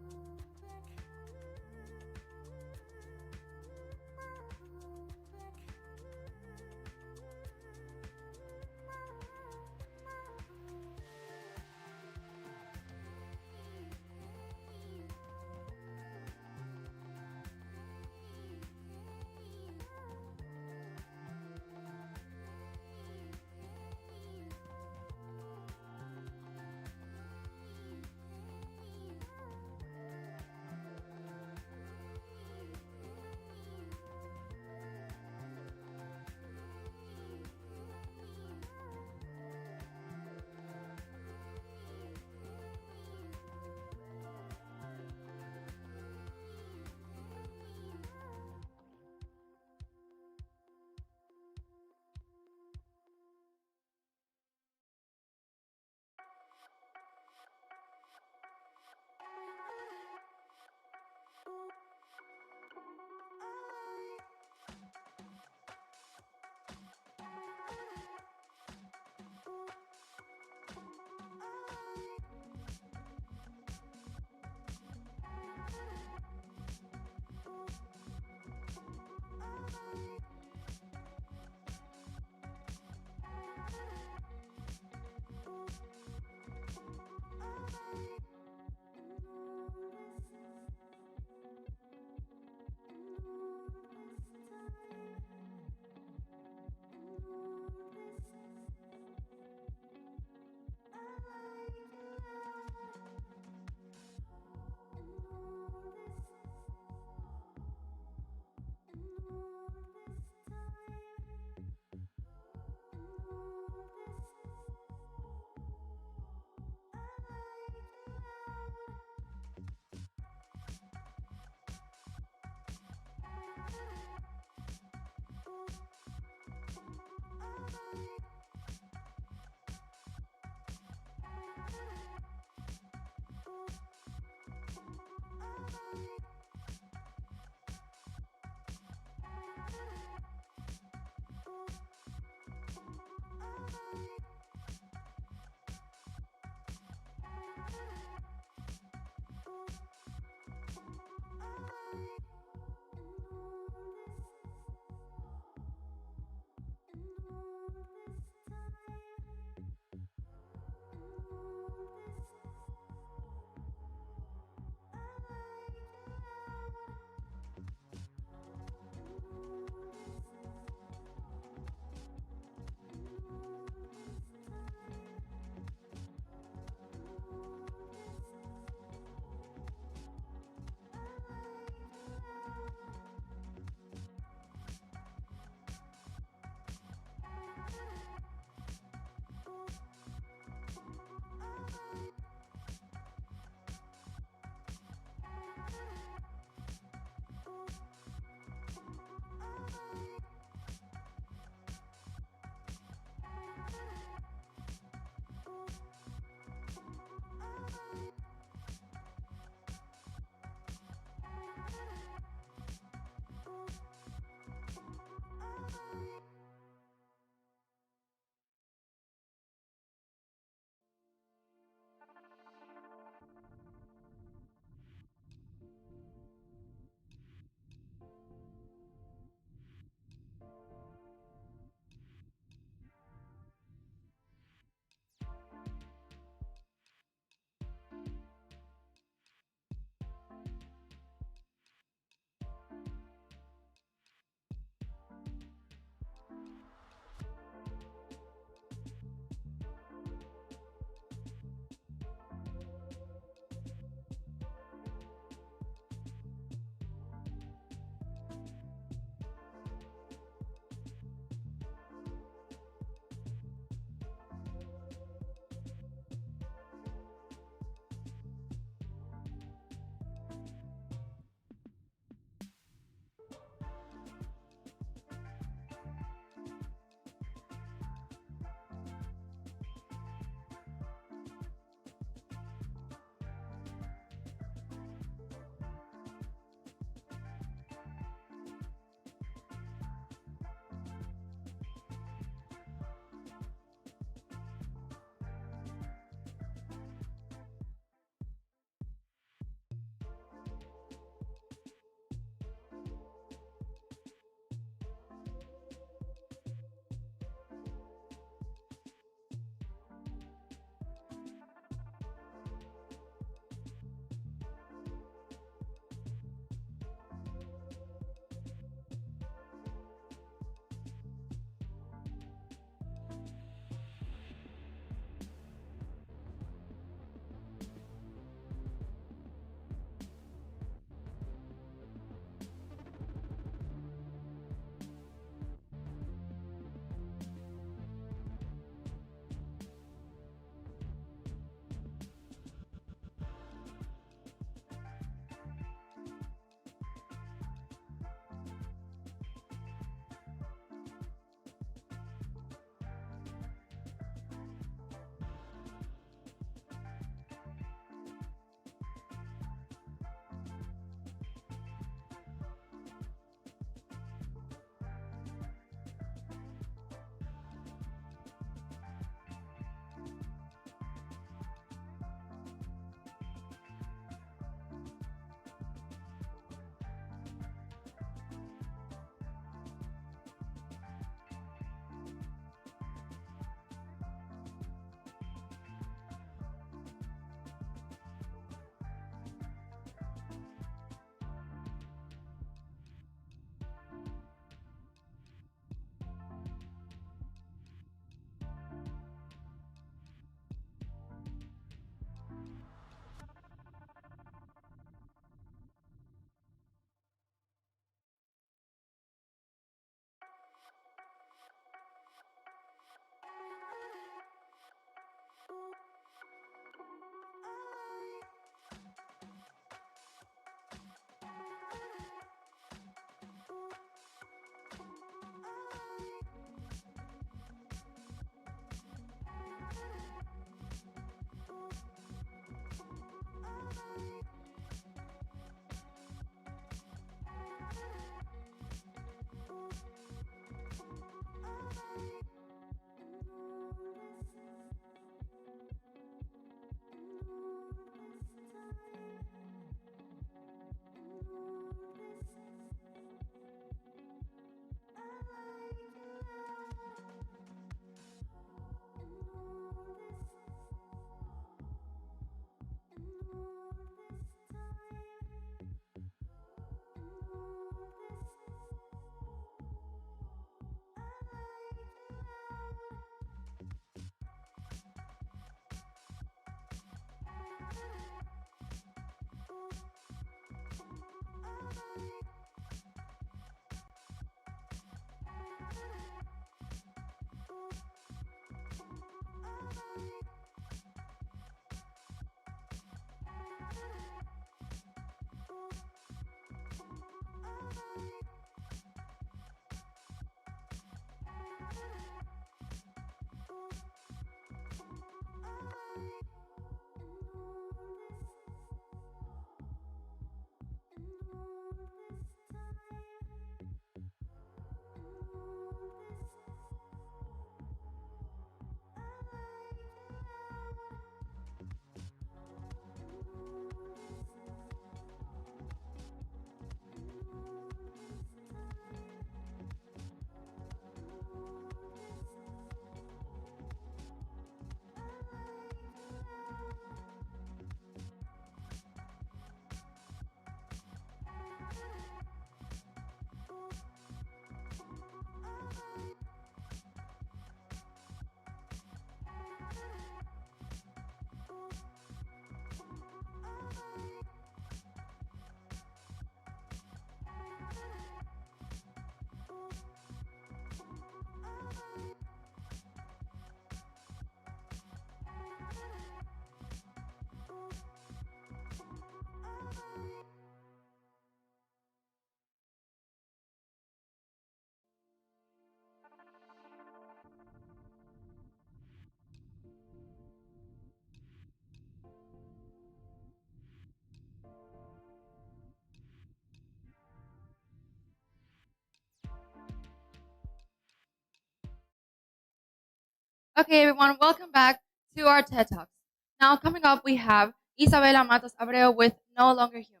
Okay, everyone, welcome back to our TED Talks. Now, coming up, we have Isabela Matos Abreu with No Longer Human.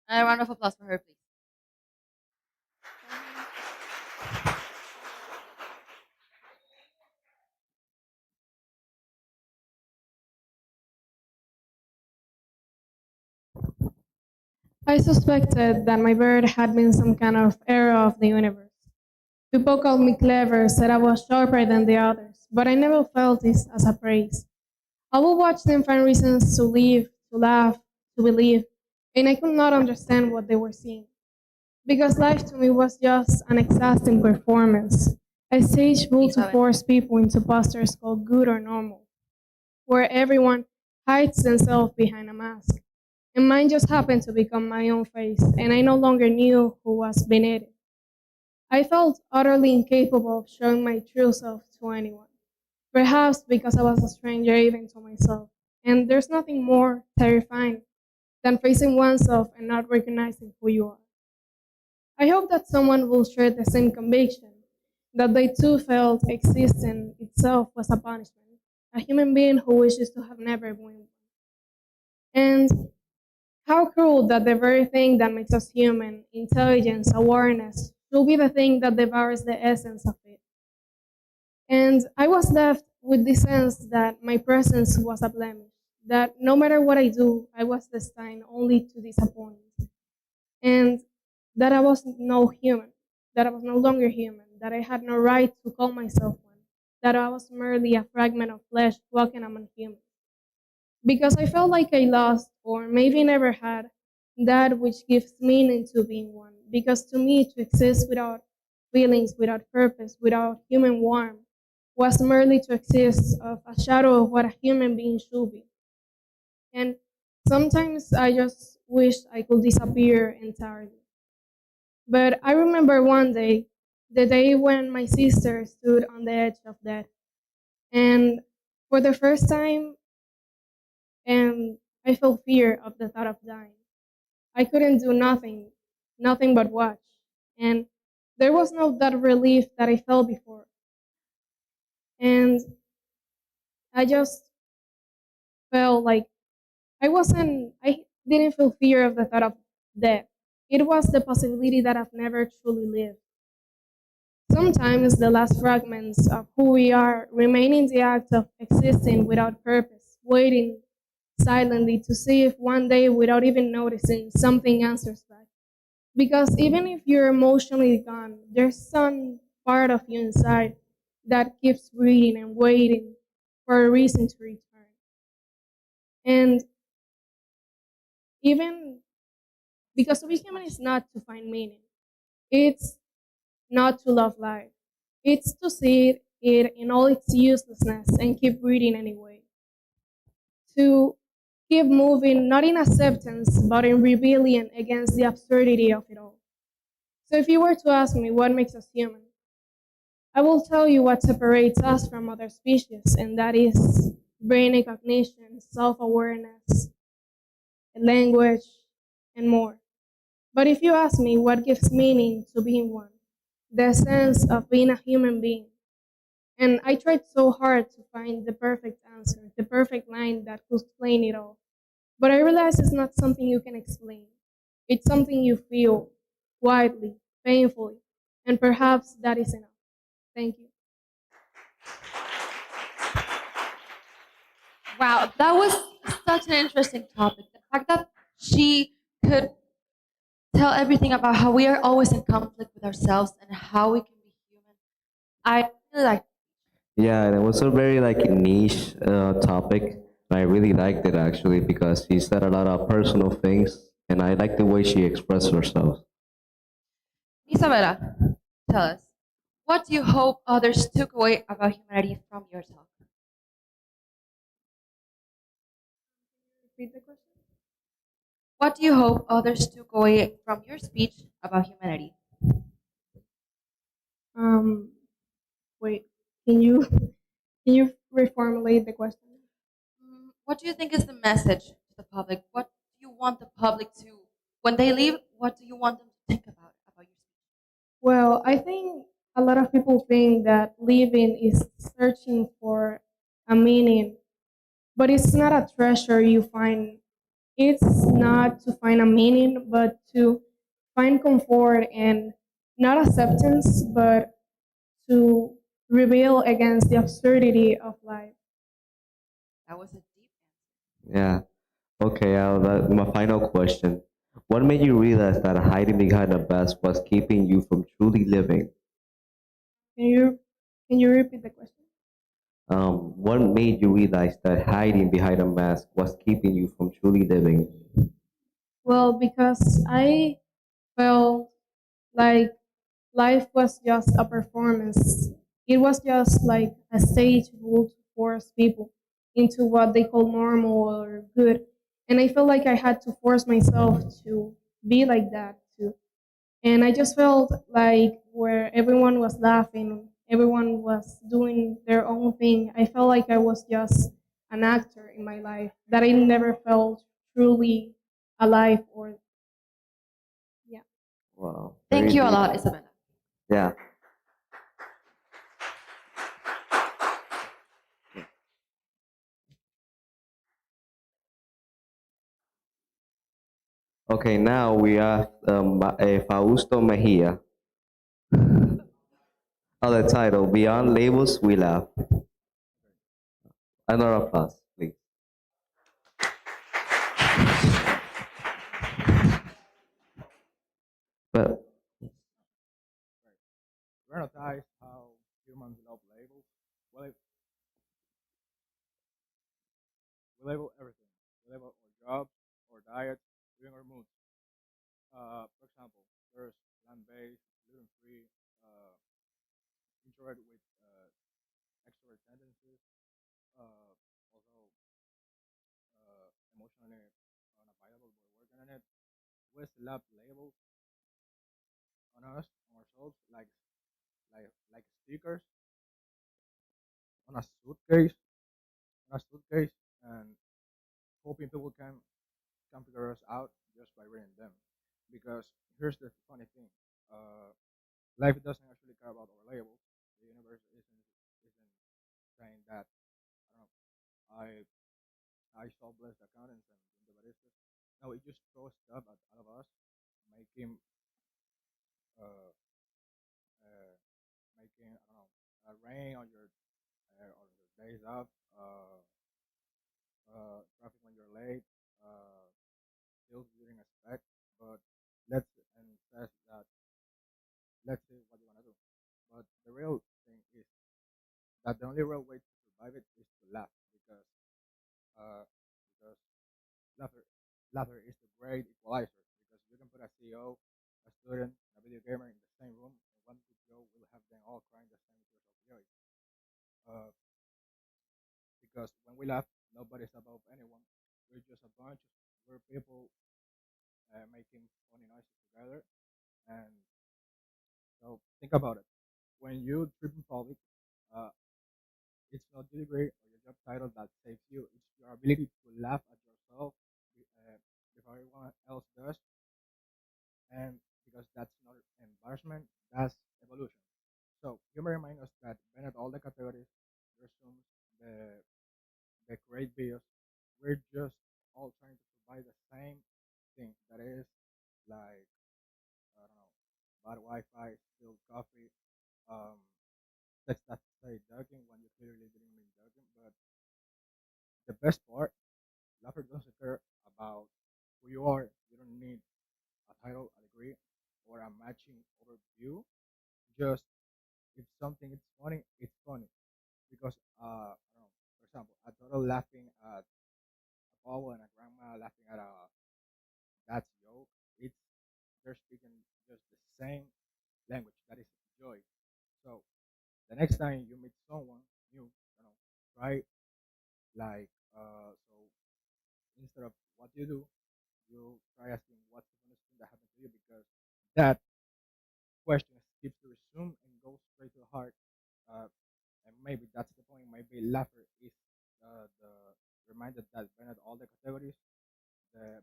A round of applause for her, please. I suspected that my bird had been some kind of error of the universe. People called me clever, said I was sharper than the others, but I never felt this as a praise. I would watch them find reasons to live, to laugh, to believe, and I could not understand what they were seeing. Because life to me was just an exhausting performance, a stage built to force people into postures called good or normal, where everyone hides themselves behind a mask. And mine just happened to become my own face, and I no longer knew who was beneath it. I felt utterly incapable of showing my true self to anyone, perhaps because I was a stranger even to myself. And there's nothing more terrifying than facing oneself and not recognizing who you are. I hope that someone will share the same conviction, that they too felt existence itself was a punishment, a human being who wishes to have never been one. And how cruel that the very thing that makes us human, intelligence, awareness, should be the thing that devours the essence of it. And I was left with the sense that my presence was a blemish, that no matter what I do, I was destined only to disappoint, and that I was no human, that I was no longer human, that I had no right to call myself one, that I was merely a fragment of flesh walking among humans. Because I felt like I lost, or maybe never had, that which gives meaning to being one. Because to me, to exist without feelings, without purpose, without human warmth, was merely to exist of a shadow of what a human being should be. And sometimes I just wish I could disappear entirely. But I remember one day, the day when my sister stood on the edge of death. And for the first time, and I felt fear of the thought of dying. I couldn't do nothing, nothing but watch. And there was no that relief that I felt before. And I just felt like I didn't feel fear of the thought of death. It was the possibility that I've never truly lived. Sometimes the last fragments of who we are remain in the act of existing without purpose, waiting silently to see if one day, without even noticing, something answers back. Because even if you're emotionally gone, there's some part of you inside that keeps breathing and waiting for a reason to return. And even because to be human is not to find meaning, it's not to love life, it's to see it in all its uselessness and keep breathing anyway. To keep moving, not in acceptance, but in rebellion against the absurdity of it all. So if you were to ask me what makes us human, I will tell you what separates us from other species, and that is brain recognition, self-awareness, language, and more. But if you ask me what gives meaning to being one, the sense of being a human being, and I tried so hard to find the perfect answer, the perfect line that could explain it all. But I realized it's not something you can explain. It's something you feel quietly, painfully, and perhaps that is enough. Thank you. Wow, that was such an interesting topic. The fact that she could tell everything about how we are always in conflict with ourselves and how we can be human. I really like. Yeah, and it was a very like niche topic. I really liked it actually because she said a lot of personal things, and I like the way she expressed herself. Isabella, tell us, what do you hope others took away about humanity from your talk? Repeat the question. What do you hope others took away from your speech about humanity? Um, wait, can you reformulate the question? What do you think is the message to the public? What do you want the public to, when they leave, what do you want them to think about your speech? Well, I think a lot of people think that living is searching for a meaning, but it's not a treasure you find. It's not to find a meaning, but to find comfort and not acceptance, but to rebel against the absurdity of life. That was a deep. Yeah. Okay, my final question. What made you realize that hiding behind a mask was keeping you from truly living? Can you can you repeat the question? What made you realize that hiding behind a mask was keeping you from truly living? Well, because I felt like life was just a performance. It was just like a stage built to force people into what they call normal or good. And I felt like I had to force myself to be like that too. And I just felt like where everyone was laughing, everyone was doing their own thing, I felt like I was just an actor in my life, that I never felt truly alive or, yeah. Wow. Thank Very you a deep. lot, Isabella. Yeah. Okay, now we have Fausto Mejia. Other title, Beyond Labels, We Laugh. Another applause, please. But Dramatize how humans love labels. We label, we label everything. We label our jobs, our diets, even our moods. For example, there's plant-based, gluten-free, uh, introvert with extrovert tendencies, also emotionally unavailable but working on it. We slap labels on us, on ourselves, like stickers on a suitcase, and hoping people can figure us out just by reading them. Because here's the funny thing: uh, life doesn't actually care about our labels. The universe isn't saying that. I don't know. I saw blessed accountants and the baristas. No, it just throws stuff at all of us, making uh, uh, making I don't know rain on your days off, traffic when you're late, bills you didn't expect. But let's and says that let's see what you want to do. But the real thing is that the only real way to survive it is to laugh uh, because laughter laughter is the great equalizer because you can put a CEO, a student, and a video gamer in the same room, and one good joke will have them all crying the same tears of joy. Uh, because when we laugh, nobody's above anyone. We're just a bunch of we're people making funny noises together. And so think about it. When you trip in public, uh, it's not your degree or your job title that saves you. It's your ability to laugh at yourself before everyone else does. And because that's not embarrassment, that's evolution. So humor reminds us that beneath all the categories, resumes, the the great videos, we're just all trying to provide the same thing that is like I don't know, bad Wi-Fi, spilled coffee, um, text that say ducking when you clearly didn't mean ducking. But the best part, laughter doesn't care about who you are. You don't need a title, a degree, or a matching overview. Just if something is funny, it's funny because I don't know. For example, a total laughing at a Paul and a grandma laughing at a that's joke. It's they're speaking just the same language that is joy. So the next time you meet someone new, try like so instead of what you do, you try asking what's the funniest thing that happened to you because that question skips the resume and goes straight to the heart. Uh, and maybe that's the point. Maybe laughter is the reminder that beneath all the categories,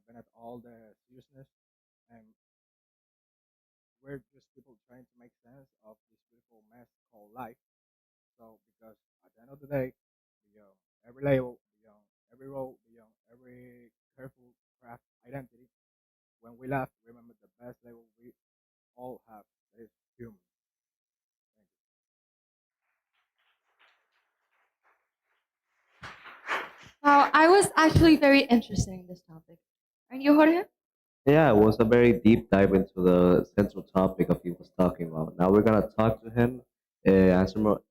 beneath all the seriousness, and we're just people trying to make sense of this beautiful mess called life. So because at the end of the day, beyond every label, beyond every role, beyond every careful craft identity, when we laugh, remember the best label we all have, that is human. Now, I was actually very interested in this topic. Aren't you, Jorge? Yeah, it was a very deep dive into the central topic of he was talking about. Now we're gonna talk to him, answer more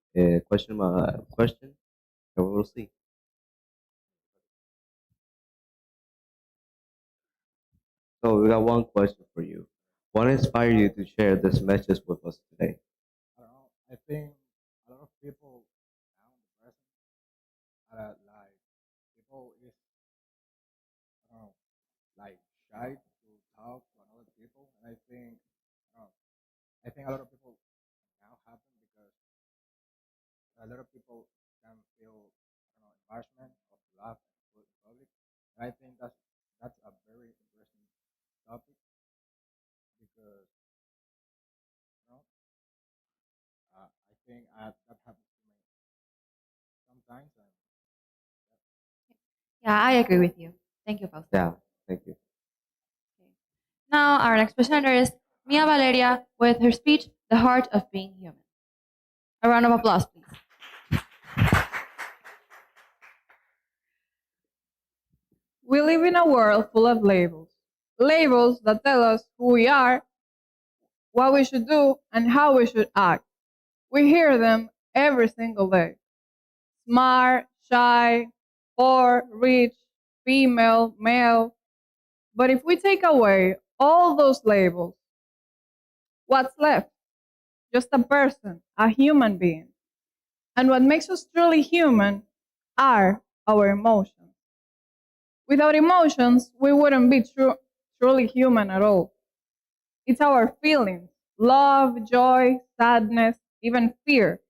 question, and we'll see. So we got one question for you. What inspired you to share this message with us today? I don't know. I think a lot of people now in the present are like people is I don't know like shy to talk to another people, and I don't know, I think a lot of people now happen because a lot of people can feel I don't know embarrassment of laugh and food in public, and I think that's a very interesting topic because you know I think that happens to me sometimes, and Yeah, I agree with you. Thank you, both. Yeah, thank you. Now, our next presenter is Mia Valeria with her speech, The Heart of Being Human. A round of applause, please. We live in a world full of labels. Labels that tell us who we are, what we should do, and how we should act. We hear them every single day. Smart, shy, poor, rich, female, male. But if we take away all those labels, what's left? Just a person, a human being. And what makes us truly human are our emotions. Without emotions, we wouldn't be truly human at all. It's our feelings, love, joy, sadness, even fear,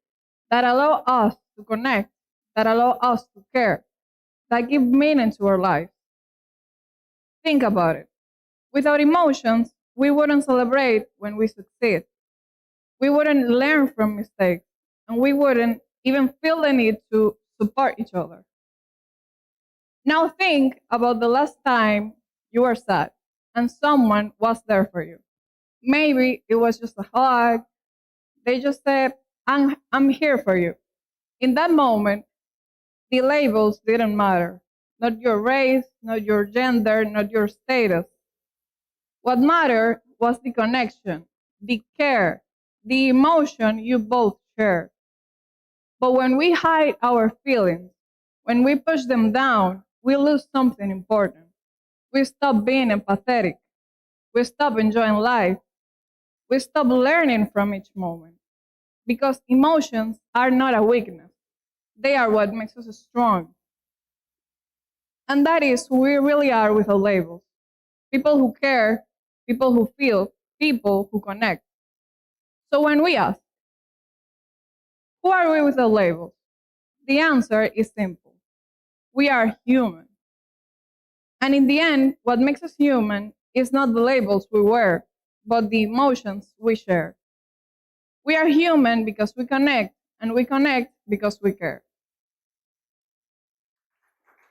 that allow us to connect, that allow us to care, that give meaning to our lives. Think about it. Without emotions, we wouldn't celebrate when we succeed. We wouldn't learn from mistakes, and we wouldn't even feel the need to support each other. Now think about the last time you were sad and someone was there for you. Maybe it was just a hug. They just said, I'm here for you. In that moment, the labels didn't matter. Not your race, not your gender, not your status. What mattered was the connection, the care, the emotion you both shared. But when we hide our feelings, when we push them down, we lose something important. We stop being empathetic. We stop enjoying life. We stop learning from each moment. Because emotions are not a weakness, they are what makes us strong. And that is who we really are without labels. People who care, people who feel, people who connect. So when we ask, who are we without labels? The answer is simple. We are human. And in the end, what makes us human is not the labels we wear, but the emotions we share. We are human because we connect, and we connect because we care.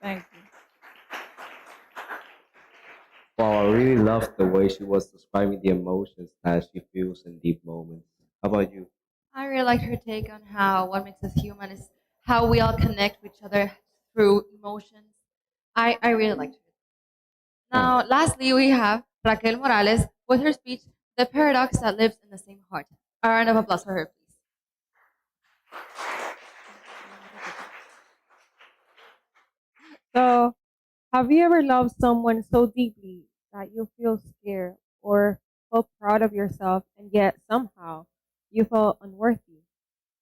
Thank you. Wow, I really loved the way she was describing the emotions that she feels in deep moments. How about you? I really liked her take on how what makes us human is how we all connect with each other through emotions. I really liked her. Now, lastly, we have Raquel Morales with her speech, The Paradox That Lives in the Same Heart. A round of applause for her, please. So, have you ever loved someone so deeply that you feel scared or so proud of yourself and yet somehow you feel unworthy?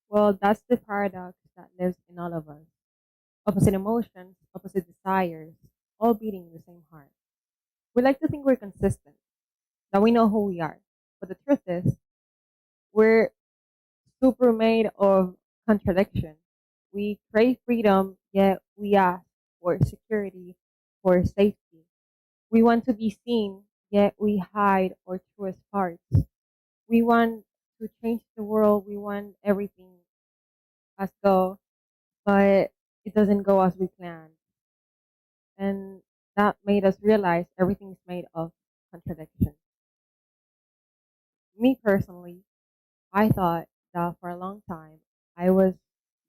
Well, that's the paradox that lives in all of us. Opposite emotions, opposite desires, all beating in the same heart. We like to think we're consistent, that we know who we are. But the truth is, we're super made of contradiction. We crave freedom, yet we ask for security, for safety. We want to be seen, yet we hide our truest parts. we want to change the world, we want everything as go, but it doesn't go as we planned. And that made us realize everything is made of contradiction. Me personally, I thought that for a long time I was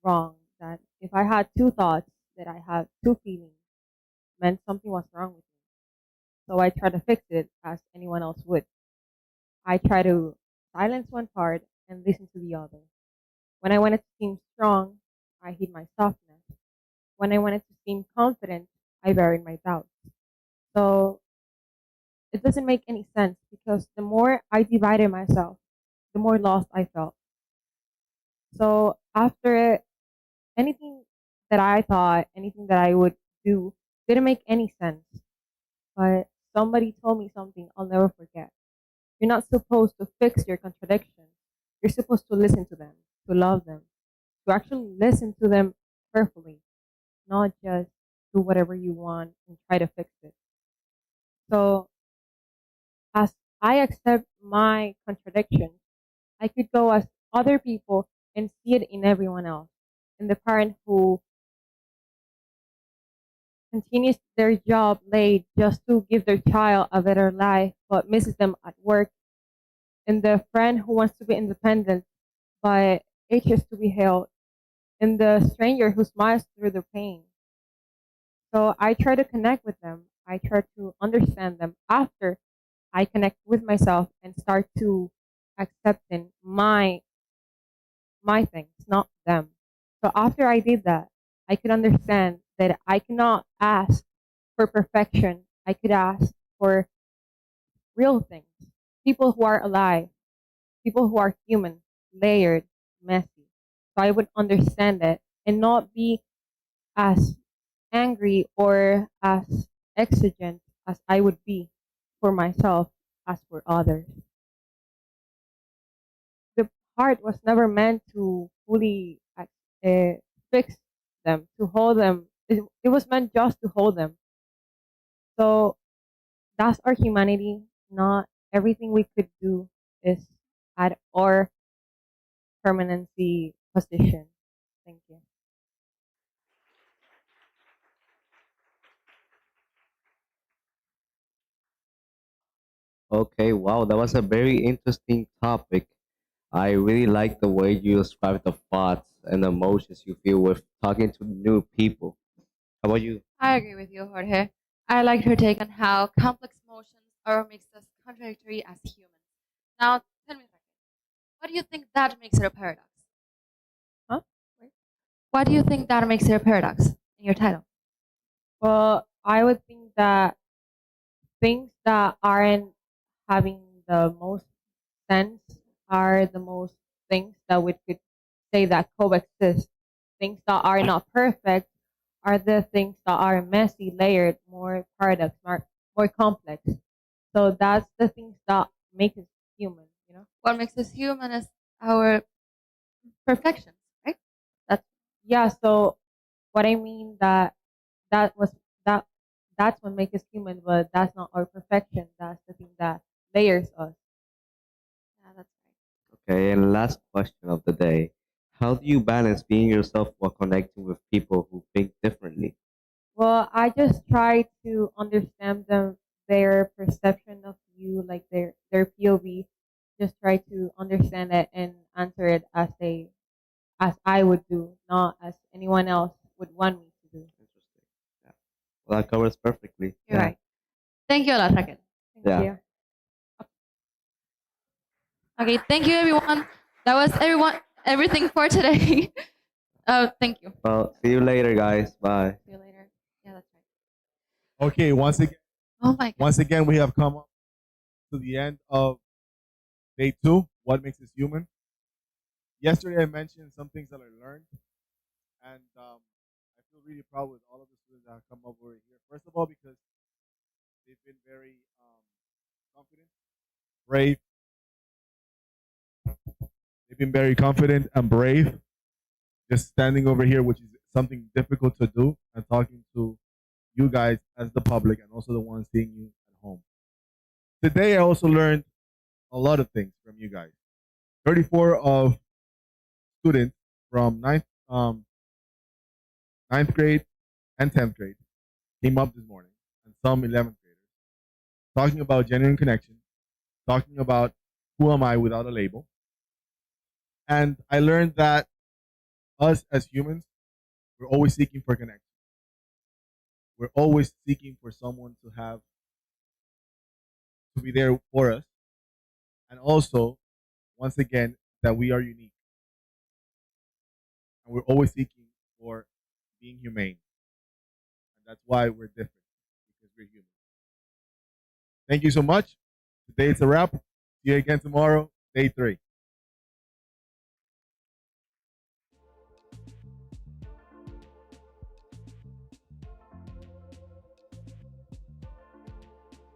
wrong, that if I had two thoughts, that I had two feelings, meant something was wrong with me. So I tried to fix it as anyone else would. I try to silence one part and listen to the other. When I wanted to seem strong, I hid my softness. When I wanted to seem confident, I buried my doubts. So it doesn't make any sense because the more I divided myself, the more lost I felt. So after anything that I thought, anything that I would do, didn't make any sense. But somebody told me something I'll never forget. You're not supposed to fix your contradictions. You're supposed to listen to them, to love them, to actually listen to them carefully, not just do whatever you want and try to fix it. So as I accept my contradictions, I could go as other people and see it in everyone else. In the parent who continues their job late just to give their child a better life but misses them at work. In the friend who wants to be independent but itches to be held. In the stranger who smiles through their pain. So I try to connect with them. I try to understand them after I connect with myself and start to accepting my things, not them. So after I did that, I could understand that I cannot ask for perfection. I could ask for real things. People who are alive, people who are human, layered, messy. So I would understand it and not be as angry or as exigent as I would be for myself as for others. The heart was never meant to fully fix them, to hold them. It was meant just to hold them. So that's our humanity. Not everything we could do is at our permanency position. Thank you. Okay, wow, that was a very interesting topic. I really like the way you describe the thoughts and emotions you feel with talking to new people. How about you? I agree with you, Jorge. I liked her take on how complex emotions are what makes us contradictory as humans. Now, tell me, what do you think that makes it a paradox? Huh? What do you think that makes it a paradox in your title? Well, I would think that things that aren't having the most sense are the most things that we could say that coexist. Things that are not perfect are the things that are messy, layered, more paradox, more complex. So that's the things that make us human, you know? What makes us human is our perfections, right? That's Yeah, so what I mean that was that that's what makes us human, but that's not our perfection. That's the thing that layers us. yeah, that's Okay, and last question of the day. How do you balance being yourself while connecting with people who think differently? Well, I just try to understand them, their perception of you, like their POV. Just try to understand it and answer it as I would do, not as anyone else would want me to do. Well, that covers perfectly. You're right. Thank you a lot, Raquel. Thank Yeah. you. Okay, thank you everyone. That was everything for today. Thank you. Well, see you later, guys. Bye. See you later. Yeah, that's right. Okay, Oh my God. once again, we have come up to the end of day 2. What makes us human? Yesterday, I mentioned some things that I learned, and I feel really proud with all of the students that have come over here. First of all, because they've been very confident, brave. They've been very confident and brave, just standing over here, which is something difficult to do, and talking to you guys as the public and also the ones seeing you at home. Today, I also learned a lot of things from you guys. 34 of students from ninth grade and 10th grade came up this morning, and some 11th graders, talking about genuine connection, talking about who am I without a label. And I learned that us as humans, we're always seeking for connection. We're always seeking for someone to be there for us. And also, once again, that we are unique. And we're always seeking for being humane. And that's why we're different, because we're human. Thank you so much. Today it's a wrap. See you again tomorrow, day 3.